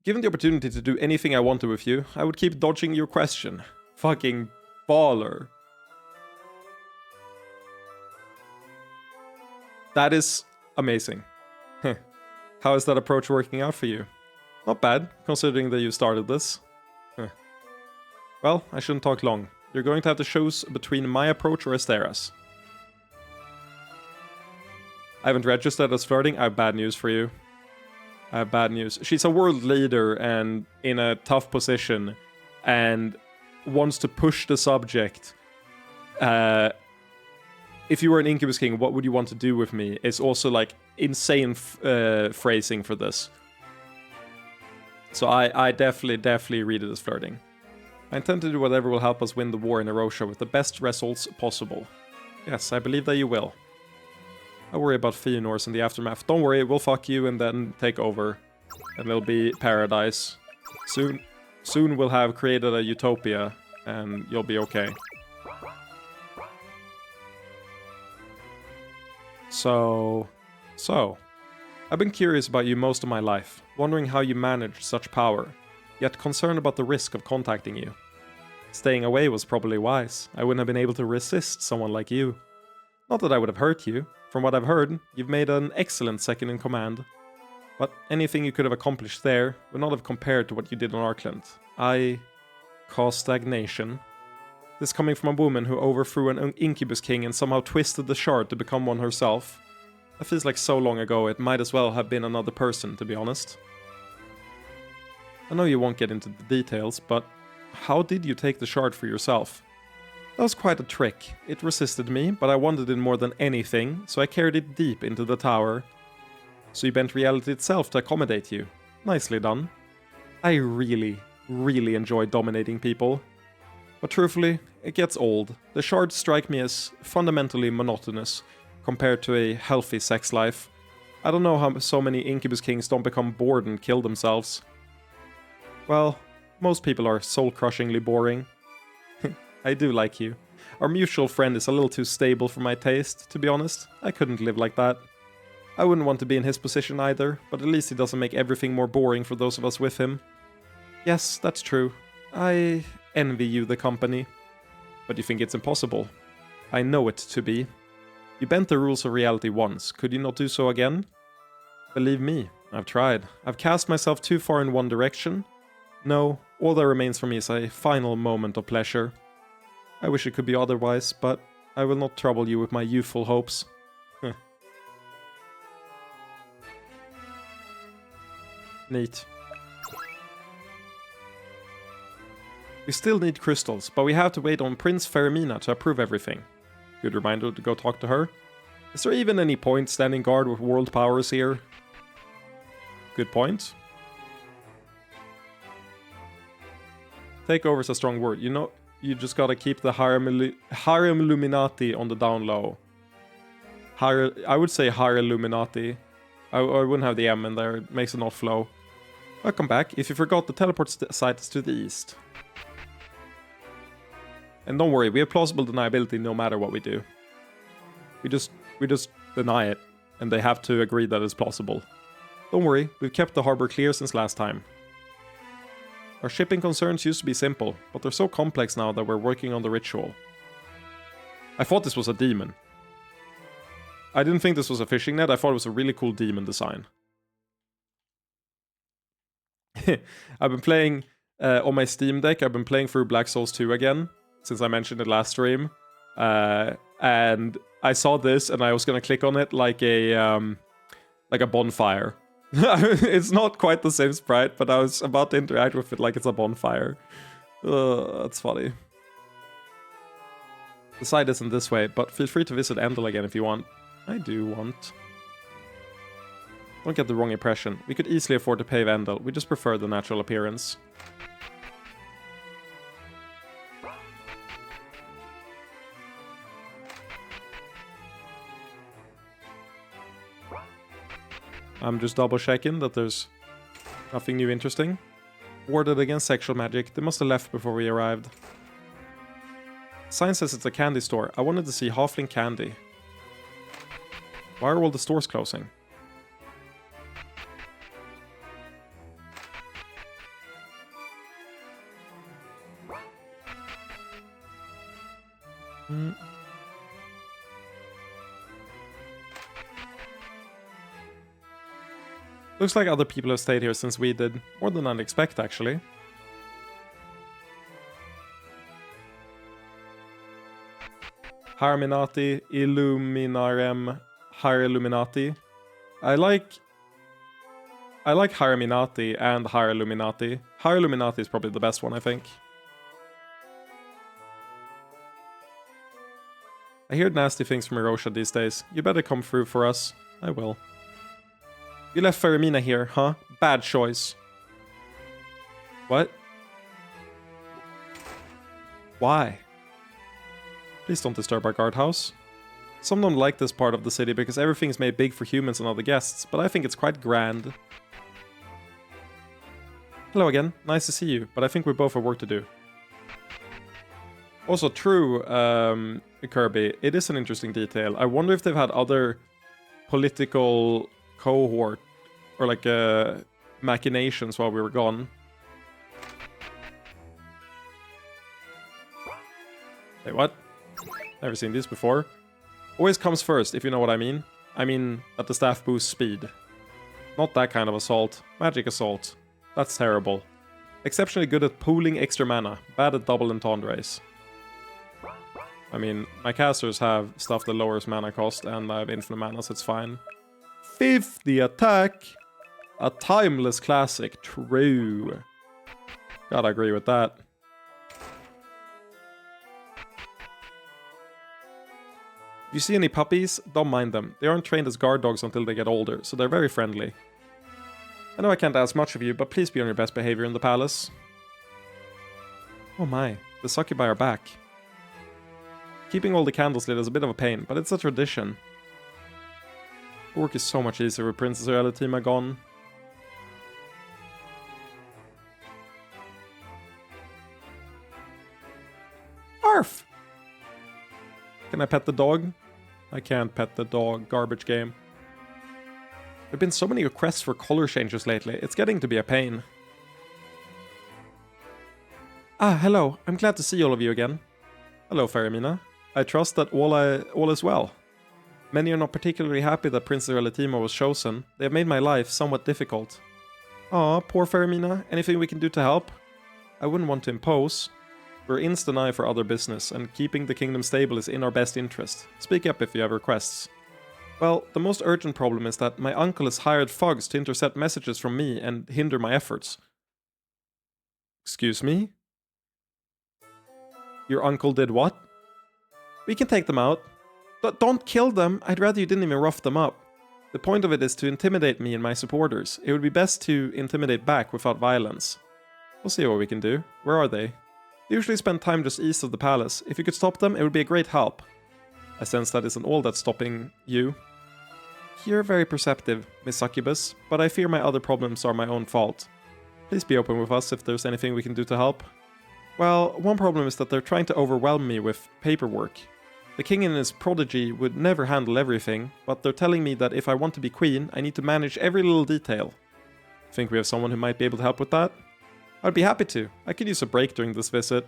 Given the opportunity to do anything I wanted with you, I would keep dodging your question. Fucking baller. That is amazing. How is that approach working out for you? Not bad, considering that you started this. Well, I shouldn't talk long. You're going to have to choose between my approach or Estera's. I haven't registered as flirting. I have bad news for you. I have bad news. She's a world leader and in a tough position and wants to push the subject. If you were an Incubus King, what would you want to do with me? It's also like insane phrasing for this. So I definitely read it as flirting. I intend to do whatever will help us win the war in Erosha with the best results possible. Yes, I believe that you will. I worry about Fëanors in the aftermath. Don't worry, we'll fuck you and then take over. And it'll be paradise. Soon we'll have created a utopia and you'll be okay. So, I've been curious about you most of my life, wondering how you manage such power, yet concerned about the risk of contacting you. Staying away was probably wise. I wouldn't have been able to resist someone like you. Not that I would have hurt you. From what I've heard, you've made an excellent second in command. But anything you could have accomplished there would not have compared to what you did on Arkland. I caused stagnation. This coming from a woman who overthrew an Incubus King and somehow twisted the shard to become one herself. That feels like so long ago, it might as well have been another person, to be honest. I know you won't get into the details, but how did you take the shard for yourself? That was quite a trick. It resisted me, but I wanted it more than anything, so I carried it deep into the tower. So you bent reality itself to accommodate you. Nicely done. I really enjoy dominating people. But truthfully, it gets old. The shards strike me as fundamentally monotonous compared to a healthy sex life. I don't know how so many Incubus Kings don't become bored and kill themselves. Well, most people are soul-crushingly boring. I do like you. Our mutual friend is a little too stable for my taste, to be honest. I couldn't live like that. I wouldn't want to be in his position either, but at least he doesn't make everything more boring for those of us with him. Yes, that's true. I envy you the company. But you think it's impossible? I know it to be. You bent the rules of reality once. Could you not do so again? Believe me, I've tried. I've cast myself too far in one direction. No, all that remains for me is a final moment of pleasure. I wish it could be otherwise, but I will not trouble you with my youthful hopes. Neat. We still need crystals, but we have to wait on Prince Faramina to approve everything. Good reminder to go talk to her. Is there even any point standing guard with world powers here? Good point. Takeover is a strong word. You know, you just gotta keep the Harem Illuminati on the down low. I would say Higher Illuminati. I wouldn't have the M in there. It makes it not flow. Welcome back. If you forgot, the teleport site is to the east. And don't worry, we have plausible deniability no matter what we do. We just deny it, and they have to agree that it's plausible. Don't worry, we've kept the harbor clear since last time. Our shipping concerns used to be simple, but they're so complex now that we're working on the ritual. I thought this was a demon. I didn't think this was a fishing net, I thought it was a really cool demon design. I've been playing on my Steam Deck, I've been playing through Black Souls 2 again, since I mentioned it last stream. And I saw this and I was gonna click on it like a bonfire. It's not quite the same sprite, but I was about to interact with it like it's a bonfire. That's funny. The site isn't this way, but feel free to visit Endel again if you want. I do want. Don't get the wrong impression. We could easily afford to pave Endel. We just prefer the natural appearance. I'm just double checking that there's nothing new interesting. Warded against sexual magic. They must have left before we arrived. Sign says it's a candy store. I wanted to see Halfling candy. Why are all the stores closing? Looks like other people have stayed here since we did. More than I'd expect, actually. Harminati, Illuminarem, Higher Illuminati. I like I like Higher Minati and Higher Illuminati. Higher Illuminati is probably the best one, I think. I hear nasty things from Erosha these days. You better come through for us. I will. You left Faramina here, huh? Bad choice. What? Why? Please don't disturb our guardhouse. Some don't like this part of the city because everything's made big for humans and other guests, but I think it's quite grand. Hello again, nice to see you, but I think we both have work to do. Also true, Kirby, it is an interesting detail. I wonder if they've had other political cohort or like machinations while we were gone. Wait, what? Never seen this before. Always comes first, if you know what I mean. I mean that the staff boosts speed. Not that kind of assault. Magic assault. That's terrible. Exceptionally good at pooling extra mana. Bad at double entendres. I mean, my casters have stuff that lowers mana cost, and I have infinite mana, so it's fine. 50 attack! A timeless classic. True. Gotta agree with that. If you see any puppies, don't mind them. They aren't trained as guard dogs until they get older, so they're very friendly. I know I can't ask much of you, but please be on your best behavior in the palace. Oh my, the succubi are back. Keeping all the candles lit is a bit of a pain, but it's a tradition. Work is so much easier with Princess Reality gone. Arf! Can I pet the dog? I can't pet the dog. Garbage game. There have been so many requests for color changes lately. It's getting to be a pain. Ah, hello. I'm glad to see all of you again. Hello, Faramina. I trust that all is well. Many are not particularly happy that Princess Relatima was chosen. They have made my life somewhat difficult. Aw, poor Faramina. Anything we can do to help? I wouldn't want to impose. We're in Stanai for other business, and keeping the kingdom stable is in our best interest. Speak up if you have requests. Well, the most urgent problem is that my uncle has hired thugs to intercept messages from me and hinder my efforts. Excuse me? Your uncle did what? We can take them out. Don't kill them. I'd rather you didn't even rough them up. The point of it is to intimidate me and my supporters. It would be best to intimidate back without violence. We'll see what we can do. Where are they? They usually spend time just east of the palace. If you could stop them, it would be a great help. I sense that isn't all that's stopping you. You're very perceptive, Miss Succubus, but I fear my other problems are my own fault. Please be open with us if there's anything we can do to help. Well, one problem is that they're trying to overwhelm me with paperwork. The king and his prodigy would never handle everything, but they're telling me that if I want to be queen, I need to manage every little detail. Think we have someone who might be able to help with that? I'd be happy to. I could use a break during this visit.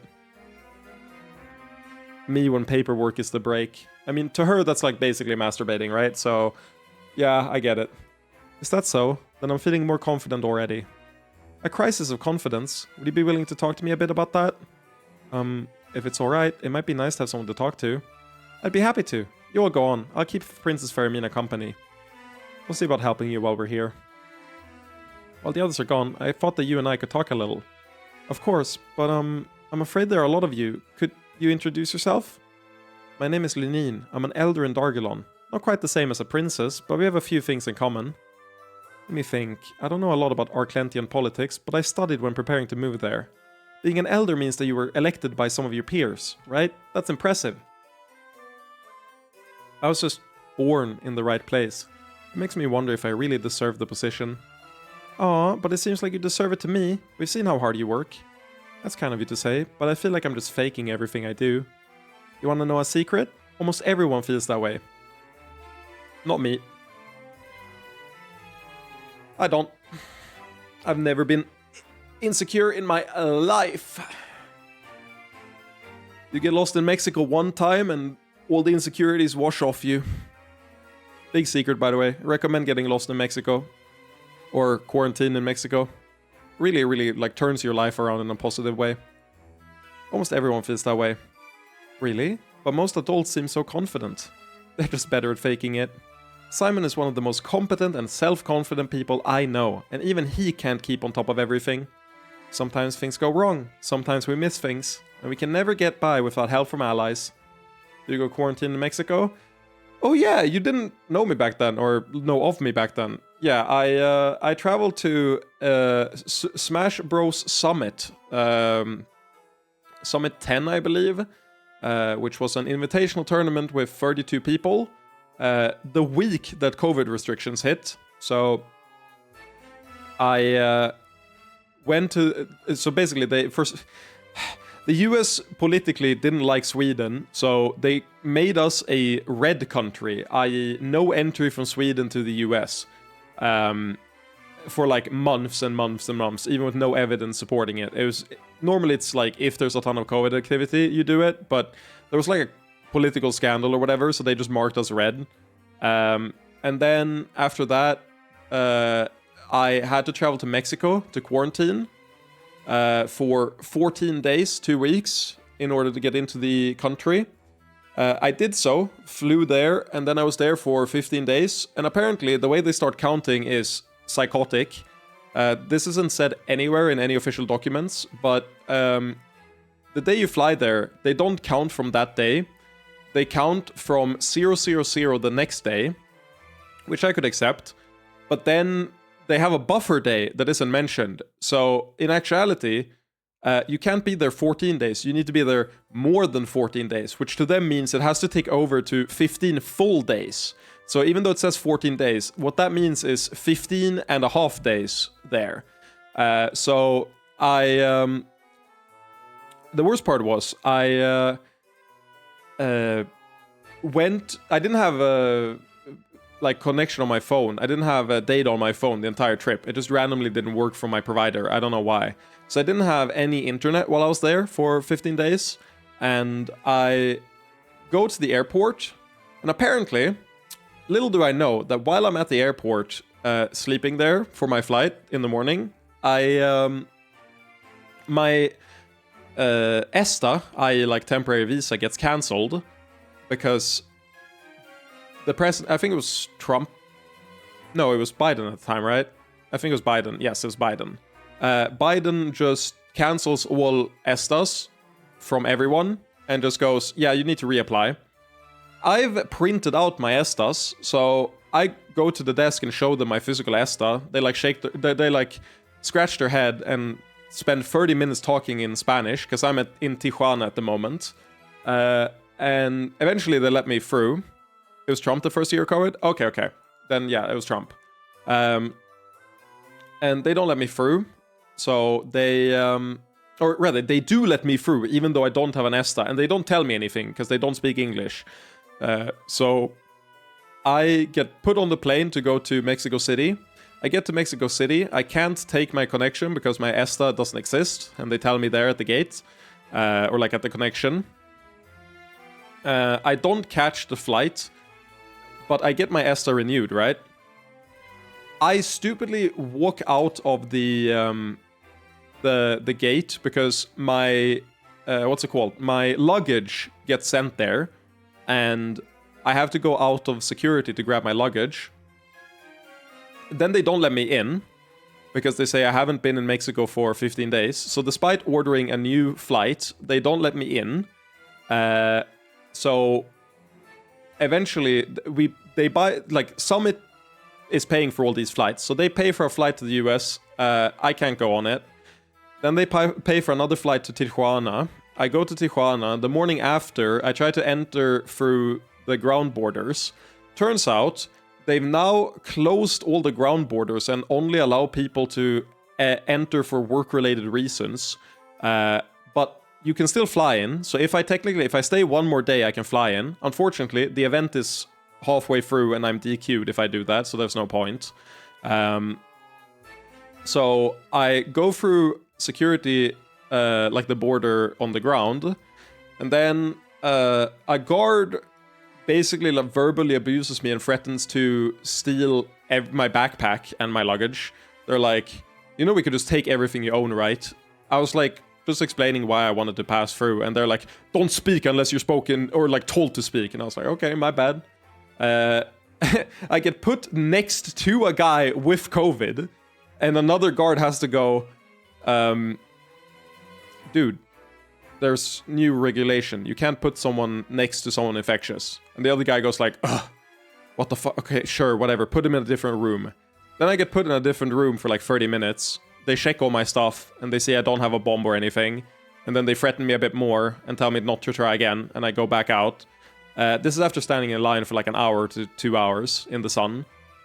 Me when paperwork is the break. I mean, to her that's like basically masturbating, right? So, yeah, I get it. Is that so? Then I'm feeling more confident already. A crisis of confidence. Would you be willing to talk to me a bit about that? If it's alright, it might be nice to have someone to talk to. I'd be happy to. You all go on. I'll keep Princess Faramina company. We'll see about helping you while we're here. While the others are gone, I thought that you and I could talk a little. Of course, but I'm afraid there are a lot of you. Could you introduce yourself? My name is Lunine. I'm an elder in Dargelon. Not quite the same as a princess, but we have a few things in common. Let me think. I don't know a lot about Arclentian politics, but I studied when preparing to move there. Being an elder means that you were elected by some of your peers, right? That's impressive. I was just born in the right place. It makes me wonder if I really deserve the position. Aw, but it seems like you deserve it to me. We've seen how hard you work. That's kind of you to say, but I feel like I'm just faking everything I do. You wanna know a secret? Almost everyone feels that way. Not me. I don't. I've never been insecure in my life. You get lost in Mexico one time and all the insecurities wash off you. Big secret, by the way. I recommend getting lost in Mexico. Or quarantine in Mexico. Really, really, like, turns your life around in a positive way. Almost everyone feels that way. Really? But most adults seem so confident. They're just better at faking it. Simon is one of the most competent and self-confident people I know, and even he can't keep on top of everything. Sometimes things go wrong, sometimes we miss things, and we can never get by without help from allies. Do you go quarantine in Mexico? Oh yeah, you didn't know me back then, or know of me back then. Yeah, I traveled to Smash Bros. Summit, Summit 10, I believe, which was an invitational tournament with 32 people, the week that COVID restrictions hit. So I went to... So basically, the US politically didn't like Sweden, so they made us a red country, i.e. no entry from Sweden to the US, for like months and months and months, even with no evidence supporting it. It was... Normally it's like, if there's a ton of COVID activity, you do it, but there was like a political scandal or whatever, so they just marked us red. And then after that, I had to travel to Mexico to quarantine for 14 days, 2 weeks, in order to get into the country. I did so, flew there, and then I was there for 15 days. And apparently, the way they start counting is psychotic. This isn't said anywhere in any official documents, but the day you fly there, they don't count from that day. They count from 000 the next day, which I could accept. But then they have a buffer day that isn't mentioned. So in actuality, you can't be there 14 days. You need to be there more than 14 days, which to them means it has to take over to 15 full days. So even though it says 14 days, what that means is 15 and a half days there. So I... the worst part was I went... I didn't have a like connection on my phone. I didn't have data on my phone the entire trip. It just randomly didn't work from my provider. I don't know why. So I didn't have any internet while I was there for 15 days. And I go to the airport, and apparently... Little do I know that while I'm at the airport, sleeping there for my flight in the morning, my ESTA, i.e. like temporary visa, gets cancelled because the president, I think it was Trump. No, it was Biden at the time, right? I think it was Biden. Yes, it was Biden. Biden just cancels all ESTAs from everyone and just goes, yeah, you need to reapply. I've printed out my ESTAs, so I go to the desk and show them my physical ESTA. They like they like scratch their head and spend 30 minutes talking in Spanish, because I'm in Tijuana at the moment. And eventually they let me through. It was Trump the first year of COVID? Okay. Then yeah, it was Trump. And they don't let me through. So they... or rather, they do let me through, even though I don't have an ESTA. And they don't tell me anything, because they don't speak English. So I get put on the plane to go to Mexico City. I get to Mexico City. I can't take my connection because my ESTA doesn't exist. And they tell me there at the gate. Or like at the connection. I don't catch the flight. But I get my ESTA renewed, right? I stupidly walk out of the gate because my... what's it called? My luggage gets sent there. And I have to go out of security to grab my luggage. Then they don't let me in, because they say I haven't been in Mexico for 15 days. So despite ordering a new flight, they don't let me in. So eventually, they buy... Like, Summit is paying for all these flights. So they pay for a flight to the US. I can't go on it. Then they pay for another flight to Tijuana. I go to Tijuana. The morning after, I try to enter through the ground borders. Turns out, they've now closed all the ground borders and only allow people to enter for work-related reasons. But you can still fly in. So if I stay one more day, I can fly in. Unfortunately, the event is halfway through and I'm DQ'd if I do that, so there's no point. So I go through security... like the border on the ground, and then a guard basically like verbally abuses me and threatens to steal my backpack and my luggage. They're like, you know, we could just take everything you own, right? I was like, just explaining why I wanted to pass through, and they're like, don't speak unless you're spoken or like told to speak, and I was like, okay, my bad. I get put next to a guy with COVID, and another guard has to go, dude, there's new regulation. You can't put someone next to someone infectious. And the other guy goes like, ugh, what the fuck? Okay, sure, whatever. Put him in a different room. Then I get put in a different room for like 30 minutes. They check all my stuff, and they say I don't have a bomb or anything. And then they threaten me a bit more and tell me not to try again, and I go back out. This is after standing in line for like an hour to 2 hours in the sun.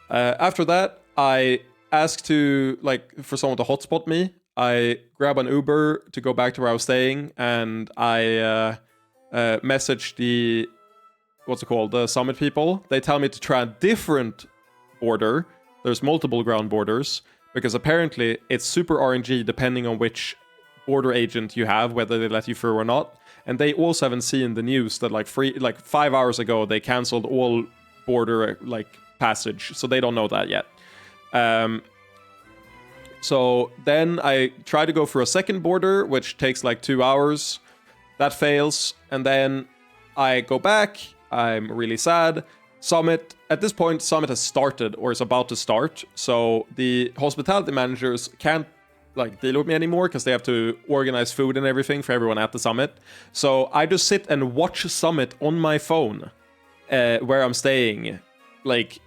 After that, I ask for someone to hotspot me. I grab an Uber to go back to where I was staying, and I message the summit people. They tell me to try a different border. There's multiple ground borders, because apparently it's super RNG depending on which border agent you have, whether they let you through or not. And they also haven't seen the news that like 5 hours ago they canceled all border passage, so they don't know that yet. So then I try to go for a second border, which takes like 2 hours. That fails, and then I go back. I'm really sad. Summit, at this point, Summit has started or is about to start, so the hospitality managers can't deal with me anymore because they have to organize food and everything for everyone at the Summit. So I just sit and watch Summit on my phone where I'm staying. Like,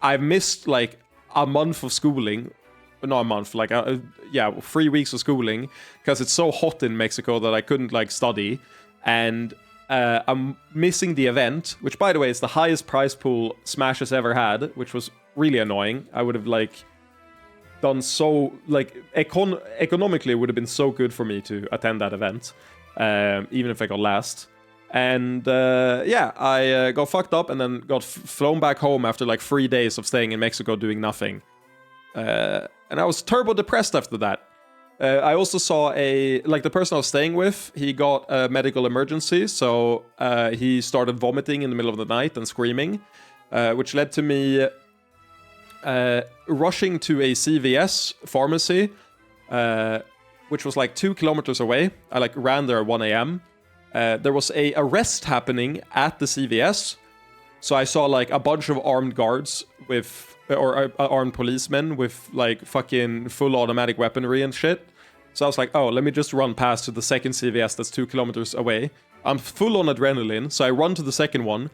I've missed like a month of schooling. Not a month, 3 weeks of schooling, because it's so hot in Mexico that I couldn't study. And I'm missing the event, which by the way is the highest prize pool Smash has ever had, which was really annoying. I would have done so, economically it would have been so good for me to attend that event, even if I got last. And I got fucked up and then got flown back home after 3 days of staying in Mexico doing nothing. And I was turbo depressed after that. I also saw the person I was staying with, he got a medical emergency, so he started vomiting in the middle of the night and screaming, which led to me rushing to a CVS pharmacy, which was 2 kilometers away. I ran there at 1 a.m. There was a arrest happening at the CVS, so I saw a bunch of armed guards or armed policemen with fucking full automatic weaponry and shit. So I was like, oh, let me just run past to the second CVS that's 2 kilometers away. I'm full on adrenaline, so I run to the second one.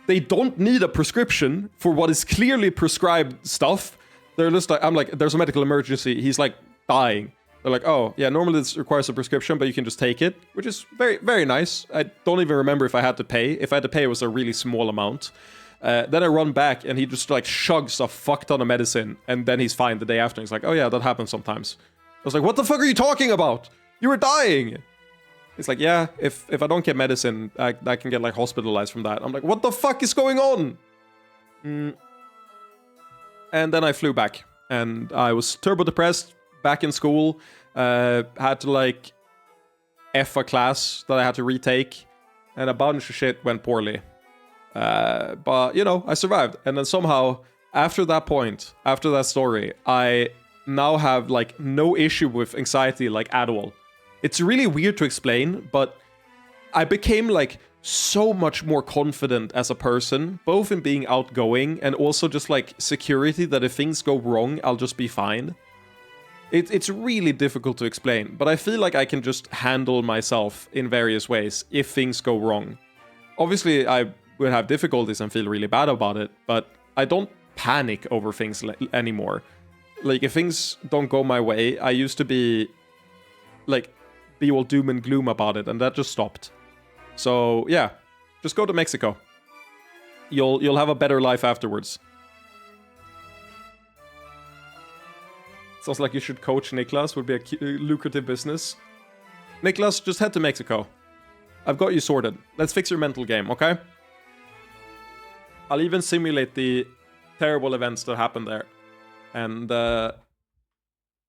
They don't need a prescription for what is clearly prescribed stuff. They're just I'm like, there's a medical emergency. He's dying. They're like, oh, yeah, normally this requires a prescription, but you can just take it, which is very, very nice. I don't even remember if I had to pay. If I had to pay, it was a really small amount. Then I run back, and he just shugs a fuck ton of medicine, and then he's fine the day after. He's like, oh yeah, that happens sometimes. I was like, what the fuck are you talking about? You were dying. He's like, yeah, if I don't get medicine, I can get hospitalized from that. I'm like, what the fuck is going on? And then I flew back, and I was turbo depressed, back in school, had to F a class that I had to retake, and a bunch of shit went poorly. But, I survived. And then somehow, after that point, after that story, I now have, no issue with anxiety, at all. It's really weird to explain, but I became, so much more confident as a person, both in being outgoing and also just, security that if things go wrong, I'll just be fine. It's really difficult to explain, but I feel like I can just handle myself in various ways if things go wrong. Obviously, I will have difficulties and feel really bad about it, but I don't panic over things anymore. If things don't go my way, I used to be all doom and gloom about it, and that just stopped. So yeah, just go to Mexico. You'll have a better life afterwards. Sounds like you should coach Niklas, would be a lucrative business. Niklas, just head to Mexico. I've got you sorted. Let's fix your mental game, okay? I'll even simulate the terrible events that happened there. And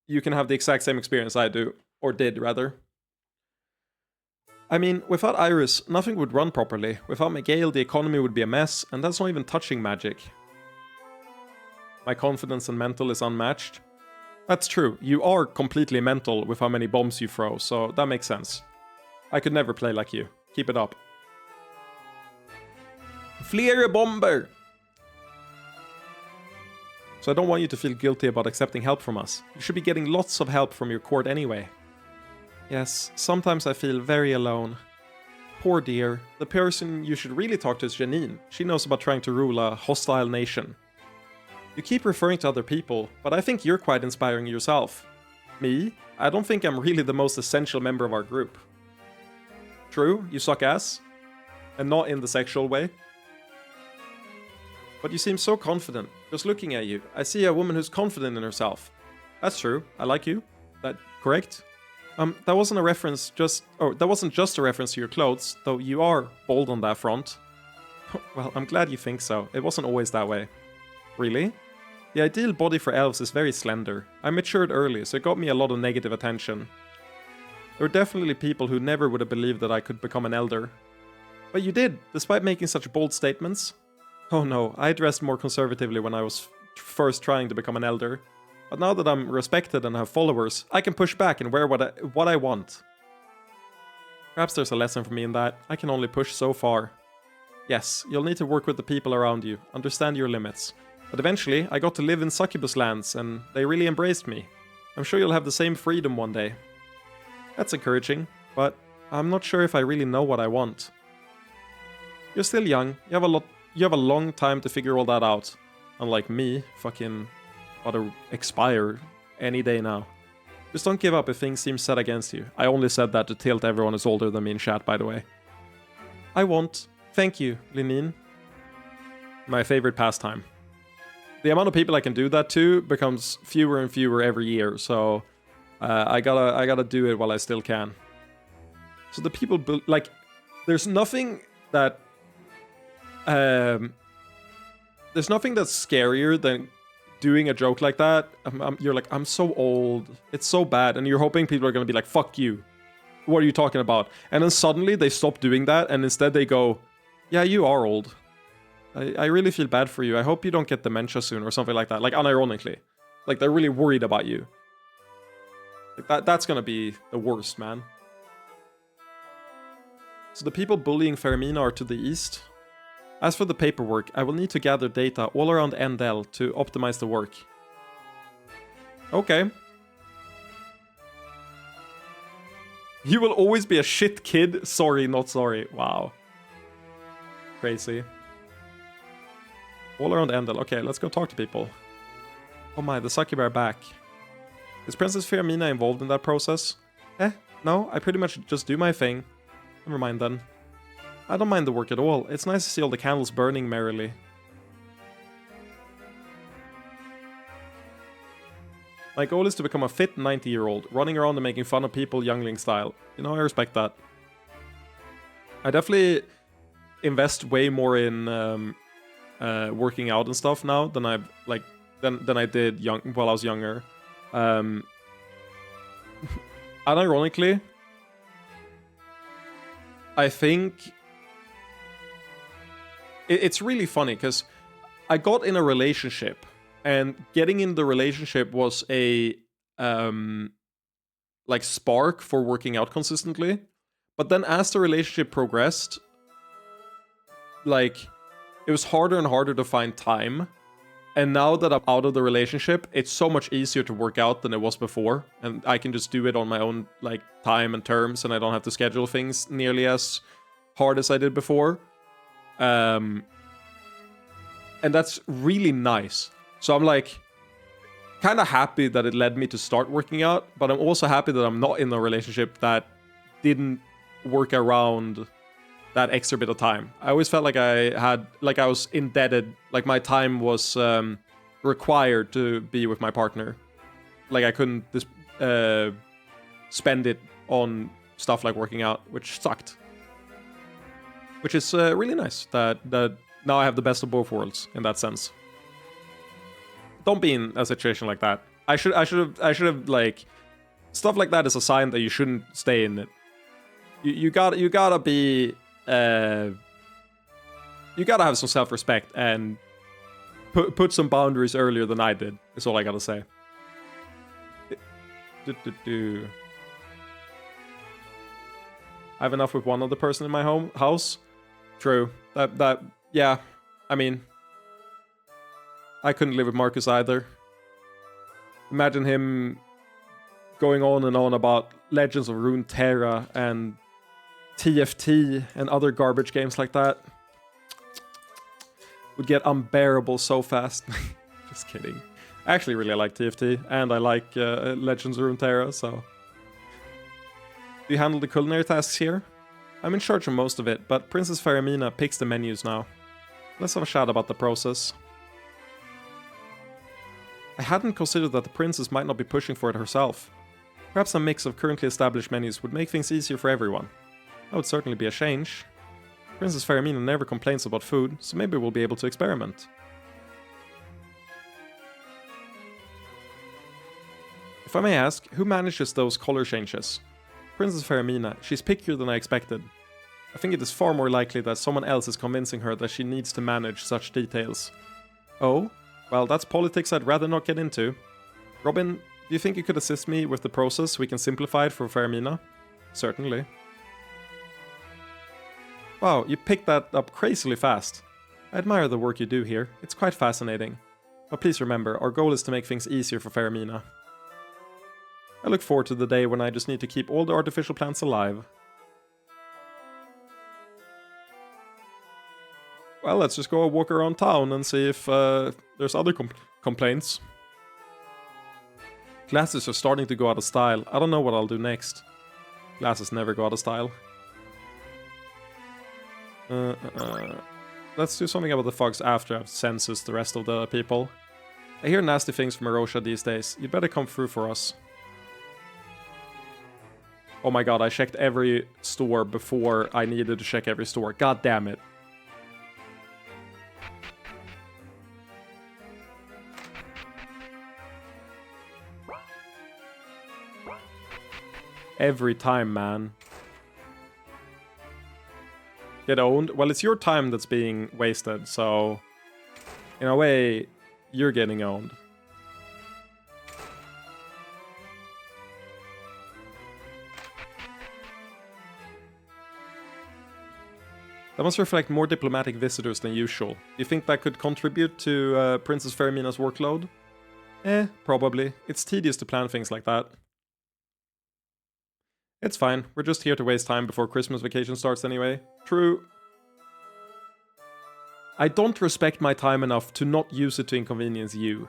you can have the exact same experience I do. Or did, rather. I mean, without Iris, nothing would run properly. Without Miguel, the economy would be a mess, and that's not even touching magic. My confidence and mental is unmatched. That's true. You are completely mental with how many bombs you throw, so that makes sense. I could never play like you. Keep it up. Flera bomber! So I don't want you to feel guilty about accepting help from us. You should be getting lots of help from your court anyway. Yes, sometimes I feel very alone. Poor dear. The person you should really talk to is Janine. She knows about trying to rule a hostile nation. You keep referring to other people, but I think you're quite inspiring yourself. Me? I don't think I'm really the most essential member of our group. True, you suck ass. And not in the sexual way. But you seem so confident. Just looking at you, I see a woman who's confident in herself. That's true. I like you. That correct? That wasn't a reference that wasn't just a reference to your clothes, though you are bold on that front. Well, I'm glad you think so. It wasn't always that way. Really? The ideal body for elves is very slender. I matured early, so it got me a lot of negative attention. There were definitely people who never would have believed that I could become an elder. But you did, despite making such bold statements. Oh no, I dressed more conservatively when I was first trying to become an elder. But now that I'm respected and have followers, I can push back and wear what I want. Perhaps there's a lesson for me in that. I can only push so far. Yes, you'll need to work with the people around you, understand your limits. But eventually, I got to live in succubus lands, and they really embraced me. I'm sure you'll have the same freedom one day. That's encouraging, but I'm not sure if I really know what I want. You're still young, you have a long time to figure all that out. Unlike me, fucking about to expire any day now. Just don't give up if things seem set against you. I only said that to tilt everyone who's older than me in chat, by the way. I won't. Thank you, Linine. My favorite pastime. The amount of people I can do that to becomes fewer and fewer every year, so I gotta do it while I still can. So the people, like, there's nothing that there's nothing that's scarier than doing a joke like that. You're like, I'm so old, it's so bad, and you're hoping people are gonna be like, fuck you, what are you talking about? And then suddenly they stop doing that, and instead they go, yeah, you are old. I really feel bad for you. I hope you don't get dementia soon or something like that. Like, unironically. Like, they're really worried about you. Like, that's gonna be the worst, man. So the people bullying Fermina are to the east. As for the paperwork, I will need to gather data all around Endel to optimize the work. Okay. You will always be a shit kid. Sorry, not sorry. Wow. Crazy. All around Endel. Okay, let's go talk to people. Oh my, the succubi are back. Is Princess Firmina involved in that process? No, I pretty much just do my thing. Never mind then. I don't mind the work at all. It's nice to see all the candles burning merrily. My goal is to become a fit 90-year-old, running around and making fun of people youngling style. You know, I respect that. I definitely invest way more in working out and stuff now than I did while I was younger. Unironically, I think it's really funny because I got in a relationship, and getting in the relationship was a like spark for working out consistently. But then as the relationship progressed, like, it was harder and harder to find time. And now that I'm out of the relationship, it's so much easier to work out than it was before. And I can just do it on my own, like, time and terms, and I don't have to schedule things nearly as hard as I did before. And that's really nice. So I'm, like, kind of happy that it led me to start working out, but I'm also happy that I'm not in a relationship that didn't work around that extra bit of time. I always felt like I was indebted, like my time was required to be with my partner. Like I couldn't spend it on stuff like working out, which sucked. Which is really nice that now I have the best of both worlds in that sense. Don't be in a situation like that. I should have like, stuff like that is a sign that you shouldn't stay in it. You gotta be. You gotta have some self-respect and put some boundaries earlier than I did, is all I gotta say. I have enough with one other person in my house. True. That Yeah, I mean, I couldn't live with Marcus either. Imagine him going on and on about Legends of Runeterra and TFT and other garbage games like that. Would get unbearable so fast. Just kidding. I actually really like TFT, and I like Legends of Runeterra, so... Do you handle the culinary tasks here? I'm in charge of most of it, but Princess Faramina picks the menus now. Let's have a chat about the process. I hadn't considered that the princess might not be pushing for it herself. Perhaps a mix of currently established menus would make things easier for everyone. That would certainly be a change. Princess Faramina never complains about food, so maybe we'll be able to experiment. If I may ask, who manages those color changes? Princess Faramina, she's pickier than I expected. I think it is far more likely that someone else is convincing her that she needs to manage such details. Oh? Well, that's politics I'd rather not get into. Robin, do you think you could assist me with the process so we can simplify it for Faramina? Certainly. Wow, you picked that up crazily fast. I admire the work you do here. It's quite fascinating. But please remember, our goal is to make things easier for Faramina. I look forward to the day when I just need to keep all the artificial plants alive. Well, let's just go walk around town and see if there's other complaints. Glasses are starting to go out of style. I don't know what I'll do next. Glasses never go out of style. Let's do something about the fogs after I've censused the rest of the people. I hear nasty things from Erosha these days. You'd better come through for us. Oh my god, I checked every store before I needed to check every store. God damn it. Every time, man. Get owned? Well, it's your time that's being wasted, so... In a way, you're getting owned. That must reflect more diplomatic visitors than usual. Do you think that could contribute to Princess Faramina's workload? Probably. It's tedious to plan things like that. It's fine. We're just here to waste time before Christmas vacation starts anyway. True. I don't respect my time enough to not use it to inconvenience you.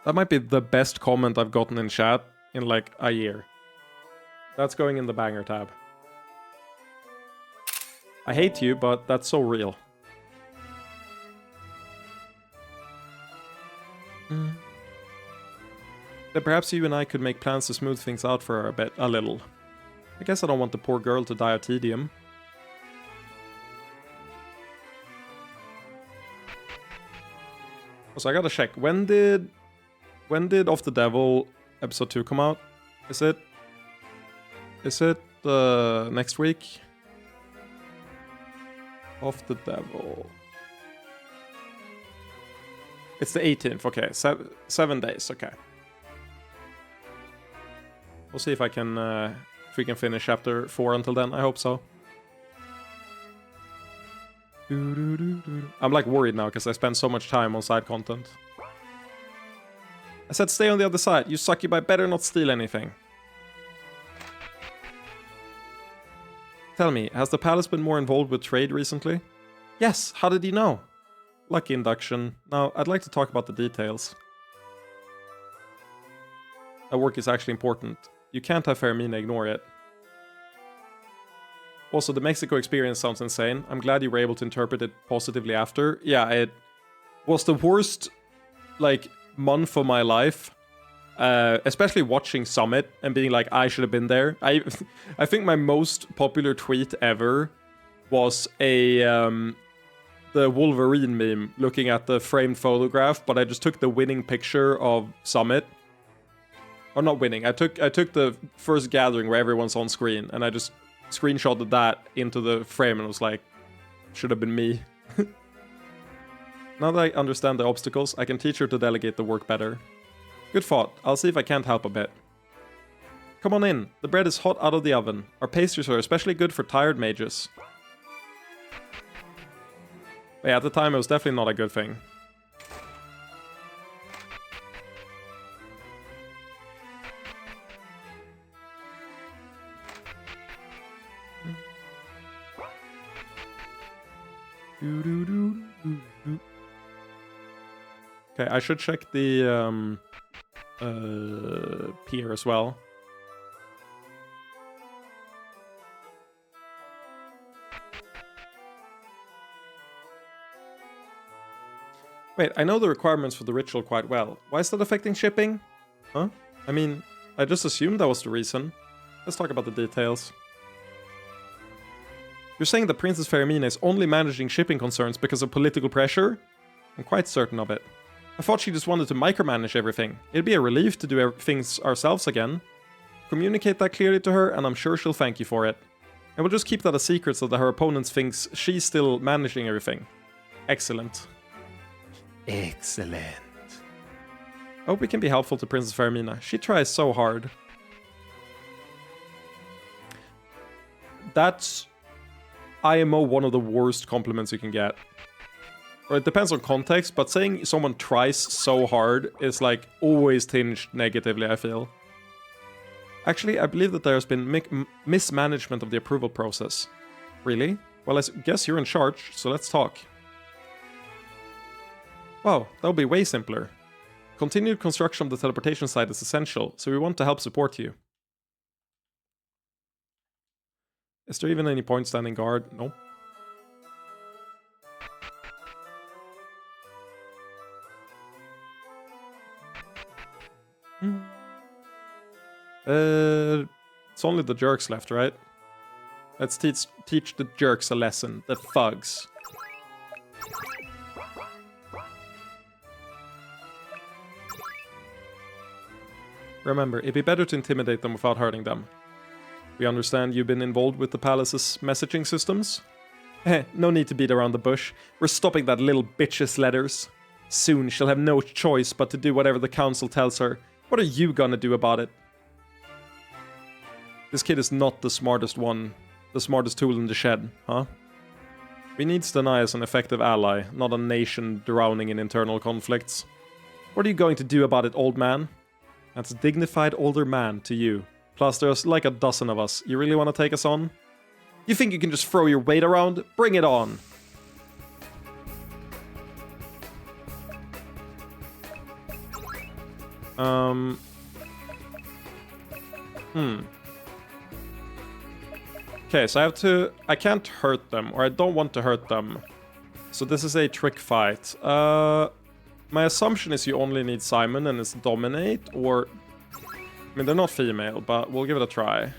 That might be the best comment I've gotten in chat in like a year. That's going in the banger tab. I hate you, but that's so real. Then perhaps you and I could make plans to smooth things out for her a little. I guess I don't want the poor girl to die of tedium. So I gotta check. When did Off the Devil episode 2 come out? Is it next week? Off the Devil. It's the 18th. Okay, 7 days. Okay. We'll see if I can, if we can finish chapter 4 until then. I hope so. I'm like worried now because I spend so much time on side content. I said stay on the other side. You succubi better not steal anything. Tell me, has the palace been more involved with trade recently? Yes, how did you know? Lucky induction. Now, I'd like to talk about the details. That work is actually important. You can't have Faramina ignore it. Also, the Mexico experience sounds insane. I'm glad you were able to interpret it positively after. Yeah, it was the worst, like, month of my life. Especially watching Summit and being like, I should have been there. I think my most popular tweet ever was the Wolverine meme looking at the framed photograph, but I just took the winning picture of Summit. Or not winning, I took the first gathering where everyone's on screen, and I just screenshotted that into the frame and was like, should have been me. Now that I understand the obstacles, I can teach her to delegate the work better. Good thought. I'll see if I can't help a bit. Come on in. The bread is hot out of the oven. Our pastries are especially good for tired mages. But yeah, at the time, it was definitely not a good thing. Okay, I should check the pier as well. Wait, I know the requirements for the ritual quite well. Why is that affecting shipping? Huh? I mean, I just assumed that was the reason. Let's talk about the details. You're saying that Princess Fermina is only managing shipping concerns because of political pressure? I'm quite certain of it. I thought she just wanted to micromanage everything. It'd be a relief to do things ourselves again. Communicate that clearly to her, and I'm sure she'll thank you for it. And we'll just keep that a secret so that her opponents thinks she's still managing everything. Excellent. Excellent. I hope we can be helpful to Princess Fermina. She tries so hard. That's IMO one of the worst compliments you can get. Or it depends on context, but saying someone tries so hard is like always tinged negatively, I feel. Actually, I believe that there's been mismanagement of the approval process. Really? Well, I guess you're in charge, so let's talk. Wow, that would be way simpler. Continued construction of the teleportation site is essential, so we want to help support you. Is there even any point standing guard? No. It's only the jerks left, right? Let's teach the jerks a lesson. The thugs. Remember, it'd be better to intimidate them without hurting them. We understand you've been involved with the palace's messaging systems? No need to beat around the bush. We're stopping that little bitch's letters. Soon she'll have no choice but to do whatever the council tells her. What are you gonna do about it? This kid is not the smartest one, the smartest tool in the shed, huh? We need Stenai as an effective ally, not a nation drowning in internal conflicts. What are you going to do about it, old man? That's a dignified older man to you. Plus, there's like a dozen of us. You really want to take us on? You think you can just throw your weight around? Bring it on! Okay, so I can't hurt them, or I don't want to hurt them. So this is a trick fight. My assumption is you only need Simon and it's Dominate, or... I mean, they're not female, but we'll give it a try.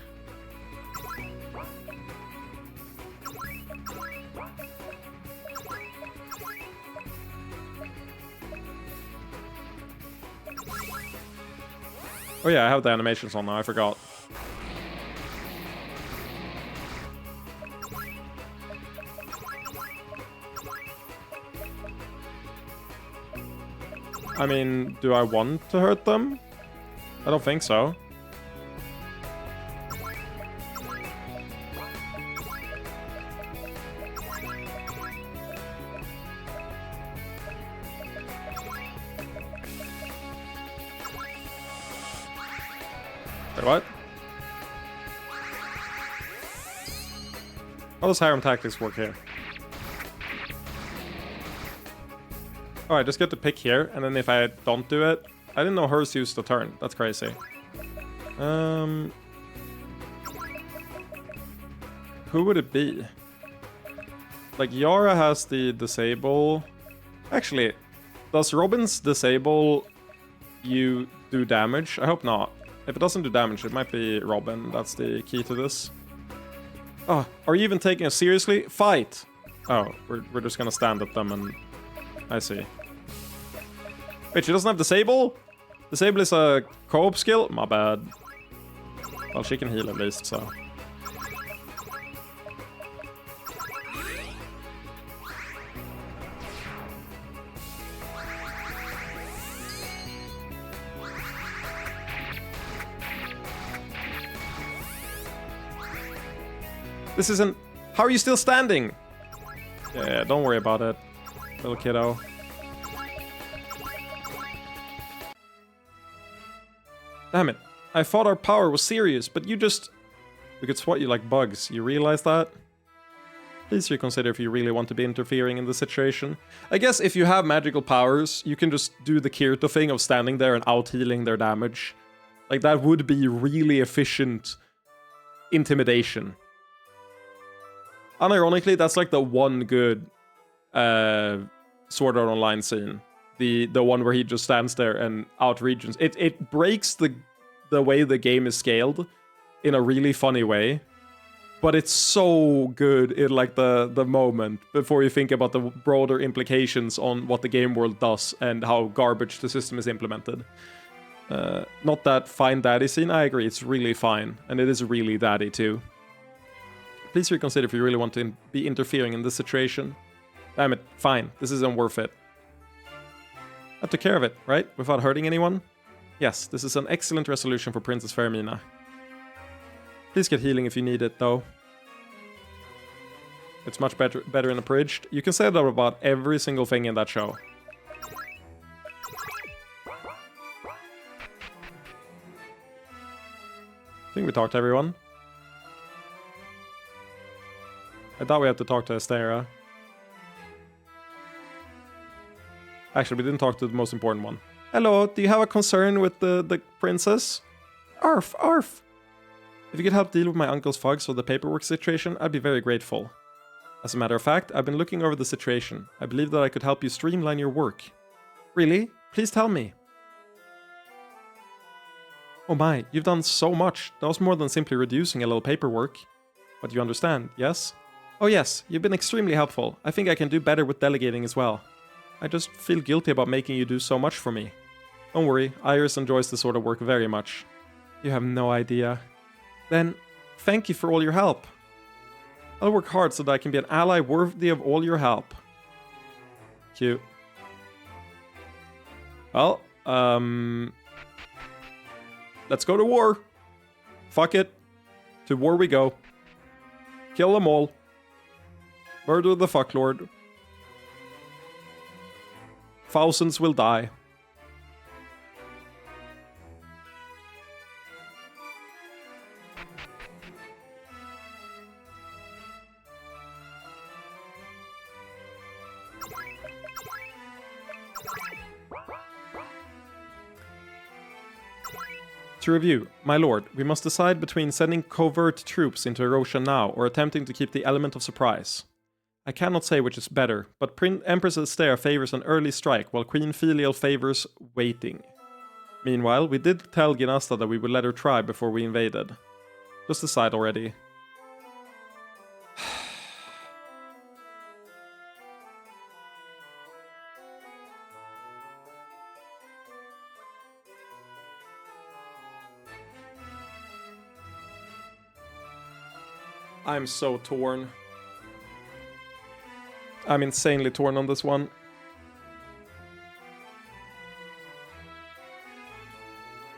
Oh yeah, I have the animations on now, I forgot. I mean, do I want to hurt them? I don't think so. Wait, what? How does Harem Tactics work here? Oh, I just get to pick here, and then if I don't do it... I didn't know hers used the turn. That's crazy. Who would it be? Like, Yara has the disable... Actually, does Robin's disable you do damage? I hope not. If it doesn't do damage, it might be Robin. That's the key to this. Oh, are you even taking us seriously? Fight! Oh, we're just gonna stand at them and... I see. Wait, she doesn't have Disable? Disable is a co-op skill? My bad. Well, she can heal at least, so... This isn't... How are you still standing? Yeah, don't worry about it. little kiddo. Damn it. I thought our power was serious, but you just... We could swat you like bugs. You realize that? Please reconsider if you really want to be interfering in the situation. I guess if you have magical powers, you can just do the Kirito thing of standing there and out-healing their damage. Like, that would be really efficient intimidation. Unironically, that's like the one good Sword Art Online scene. The one where he just stands there and out-regions. It breaks the way the game is scaled in a really funny way. But it's so good in like the moment before you think about the broader implications on what the game world does and how garbage the system is implemented. Not that fine daddy scene, I agree, it's really fine. And it is really daddy too. Please reconsider if you really want to be interfering in this situation. Damn it, fine, this isn't worth it. I took care of it, right? Without hurting anyone? Yes, this is an excellent resolution for Princess Fermina. Please get healing if you need it, though. It's much better in Abridged. You can say that about every single thing in that show. I think we talked to everyone. I thought we had to talk to Astera. Actually, we didn't talk to the most important one. Hello, do you have a concern with the princess? Arf, arf! If you could help deal with my uncle's fugs or the paperwork situation, I'd be very grateful. As a matter of fact, I've been looking over the situation. I believe that I could help you streamline your work. Really? Please tell me. Oh my, you've done so much. That was more than simply reducing a little paperwork. But you understand, yes? Oh yes, you've been extremely helpful. I think I can do better with delegating as well. I just feel guilty about making you do so much for me. Don't worry, Iris enjoys this sort of work very much. You have no idea. Then, thank you for all your help. I'll work hard so that I can be an ally worthy of all your help. Cute. Well, let's go to war. Fuck it. To war we go. Kill them all. Murder the fucklord. Thousands will die. To review, my lord, we must decide between sending covert troops into Erosha now or attempting to keep the element of surprise. I cannot say which is better, but Empress Astera favors an early strike while Queen Filial favors waiting. Meanwhile, we did tell Ginasta that we would let her try before we invaded. Just decide already. I'm so torn. I'm insanely torn on this one.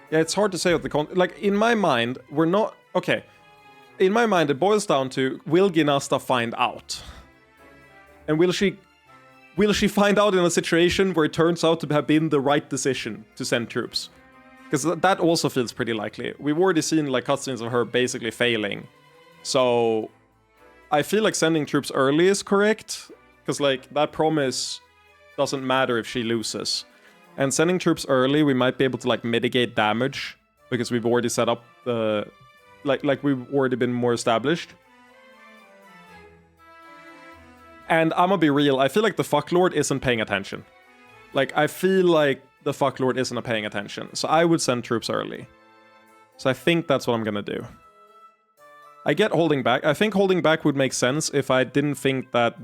Yeah, it's hard to say what the like, in my mind, we're not... Okay. In my mind, it boils down to, will Ginasta find out? And will she find out in a situation where it turns out to have been the right decision to send troops? Because that also feels pretty likely. We've already seen, like, cutscenes of her basically failing. So, I feel like sending troops early is correct, because, like, that promise doesn't matter if she loses. And sending troops early, we might be able to, like, mitigate damage, because we've already set up the... Like we've already been more established. And I'm gonna be real, I feel like the fucklord isn't paying attention. Like, I feel like the fucklord isn't paying attention. So I would send troops early. So I think that's what I'm gonna do. I get holding back. I think holding back would make sense if I didn't think that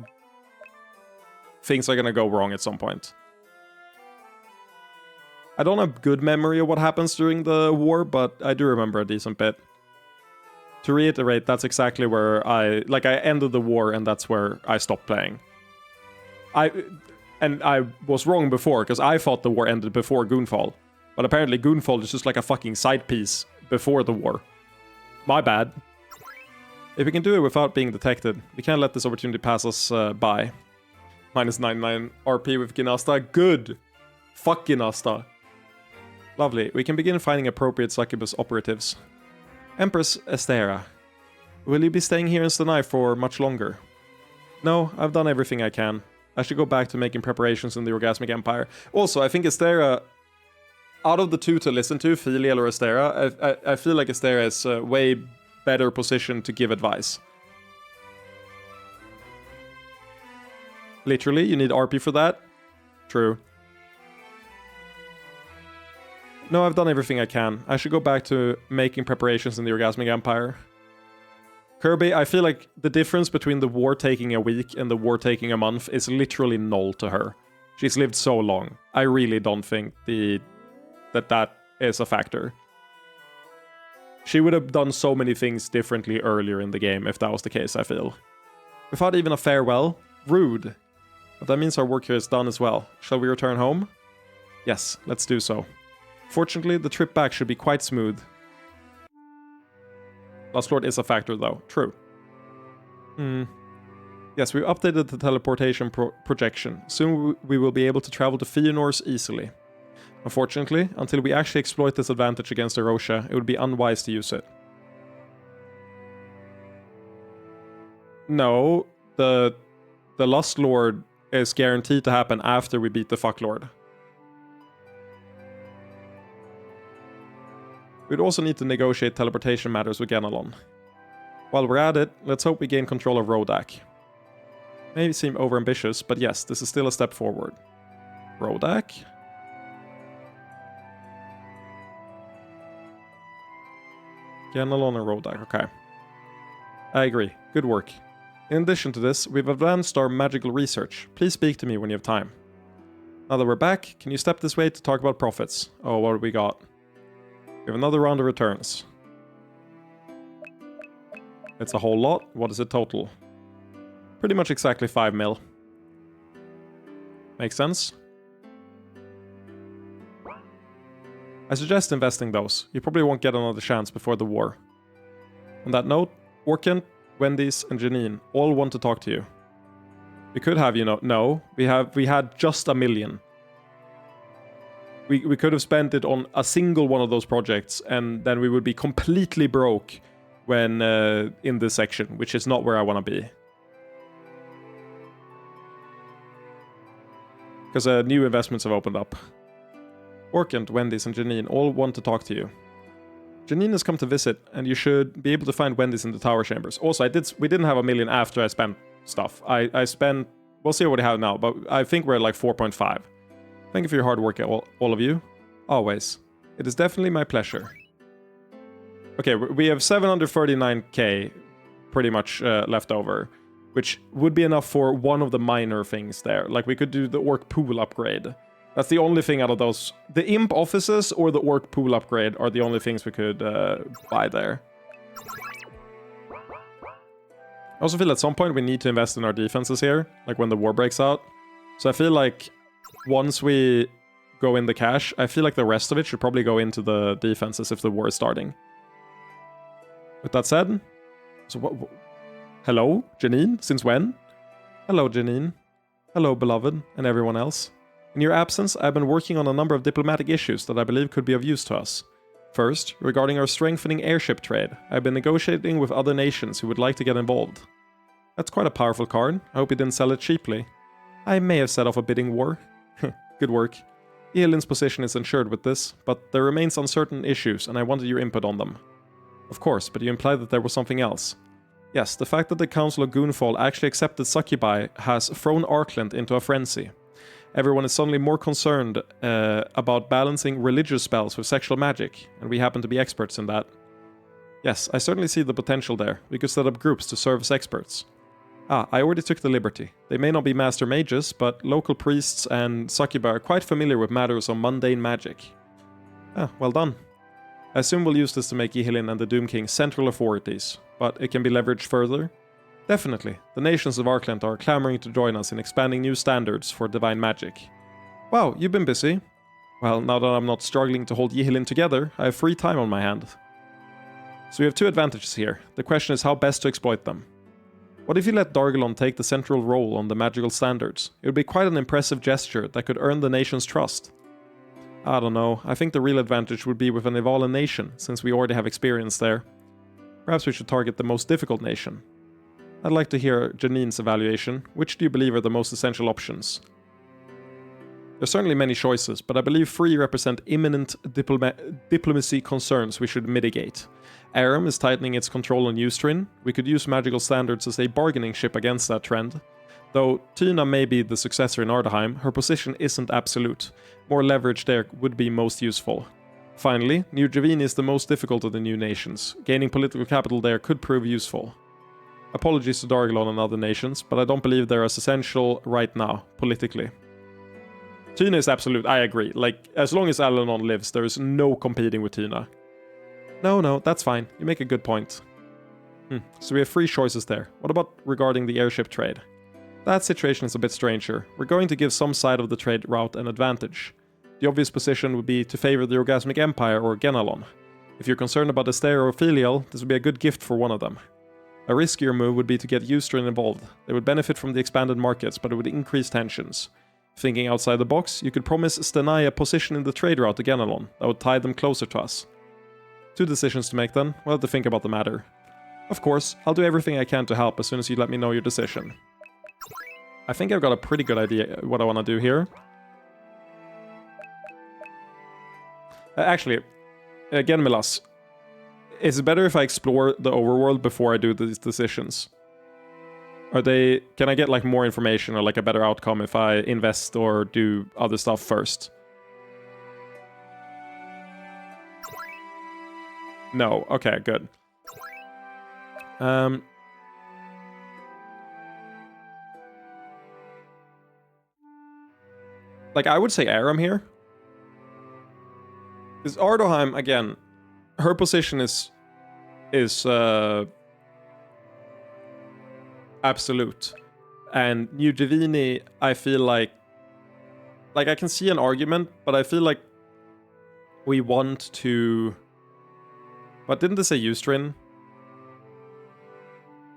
things are gonna go wrong at some point. I don't have good memory of what happens during the war, but I do remember a decent bit. To reiterate, that's exactly where I ended the war and that's where I stopped playing. I was wrong before, because I thought the war ended before Goonfall. But apparently Goonfall is just like a fucking side piece before the war. My bad. If we can do it without being detected, we can't let this opportunity pass us by. Minus 99 RP with Ginasta. Good! Fuck Ginasta. Lovely. We can begin finding appropriate succubus operatives. Empress Estera. Will you be staying here in Stanai for much longer? No, I've done everything I can. I should go back to making preparations in the Orgasmic Empire. Also, I think Estera, out of the two to listen to, Filiel or Estera, I feel like Estera is way better positioned to give advice. Literally, you need RP for that? True. No, I've done everything I can. I should go back to making preparations in the Orgasmic Empire. Kirby, I feel like the difference between the war taking a week and the war taking a month is literally null to her. She's lived so long. I really don't think that is a factor. She would have done so many things differently earlier in the game if that was the case, I feel. Without even a farewell? Rude. But that means our work here is done as well. Shall we return home? Yes, let's do so. Fortunately, the trip back should be quite smooth. Last Lord is a factor, though. True. Yes, we updated the teleportation projection. Soon we will be able to travel to Fëanor easily. Unfortunately, until we actually exploit this advantage against Erosha, it would be unwise to use it. No, the Lust Lord is guaranteed to happen after we beat the Fuck Lord. We'd also need to negotiate teleportation matters with Ganelon. While we're at it, let's hope we gain control of Rodak. May seem overambitious, but yes, this is still a step forward. Rodak? Ganelon and Rodak, okay. I agree. Good work. In addition to this, we've advanced our magical research. Please speak to me when you have time. Now that we're back, can you step this way to talk about profits? Oh, what have we got? We have another round of returns. It's a whole lot. What is it total? Pretty much exactly 5 mil. Makes sense? I suggest investing those. You probably won't get another chance before the war. On that note, Orkent, Wendy's, and Janine all want to talk to you. We could have, no. We had just 1 million. We could have spent it on a single one of those projects, and then we would be completely broke when in this section, which is not where I want to be. Because new investments have opened up. Orkent, Wendy's, and Janine all want to talk to you. Janine has come to visit, and you should be able to find Wendy's in the tower chambers. Also, we didn't have 1 million after I spent stuff. I spent... We'll see what we have now, but I think we're at like 4.5. Thank you for your hard work, all of you. Always. It is definitely my pleasure. Okay, we have 739k pretty much left over, which would be enough for one of the minor things there. Like, we could do the Orc Pool upgrade. That's the only thing out of those. The Imp offices or the Orc Pool upgrade are the only things we could buy there. I also feel at some point we need to invest in our defenses here, like when the war breaks out. So I feel like once we go in the cash, I feel like the rest of it should probably go into the defenses if the war is starting. With that said, so what hello, Janine? Since when? Hello, Janine. Hello, beloved, and everyone else. In your absence, I've been working on a number of diplomatic issues that I believe could be of use to us. First, regarding our strengthening airship trade, I've been negotiating with other nations who would like to get involved. That's quite a powerful card. I hope you didn't sell it cheaply. I may have set off a bidding war. Good work. Eolin's position is ensured with this, but there remains uncertain issues and I wanted your input on them. Of course, but you implied that there was something else. Yes, the fact that the Council of Goonfall actually accepted Succubi has thrown Arkland into a frenzy. Everyone is suddenly more concerned about balancing religious spells with sexual magic, and we happen to be experts in that. Yes, I certainly see the potential there. We could set up groups to serve as experts. I already took the liberty. They may not be master mages, but local priests and succubi are quite familiar with matters of mundane magic. Well done. I assume we'll use this to make Ihilin and the Doom King central authorities, but it can be leveraged further. Definitely. The nations of Arkland are clamoring to join us in expanding new standards for divine magic. Wow, you've been busy. Well, now that I'm not struggling to hold Ihilin together, I have free time on my hand. So we have two advantages here. The question is how best to exploit them. What if you let Dargelon take the central role on the magical standards? It would be quite an impressive gesture that could earn the nation's trust. I don't know, I think the real advantage would be with an Evalan nation, since we already have experience there. Perhaps we should target the most difficult nation. I'd like to hear Janine's evaluation. Which do you believe are the most essential options? There's certainly many choices, but I believe 3 represent imminent diplomacy concerns we should mitigate. Aram is tightening its control on Ustrin. We could use magical standards as a bargaining chip against that trend. Though Tina may be the successor in Ardaheim, her position isn't absolute. More leverage there would be most useful. Finally, New Javini is the most difficult of the new nations. Gaining political capital there could prove useful. Apologies to Dargelon and other nations, but I don't believe they're as essential right now, politically. Tina is absolute, I agree. Like, as long as Alanon lives, there is no competing with Tina. No, that's fine. You make a good point. So we have 3 choices there. What about regarding the airship trade? That situation is a bit stranger. We're going to give some side of the trade route an advantage. The obvious position would be to favor the Orgasmic Empire or Genalon. If you're concerned about Esther or Filial, this would be a good gift for one of them. A riskier move would be to get Ustrin involved. They would benefit from the expanded markets, but it would increase tensions. Thinking outside the box, you could promise Stenai a position in the trade route to Genalon that would tie them closer to us. 2 decisions to make then, we'll have to think about the matter. Of course, I'll do everything I can to help as soon as you let me know your decision. I think I've got a pretty good idea what I want to do here. Actually, again, Milas, is it better if I explore the overworld before I do these decisions? Can I get like more information or like a better outcome if I invest or do other stuff first? No, okay, good. Like, I would say Aram here. Because Ardaheim, again, her position is absolute. And New Javini, I feel like I can see an argument, but I feel like we want to... But didn't they say Ustrin?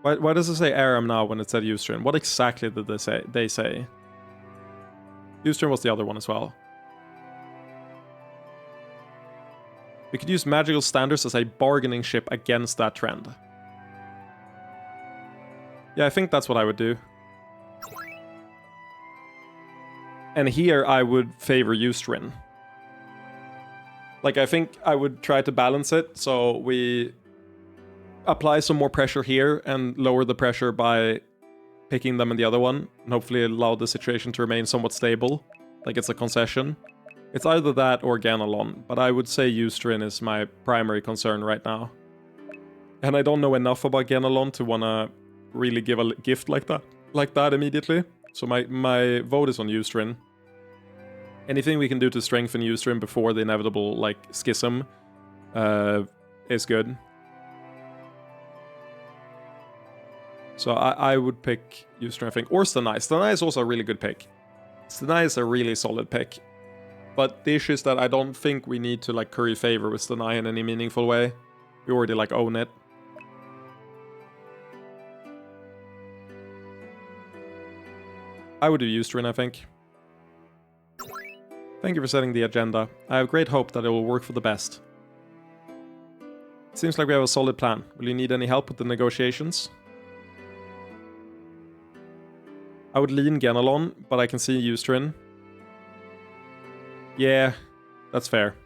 Why does it say Aram now when it said Ustrin? What exactly did they say? Ustrin was the other one as well. We could use magical standards as a bargaining chip against that trend. Yeah, I think that's what I would do. And here I would favor Ustrin. Like, I think I would try to balance it, so we apply some more pressure here and lower the pressure by picking them in the other one, and hopefully allow the situation to remain somewhat stable, like it's a concession. It's either that or Ganalon, but I would say Ustrin is my primary concern right now. And I don't know enough about Ganalon to wanna really give a gift like that immediately. So my vote is on Ustrin. Anything we can do to strengthen Ustrin before the inevitable, like, schism is good. So I would pick Ustrin, I think. Or Stenai. Stenai is also a really good pick. Stenai is a really solid pick. But the issue is that I don't think we need to, like, curry favor with Stenai in any meaningful way. We already, like, own it. I would do Ustrin, I think. Thank you for setting the agenda. I have great hope that it will work for the best. It seems like we have a solid plan. Will you need any help with the negotiations? I would lean Ganalon, but I can see Ustrin. Yeah, that's fair.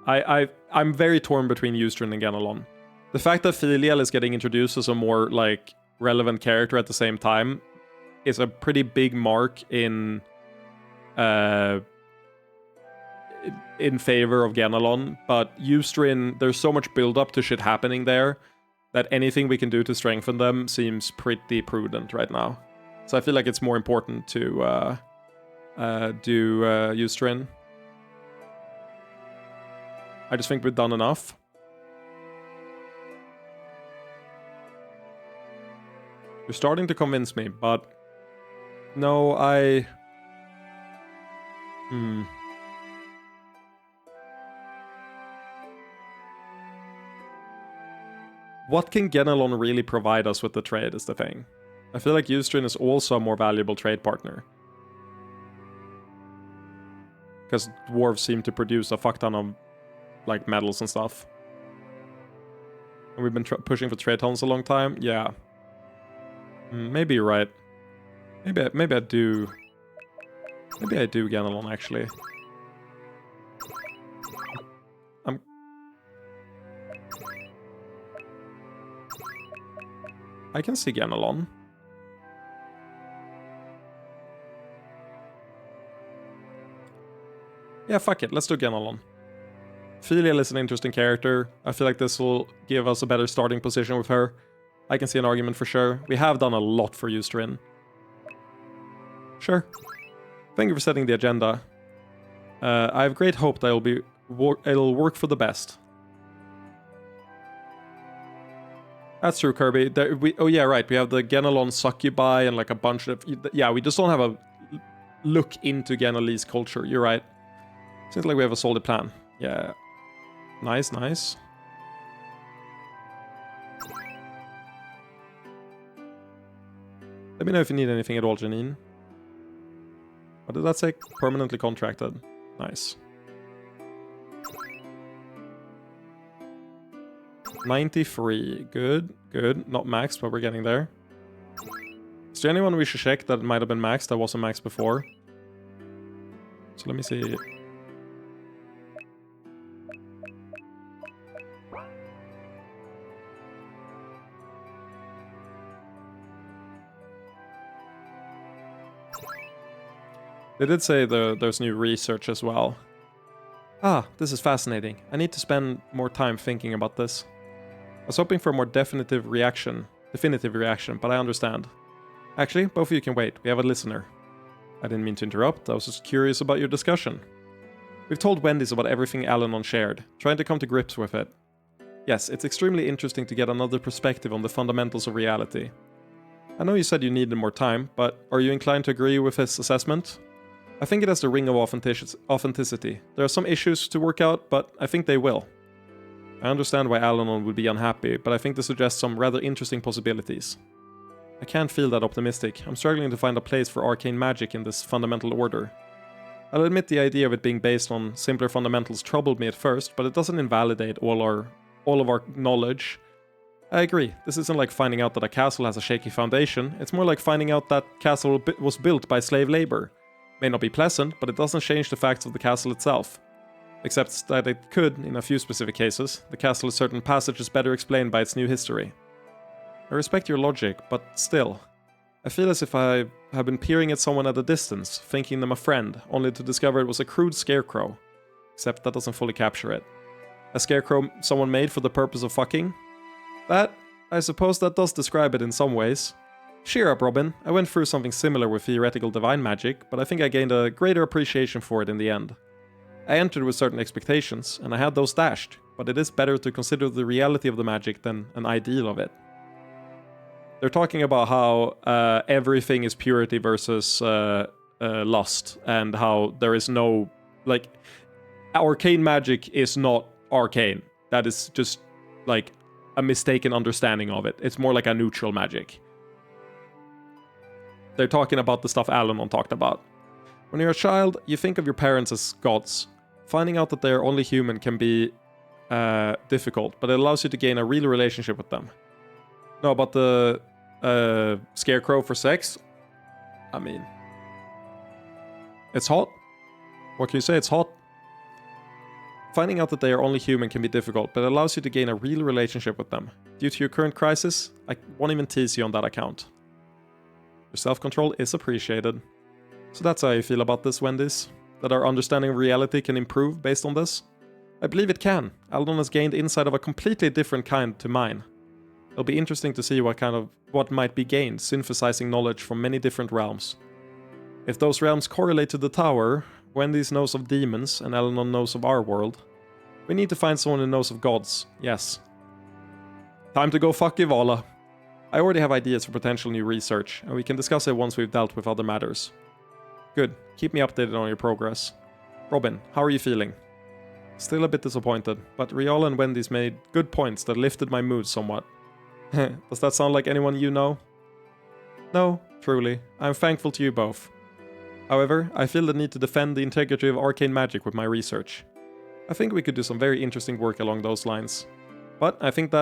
I'm very torn between Ustrin and Ganalon. The fact that Filial is getting introduced as a more, like, relevant character at the same time is a pretty big mark in favor of Ganalon, but Ustrin, there's so much build-up to shit happening there that anything we can do to strengthen them seems pretty prudent right now. So I feel like it's more important to do Ustrin. I just think we've done enough. You're starting to convince me, but no, what can Genelon really provide us with the trade is the thing. I feel like Ustrin is also a more valuable trade partner. Because dwarves seem to produce a fuck ton of, like, metals and stuff. And we've been pushing for trade tunnels a long time? Yeah. Maybe you're right. Maybe I do... Maybe I do Genelon, actually. I can see Genelon. Yeah, fuck it. Let's do Genelon. Filial is an interesting character. I feel like this will give us a better starting position with her. I can see an argument for sure. We have done a lot for Ustrin. Sure. Thank you for setting the agenda. I have great hope that it'll work for the best. That's true, Kirby. Oh yeah, right. We have the Genelon succubi and like a bunch of... Yeah, we just don't have a look into Genelese culture. You're right. Seems like we have a solid plan. Yeah. Nice, nice. Let me know if you need anything at all, Janine. What did that say? Permanently contracted. Nice. 93. Good, good. Not maxed, but we're getting there. Is there anyone we should check that might have been maxed that wasn't maxed before? So let me see. They did say there's new research as well. Ah, this is fascinating. I need to spend more time thinking about this. I was hoping for a more definitive reaction, but I understand. Actually, both of you can wait. We have a listener. I didn't mean to interrupt. I was just curious about your discussion. We've told Wendy's about everything Alanon shared, trying to come to grips with it. Yes, it's extremely interesting to get another perspective on the fundamentals of reality. I know you said you needed more time, but are you inclined to agree with his assessment? I think it has the ring of authenticity. There are some issues to work out, but I think they will. I understand why Alanon would be unhappy, but I think this suggests some rather interesting possibilities. I can't feel that optimistic. I'm struggling to find a place for arcane magic in this fundamental order. I'll admit the idea of it being based on simpler fundamentals troubled me at first, but it doesn't invalidate all of our knowledge. I agree. This isn't like finding out that a castle has a shaky foundation. It's more like finding out that castle was built by slave labor. May not be pleasant, but it doesn't change the facts of the castle itself. Except that it could, in a few specific cases. The castle is certain passages better explained by its new history. I respect your logic, but still. I feel as if I have been peering at someone at a distance, thinking them a friend, only to discover it was a crude scarecrow. Except that doesn't fully capture it. A scarecrow someone made for the purpose of fucking? I suppose that does describe it in some ways. Cheer up, Robin. I went through something similar with theoretical divine magic, but I think I gained a greater appreciation for it in the end. I entered with certain expectations, and I had those dashed, but it is better to consider the reality of the magic than an ideal of it. They're talking about how everything is purity versus lust, and how there is no, like, arcane magic is not arcane. That is just, like, a mistaken understanding of it. It's more like a neutral magic. They're talking about the stuff Alanon talked about. When you're a child, you think of your parents as gods. Finding out that they are only human can be difficult, but it allows you to gain a real relationship with them. No, about the scarecrow for sex? I mean, it's hot. What can you say? It's hot. Finding out that they are only human can be difficult, but it allows you to gain a real relationship with them. Due to your current crisis, I won't even tease you on that account. Your self-control is appreciated. So that's how you feel about this, Wendy's? That our understanding of reality can improve based on this? I believe it can. Aldon has gained insight of a completely different kind to mine. It'll be interesting to see what might be gained, synthesizing knowledge from many different realms. If those realms correlate to the tower, Wendy's knows of demons and Eleanor knows of our world. We need to find someone who knows of gods, yes. Time to go fuck Ivala. I already have ideas for potential new research, and we can discuss it once we've dealt with other matters. Good. Keep me updated on your progress. Robin, how are you feeling? Still a bit disappointed, but Rial and Wendy's made good points that lifted my mood somewhat. Does that sound like anyone you know? No, truly. I'm thankful to you both. However, I feel the need to defend the integrity of arcane magic with my research. I think we could do some very interesting work along those lines. But I think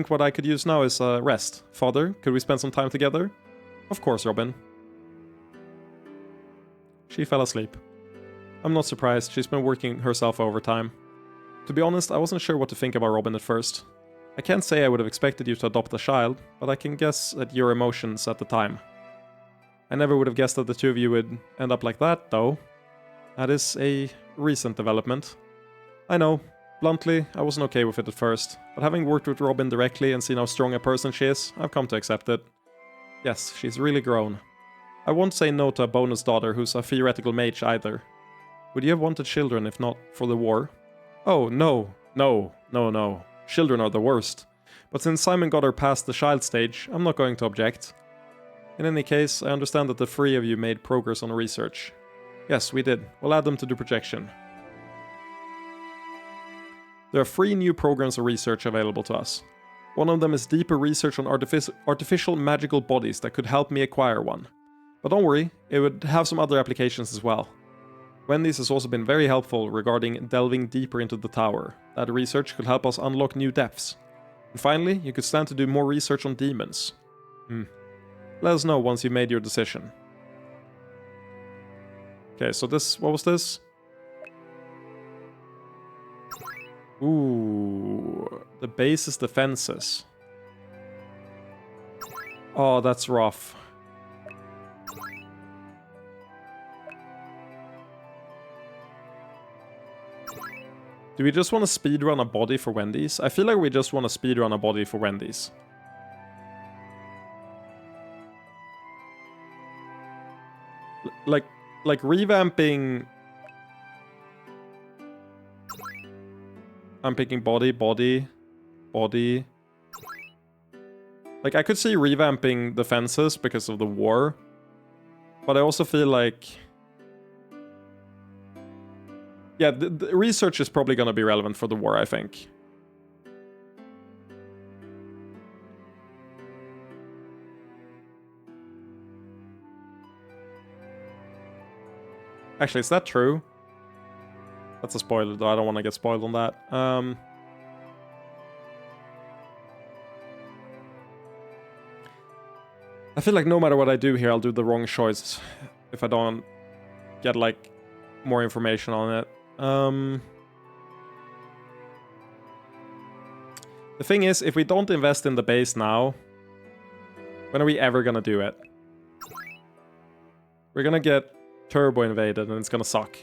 what I could use now is rest. Father, could we spend some time together? Of course, Robin. She fell asleep. I'm not surprised, she's been working herself overtime. To be honest, I wasn't sure what to think about Robin at first. I can't say I would have expected you to adopt a child, but I can guess at your emotions at the time. I never would have guessed that the two of you would end up like that, though. That is a recent development. I know, bluntly, I wasn't okay with it at first, but having worked with Robin directly and seen how strong a person she is, I've come to accept it. Yes, she's really grown. I won't say no to a bonus daughter who's a theoretical mage either. Would you have wanted children if not for the war? Oh, no. Children are the worst. But since Simon got her past the child stage, I'm not going to object. In any case, I understand that the three of you made progress on research. Yes, we did. We'll add them to the projection. There are 3 new programs of research available to us. One of them is deeper research on artificial magical bodies that could help me acquire one. But don't worry, it would have some other applications as well. Wendy's has also been very helpful regarding delving deeper into the tower. That research could help us unlock new depths. And finally, you could stand to do more research on demons. Let us know once you've made your decision. Okay, so what was this? Ooh, the base is defenses. Oh, that's rough. Do we just want to speedrun a body for Wendy's? I feel like we just want to speedrun a body for Wendy's. Like revamping... I'm picking body. Like, I could see revamping the fences because of the war. But I also feel like... Yeah, the research is probably going to be relevant for the war, I think. Actually, is that true? That's a spoiler, though. I don't want to get spoiled on that. I feel like no matter what I do here, I'll do the wrong choice if I don't get, like, more information on it. The thing is, if we don't invest in the base now, when are we ever gonna do it? We're gonna get turbo invaded and it's gonna suck.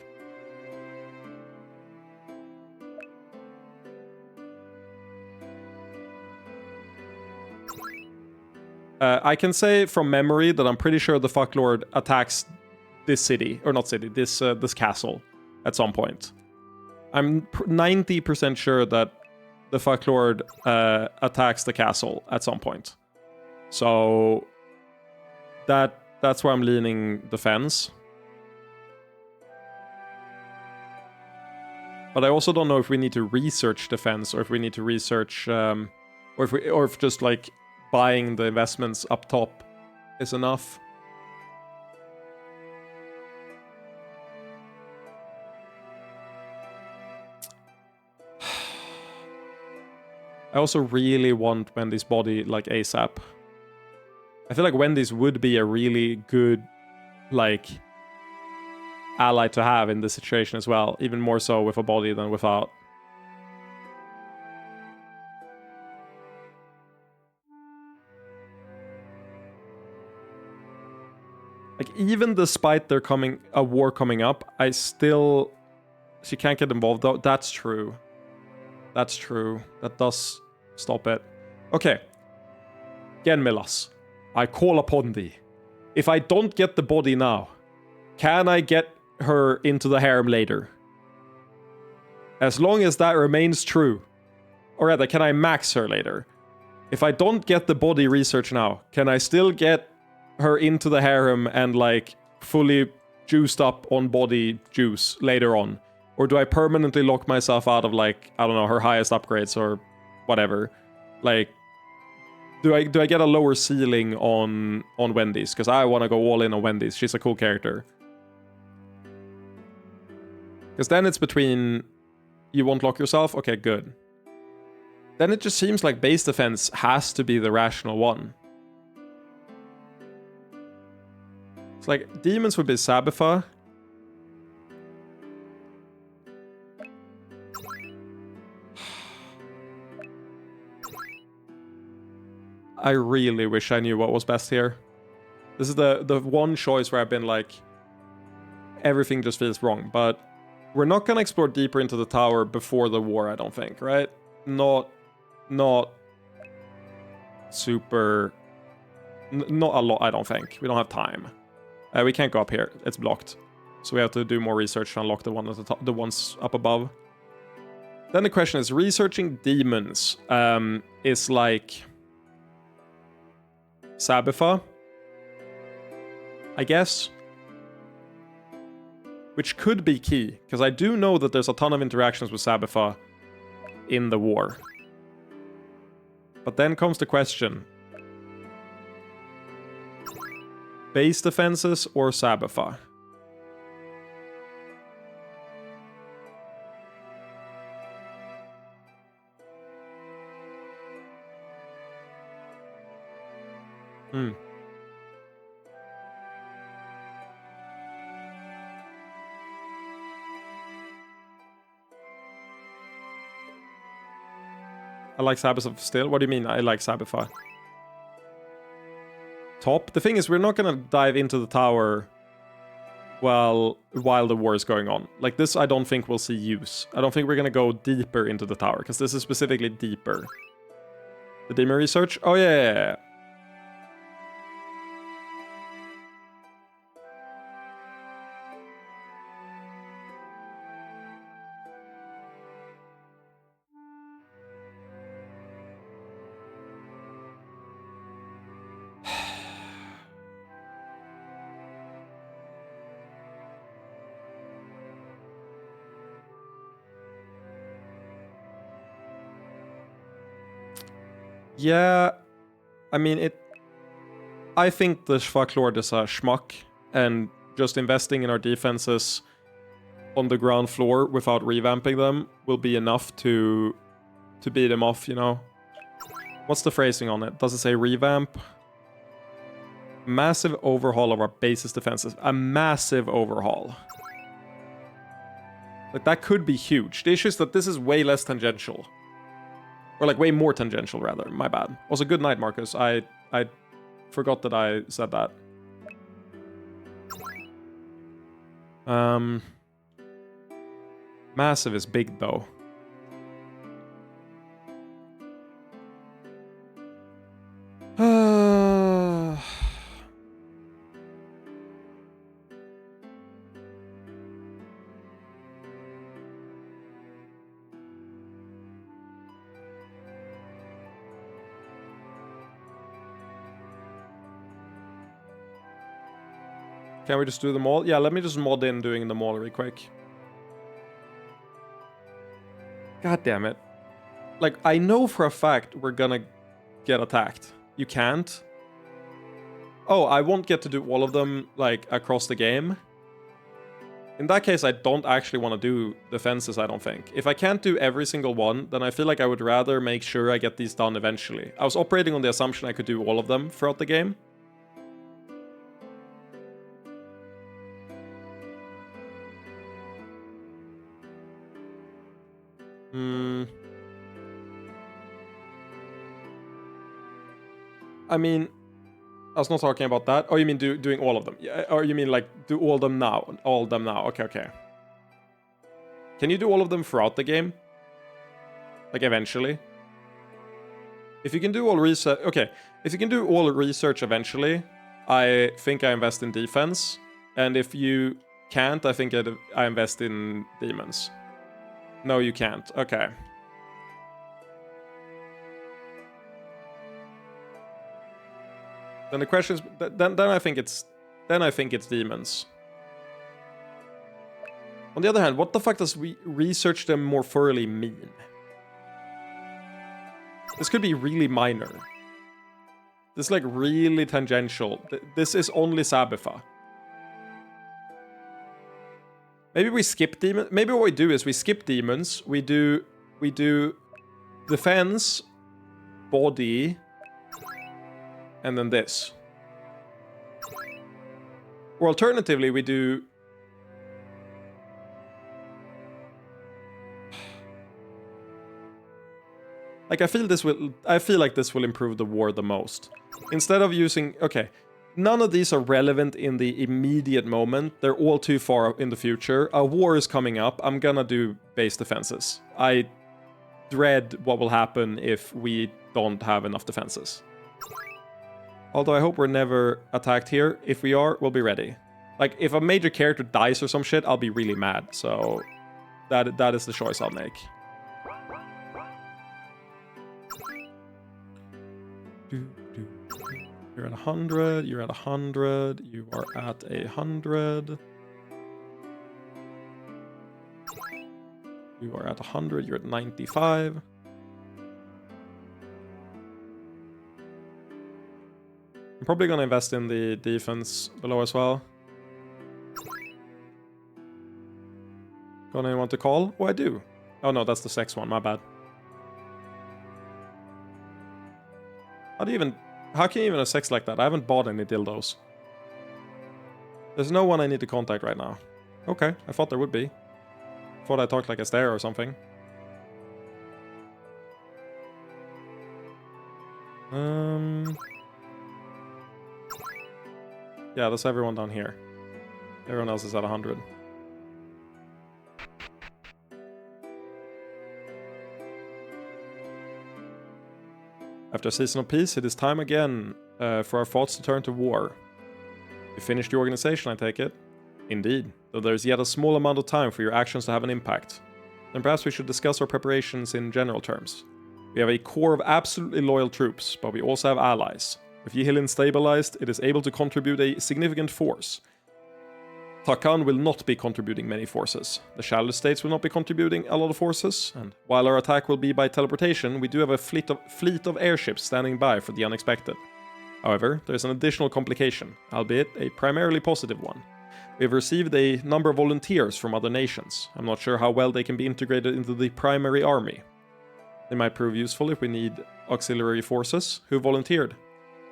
I can say from memory that I'm pretty sure the Fucklord attacks this city, or not city, this castle at some point. I'm 90% sure that the Fucklord attacks the castle at some point. So that's where I'm leaning defense. But I also don't know if we need to research defense or if we need to research or if just like buying the investments up top is enough. I also really want Wendy's body, like, ASAP. I feel like Wendy's would be a really good, like, ally to have in this situation as well. Even more so with a body than without. Like, even despite a war coming up, she can't get involved, though. That's true. That's true. That does stop it. Okay. Genmilas, I call upon thee. If I don't get the body now, can I get her into the harem later? As long as that remains true. Or rather, can I max her later? If I don't get the body research now, can I still get her into the harem and, like, fully juiced up on body juice later on? Or do I permanently lock myself out of, like, I don't know, her highest upgrades or whatever? Like, Do I get a lower ceiling on Wendy's? Because I want to go all in on Wendy's. She's a cool character. Because then it's between... You won't lock yourself? Okay, good. Then it just seems like base defense has to be the rational one. It's like, demons would be Sabifa. I really wish I knew what was best here. This is the one choice where I've been like, everything just feels wrong. But we're not gonna explore deeper into the tower before the war, I don't think, right? Not super... Not a lot, I don't think. We don't have time. We can't go up here. It's blocked. So we have to do more research to unlock the one at the top, the ones up above. Then the question is, researching demons is like... Sabifa, I guess. Which could be key, because I do know that there's a ton of interactions with Sabifa in the war. But then comes the question. Base defenses or Sabifa? I like Sabifa still? What do you mean I like Sabifa? Top? The thing is, we're not gonna dive into the tower while the war is going on. Like, this I don't think we'll see use. I don't think we're gonna go deeper into the tower, because this is specifically deeper. The demon research? Oh, yeah. Yeah, I mean, I think the Schwacklord is a schmuck, and just investing in our defenses on the ground floor without revamping them will be enough to beat him off, you know? What's the phrasing on it? Does it say revamp? Massive overhaul of our base's defenses. A massive overhaul. Like, that could be huge. The issue is that this is way less tangential. Or, like, way more tangential, rather. My bad. Also, good night, Marcus. I forgot that I said that. Massive is big, though. Can we just do them all? Yeah, let me just mod in doing them all really quick. God damn it. Like, I know for a fact we're gonna get attacked. You can't. Oh, I won't get to do all of them, like, across the game. In that case, I don't actually want to do defenses, I don't think. If I can't do every single one, then I feel like I would rather make sure I get these done eventually. I was operating on the assumption I could do all of them throughout the game. I mean, I was not talking about that. Oh, you mean doing all of them? Yeah, or you mean like do all of them now? All of them now. Okay. Can you do all of them throughout the game? Like eventually? If you can do all research... Okay, if you can do all research eventually, I think I invest in defense. And if you can't, I think I invest in demons. No, you can't. Okay. Then the question is, then I think it's demons. On the other hand, what the fuck does research them more thoroughly mean? This could be really minor. This is like really tangential. This is only Sabifa. Maybe we skip demon. Maybe what we do is we skip demons. We do defense, body, and then this. Or alternatively, we do... Like, I feel like this will improve the war the most. Instead of using... Okay, none of these are relevant in the immediate moment. They're all too far in the future. A war is coming up. I'm gonna do base defenses. I dread what will happen if we don't have enough defenses. Although I hope we're never attacked here. If we are, we'll be ready. Like, if a major character dies or some shit, I'll be really mad. So, that is the choice I'll make. You're at 100, you're at 100, you are at 100. You are at 100, you're at 95. I'm probably gonna invest in the defense below as well. Got anyone to call? Oh, I do. Oh no, that's the sex one, my bad. How can you even have sex like that? I haven't bought any dildos. There's no one I need to contact right now. Okay, I thought there would be. Thought I talked like a stare or something. Yeah, that's everyone down here. Everyone else is at 100. After a season of peace, it is time again for our thoughts to turn to war. You finished the organization, I take it? Indeed, though there is yet a small amount of time for your actions to have an impact. Then perhaps we should discuss our preparations in general terms. We have a core of absolutely loyal troops, but we also have allies. With Yihilin stabilized, it is able to contribute a significant force. Takan will not be contributing many forces. The Shadow States will not be contributing a lot of forces, and while our attack will be by teleportation, we do have a fleet of airships standing by for the unexpected. However, there is an additional complication, albeit a primarily positive one. We have received a number of volunteers from other nations. I'm not sure how well they can be integrated into the primary army. They might prove useful if we need auxiliary forces. Who volunteered?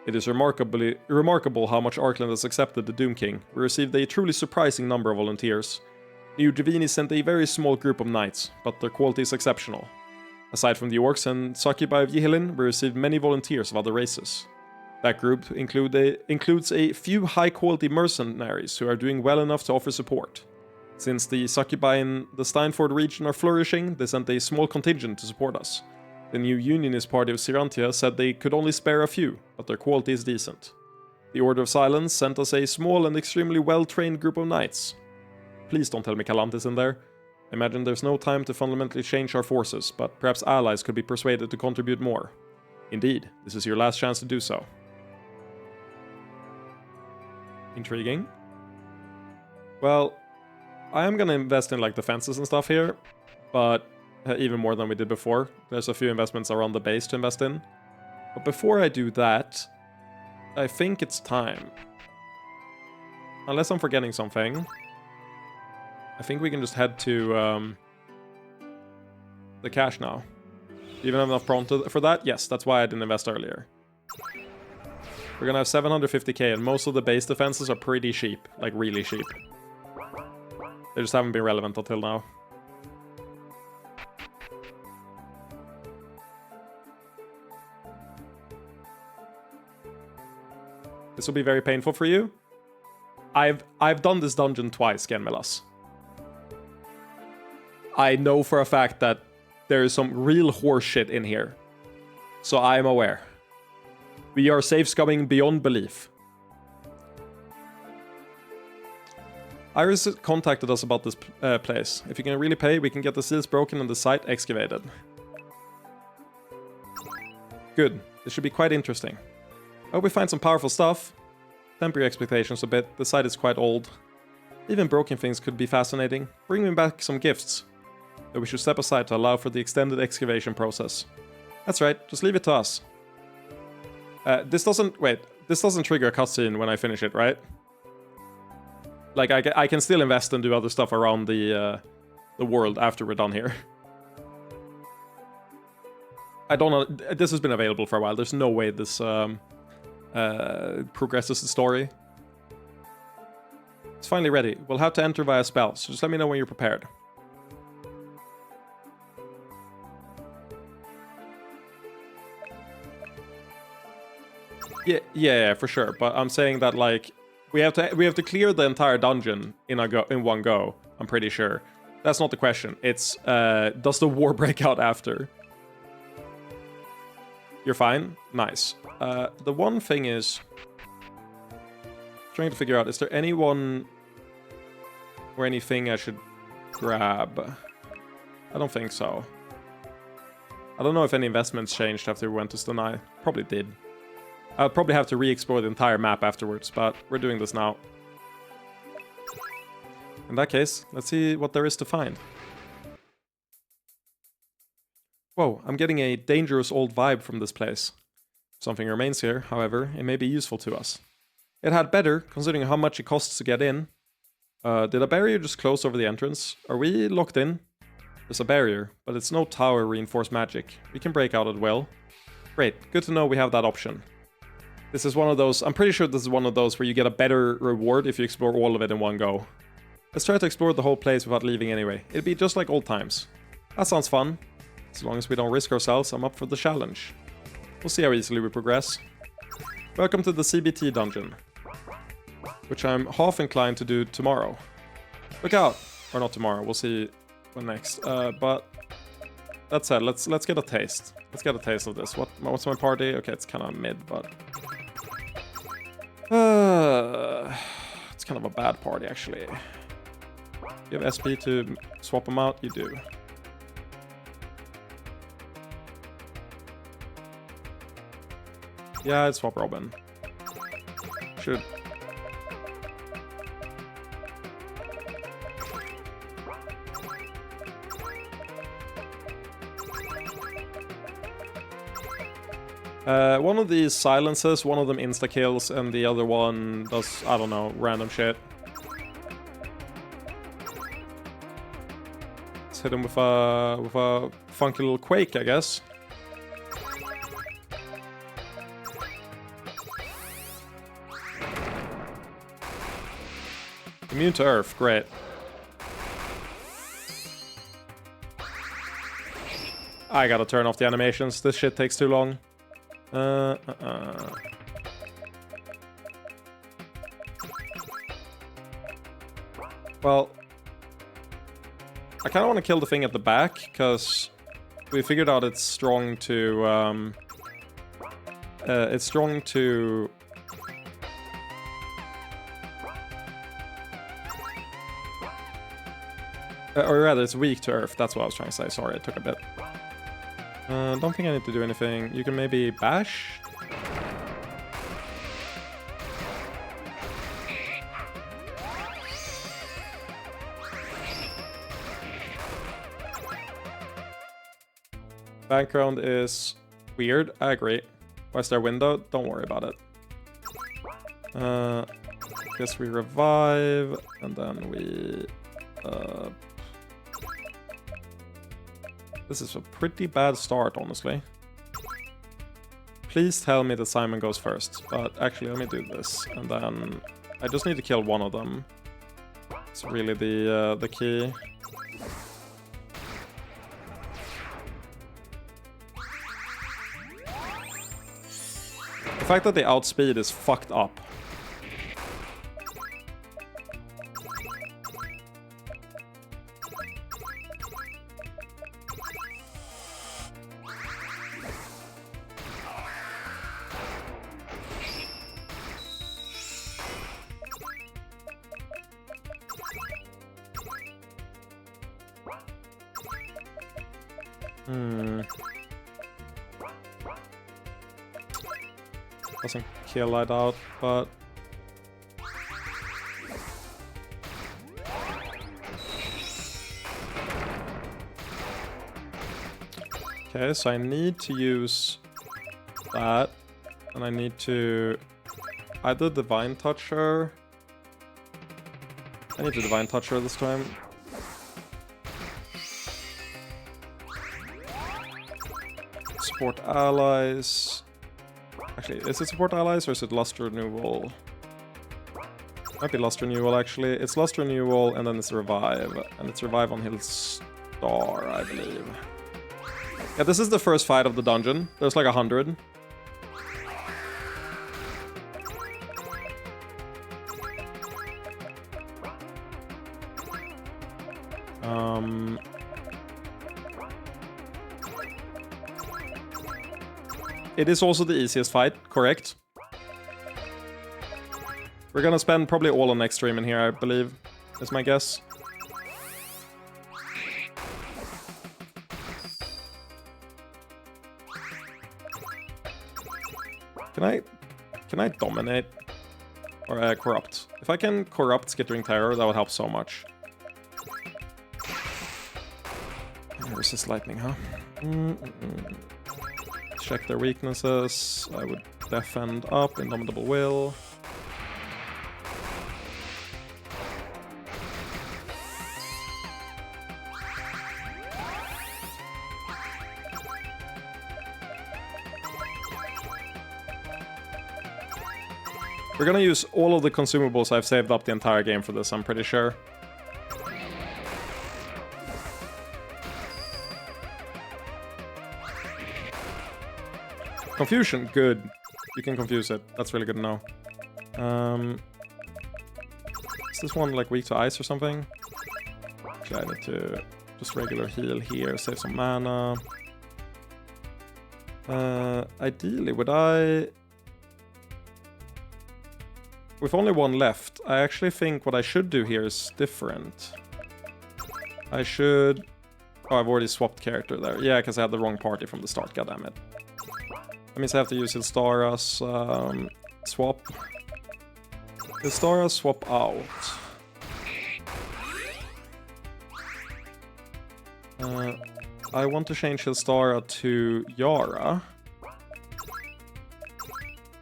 It is remarkable how much Arkland has accepted the Doom King. We received a truly surprising number of volunteers. New Javini sent a very small group of knights, but their quality is exceptional. Aside from the orcs and succubi of Yihilin, we received many volunteers of other races. That group includes a few high-quality mercenaries who are doing well enough to offer support. Since the succubi in the Steinford region are flourishing, they sent a small contingent to support us. The new unionist party of Sirantia said they could only spare a few, but their quality is decent. The Order of Silence sent us a small and extremely well-trained group of knights. Please don't tell me Kalantis in there. I imagine there's no time to fundamentally change our forces, but perhaps allies could be persuaded to contribute more. Indeed, this is your last chance to do so. Intriguing. Well, I am gonna invest in like defenses and stuff here, but even more than we did before. There's a few investments around the base to invest in. But before I do that, I think it's time. Unless I'm forgetting something. I think we can just head to the cash now. Do you even have enough prompt for that? Yes, that's why I didn't invest earlier. We're gonna have 750k and most of the base defenses are pretty cheap. Like really cheap. They just haven't been relevant until now. This will be very painful for you. I've done this dungeon twice, Genmelas. I know for a fact that there is some real horseshit in here. So I am aware. We are safe scumming beyond belief. Iris contacted us about this place. If you can really pay, we can get the seals broken and the site excavated. Good. This should be quite interesting. I hope we find some powerful stuff. Temper your expectations a bit, the site is quite old. Even broken things could be fascinating. Bring me back some gifts. But we should step aside to allow for the extended excavation process. That's right, just leave it to us. This doesn't trigger a cutscene when I finish it, right? Like, I can still invest and do other stuff around the world after we're done here. I don't know. This has been available for a while. There's no way this progresses the story. It's finally ready. We'll have to enter via spell, so just let me know when you're prepared. Yeah, for sure. But I'm saying that, like, we have to clear the entire dungeon in one go. I'm pretty sure. That's not the question. It's does the war break out after? You're fine? Nice. The one thing is trying to figure out, is there anyone or anything I should grab? I don't think so. I don't know if any investments changed after we went to Stanai. Probably did. I'll probably have to re-explore the entire map afterwards, but we're doing this now. In that case, let's see what there is to find. Whoa, I'm getting a dangerous old vibe from this place. Something remains here, however, it may be useful to us. It had better, considering how much it costs to get in. Did a barrier just close over the entrance? Are we locked in? There's a barrier, but it's no tower reinforced magic. We can break out at will. Great, good to know we have that option. This is one of those, I'm pretty sure this is one of those where you get a better reward if you explore all of it in one go. Let's try to explore the whole place without leaving anyway. It'd be just like old times. That sounds fun. As long as we don't risk ourselves, I'm up for the challenge. We'll see how easily we progress. Welcome to the CBT dungeon, which I'm half inclined to do tomorrow. Look out! Or not tomorrow, we'll see when next. But that said, let's get a taste. Let's get a taste of this. What's my party? Okay, it's kind of mid, but it's kind of a bad party actually. You have SP to swap them out? You do. Yeah, I'd swap Robin. Should. One of these silences, one of them insta-kills, and the other one does, I don't know, random shit. Let's hit him with a funky little quake, I guess. Immune to Earth, great. I gotta turn off the animations, this shit takes too long. Well, I kind of want to kill the thing at the back, because we figured out it's strong to, or rather, it's weak to Earth. That's what I was trying to say. Sorry, it took a bit. Don't think I need to do anything. You can maybe bash? Background is weird. I agree. Why is there a window? Don't worry about it. Guess we revive, and then we... This is a pretty bad start, honestly. Please tell me that Simon goes first. But actually, let me do this. And then I just need to kill one of them. It's really the key. The fact that the outspeed is fucked up. Doesn't kill I doubt, but... Okay, so I need to use that. And I need to either Divine Touch her. I need to Divine Touch her this time. Support allies. Actually, is it support allies or is it Lust Renewal? Might be Lust Renewal actually. It's Lust Renewal and then it's Revive. And it's Revive on Hill Star, I believe. Yeah, this is the first fight of the dungeon. There's like 100. It is also the easiest fight, correct? We're gonna spend probably all on next stream in here, I believe, is my guess. Can I dominate? Or corrupt? If I can corrupt Skittering Terror, that would help so much. Resist lightning, huh? Check their weaknesses. I would defend up, Indomitable Will. We're gonna use all of the consumables I've saved up the entire game for this, I'm pretty sure. Confusion, good. You can confuse it. That's really good to know. Is this one like weak to ice or something? Actually, I need to just regular heal here, save some mana. Ideally, would I... With only one left, I actually think what I should do here is different. I should... Oh, I've already swapped character there. Yeah, because I had the wrong party from the start, goddammit. That means I have to use Hilstara's swap. Hilstara swap out. I want to change Hilstara to Yara.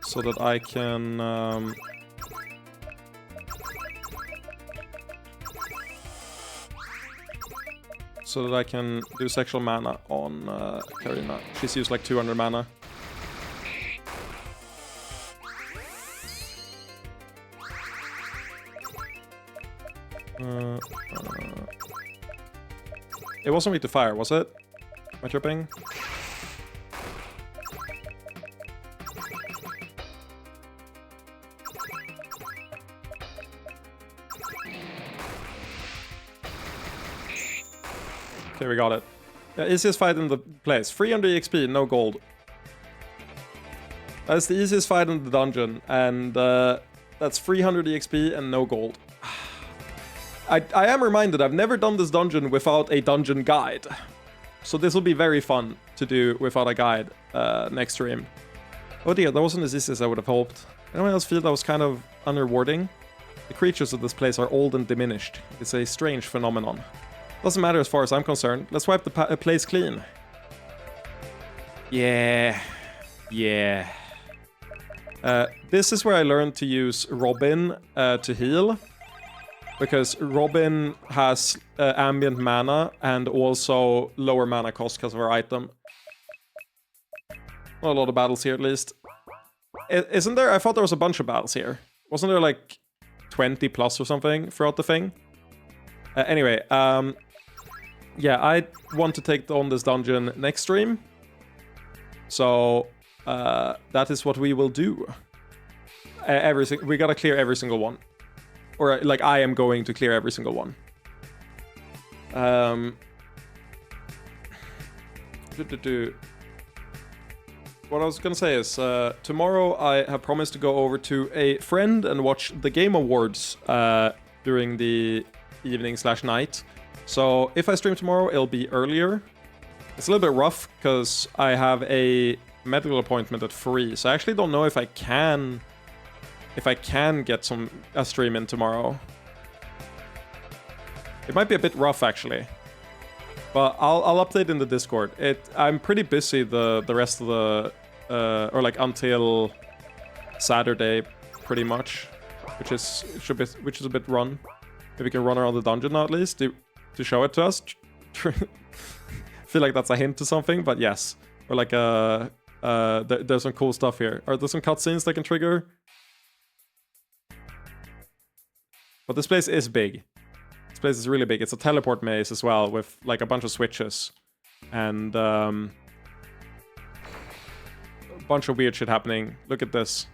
So that I can... so that I can do sexual mana on Karina. She's used like 200 mana. It wasn't weak to fire, was it? Am I tripping? Okay, we got it. Easiest fight in the place. 300 EXP, no gold. That's the easiest fight in the dungeon, and that's 300 EXP and no gold. I am reminded I've never done this dungeon without a dungeon guide. So this will be very fun to do without a guide next stream. Oh dear, that wasn't as easy as I would have hoped. Anyone else feel that was kind of unrewarding? The creatures of this place are old and diminished. It's a strange phenomenon. Doesn't matter as far as I'm concerned. Let's wipe the place clean. Yeah. Yeah. This is where I learned to use Robin to heal. Because Robin has ambient mana and also lower mana cost because of her item. Not a lot of battles here, at least. Isn't there? I thought there was a bunch of battles here. Wasn't there like 20 plus or something throughout the thing? Anyway, yeah, I want to take on this dungeon next stream. So, that is what we will do. We gotta clear every single one. Or, like, I am going to clear every single one. What I was gonna say is, tomorrow I have promised to go over to a friend and watch the Game Awards during the evening/night. So if I stream tomorrow, it'll be earlier. It's a little bit rough because I have a medical appointment at 3, so I actually don't know if I can get a stream in tomorrow. It might be a bit rough actually, but I'll update in the Discord. I'm pretty busy the rest of or like until Saturday, pretty much, which is a bit run. Maybe we can run around the dungeon now at least to show it to us. Feel like that's a hint to something, but yes. Or like there's some cool stuff here. Are there some cutscenes that can trigger? But this place is big. This place is really big. It's a teleport maze as well with like a bunch of switches and a bunch of weird shit happening. Look at this.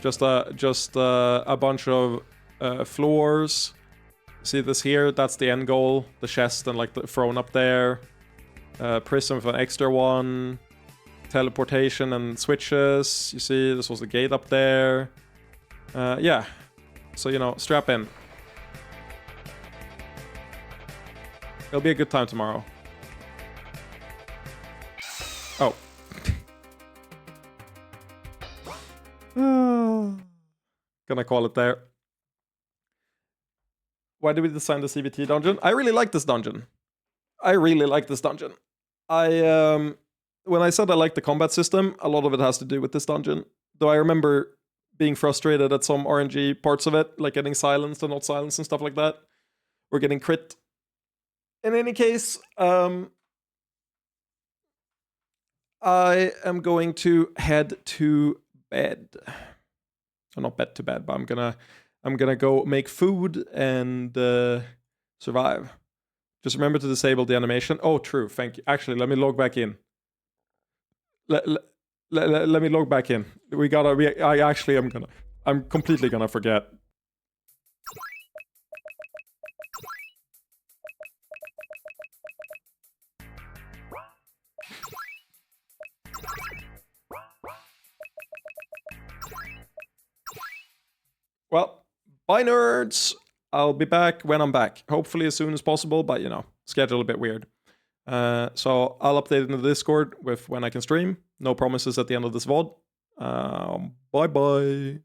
Just a bunch of floors. See this here? That's the end goal. The chest and like the throne up there. Prism with an extra one. Teleportation and switches. You see, this was the gate up there. Yeah. So, you know, strap in. It'll be a good time tomorrow. Oh. Gonna call it there. Why did we design the CBT dungeon? I really like this dungeon. When I said I like the combat system, a lot of it has to do with this dungeon. Though I remember being frustrated at some RNG parts of it, like getting silenced and not silenced and stuff like that. Or getting crit. In any case, I am going to head to bed. Or not bed to bed, but I'm gonna go make food and survive. Just remember to disable the animation. Oh, true. Thank you. Actually, let me log back in. Let me log back in. I'm completely gonna forget. Well, bye nerds. I'll be back when I'm back. Hopefully as soon as possible, but you know, schedule a bit weird. So I'll update in the Discord with when I can stream. No promises at the end of this VOD. Bye bye.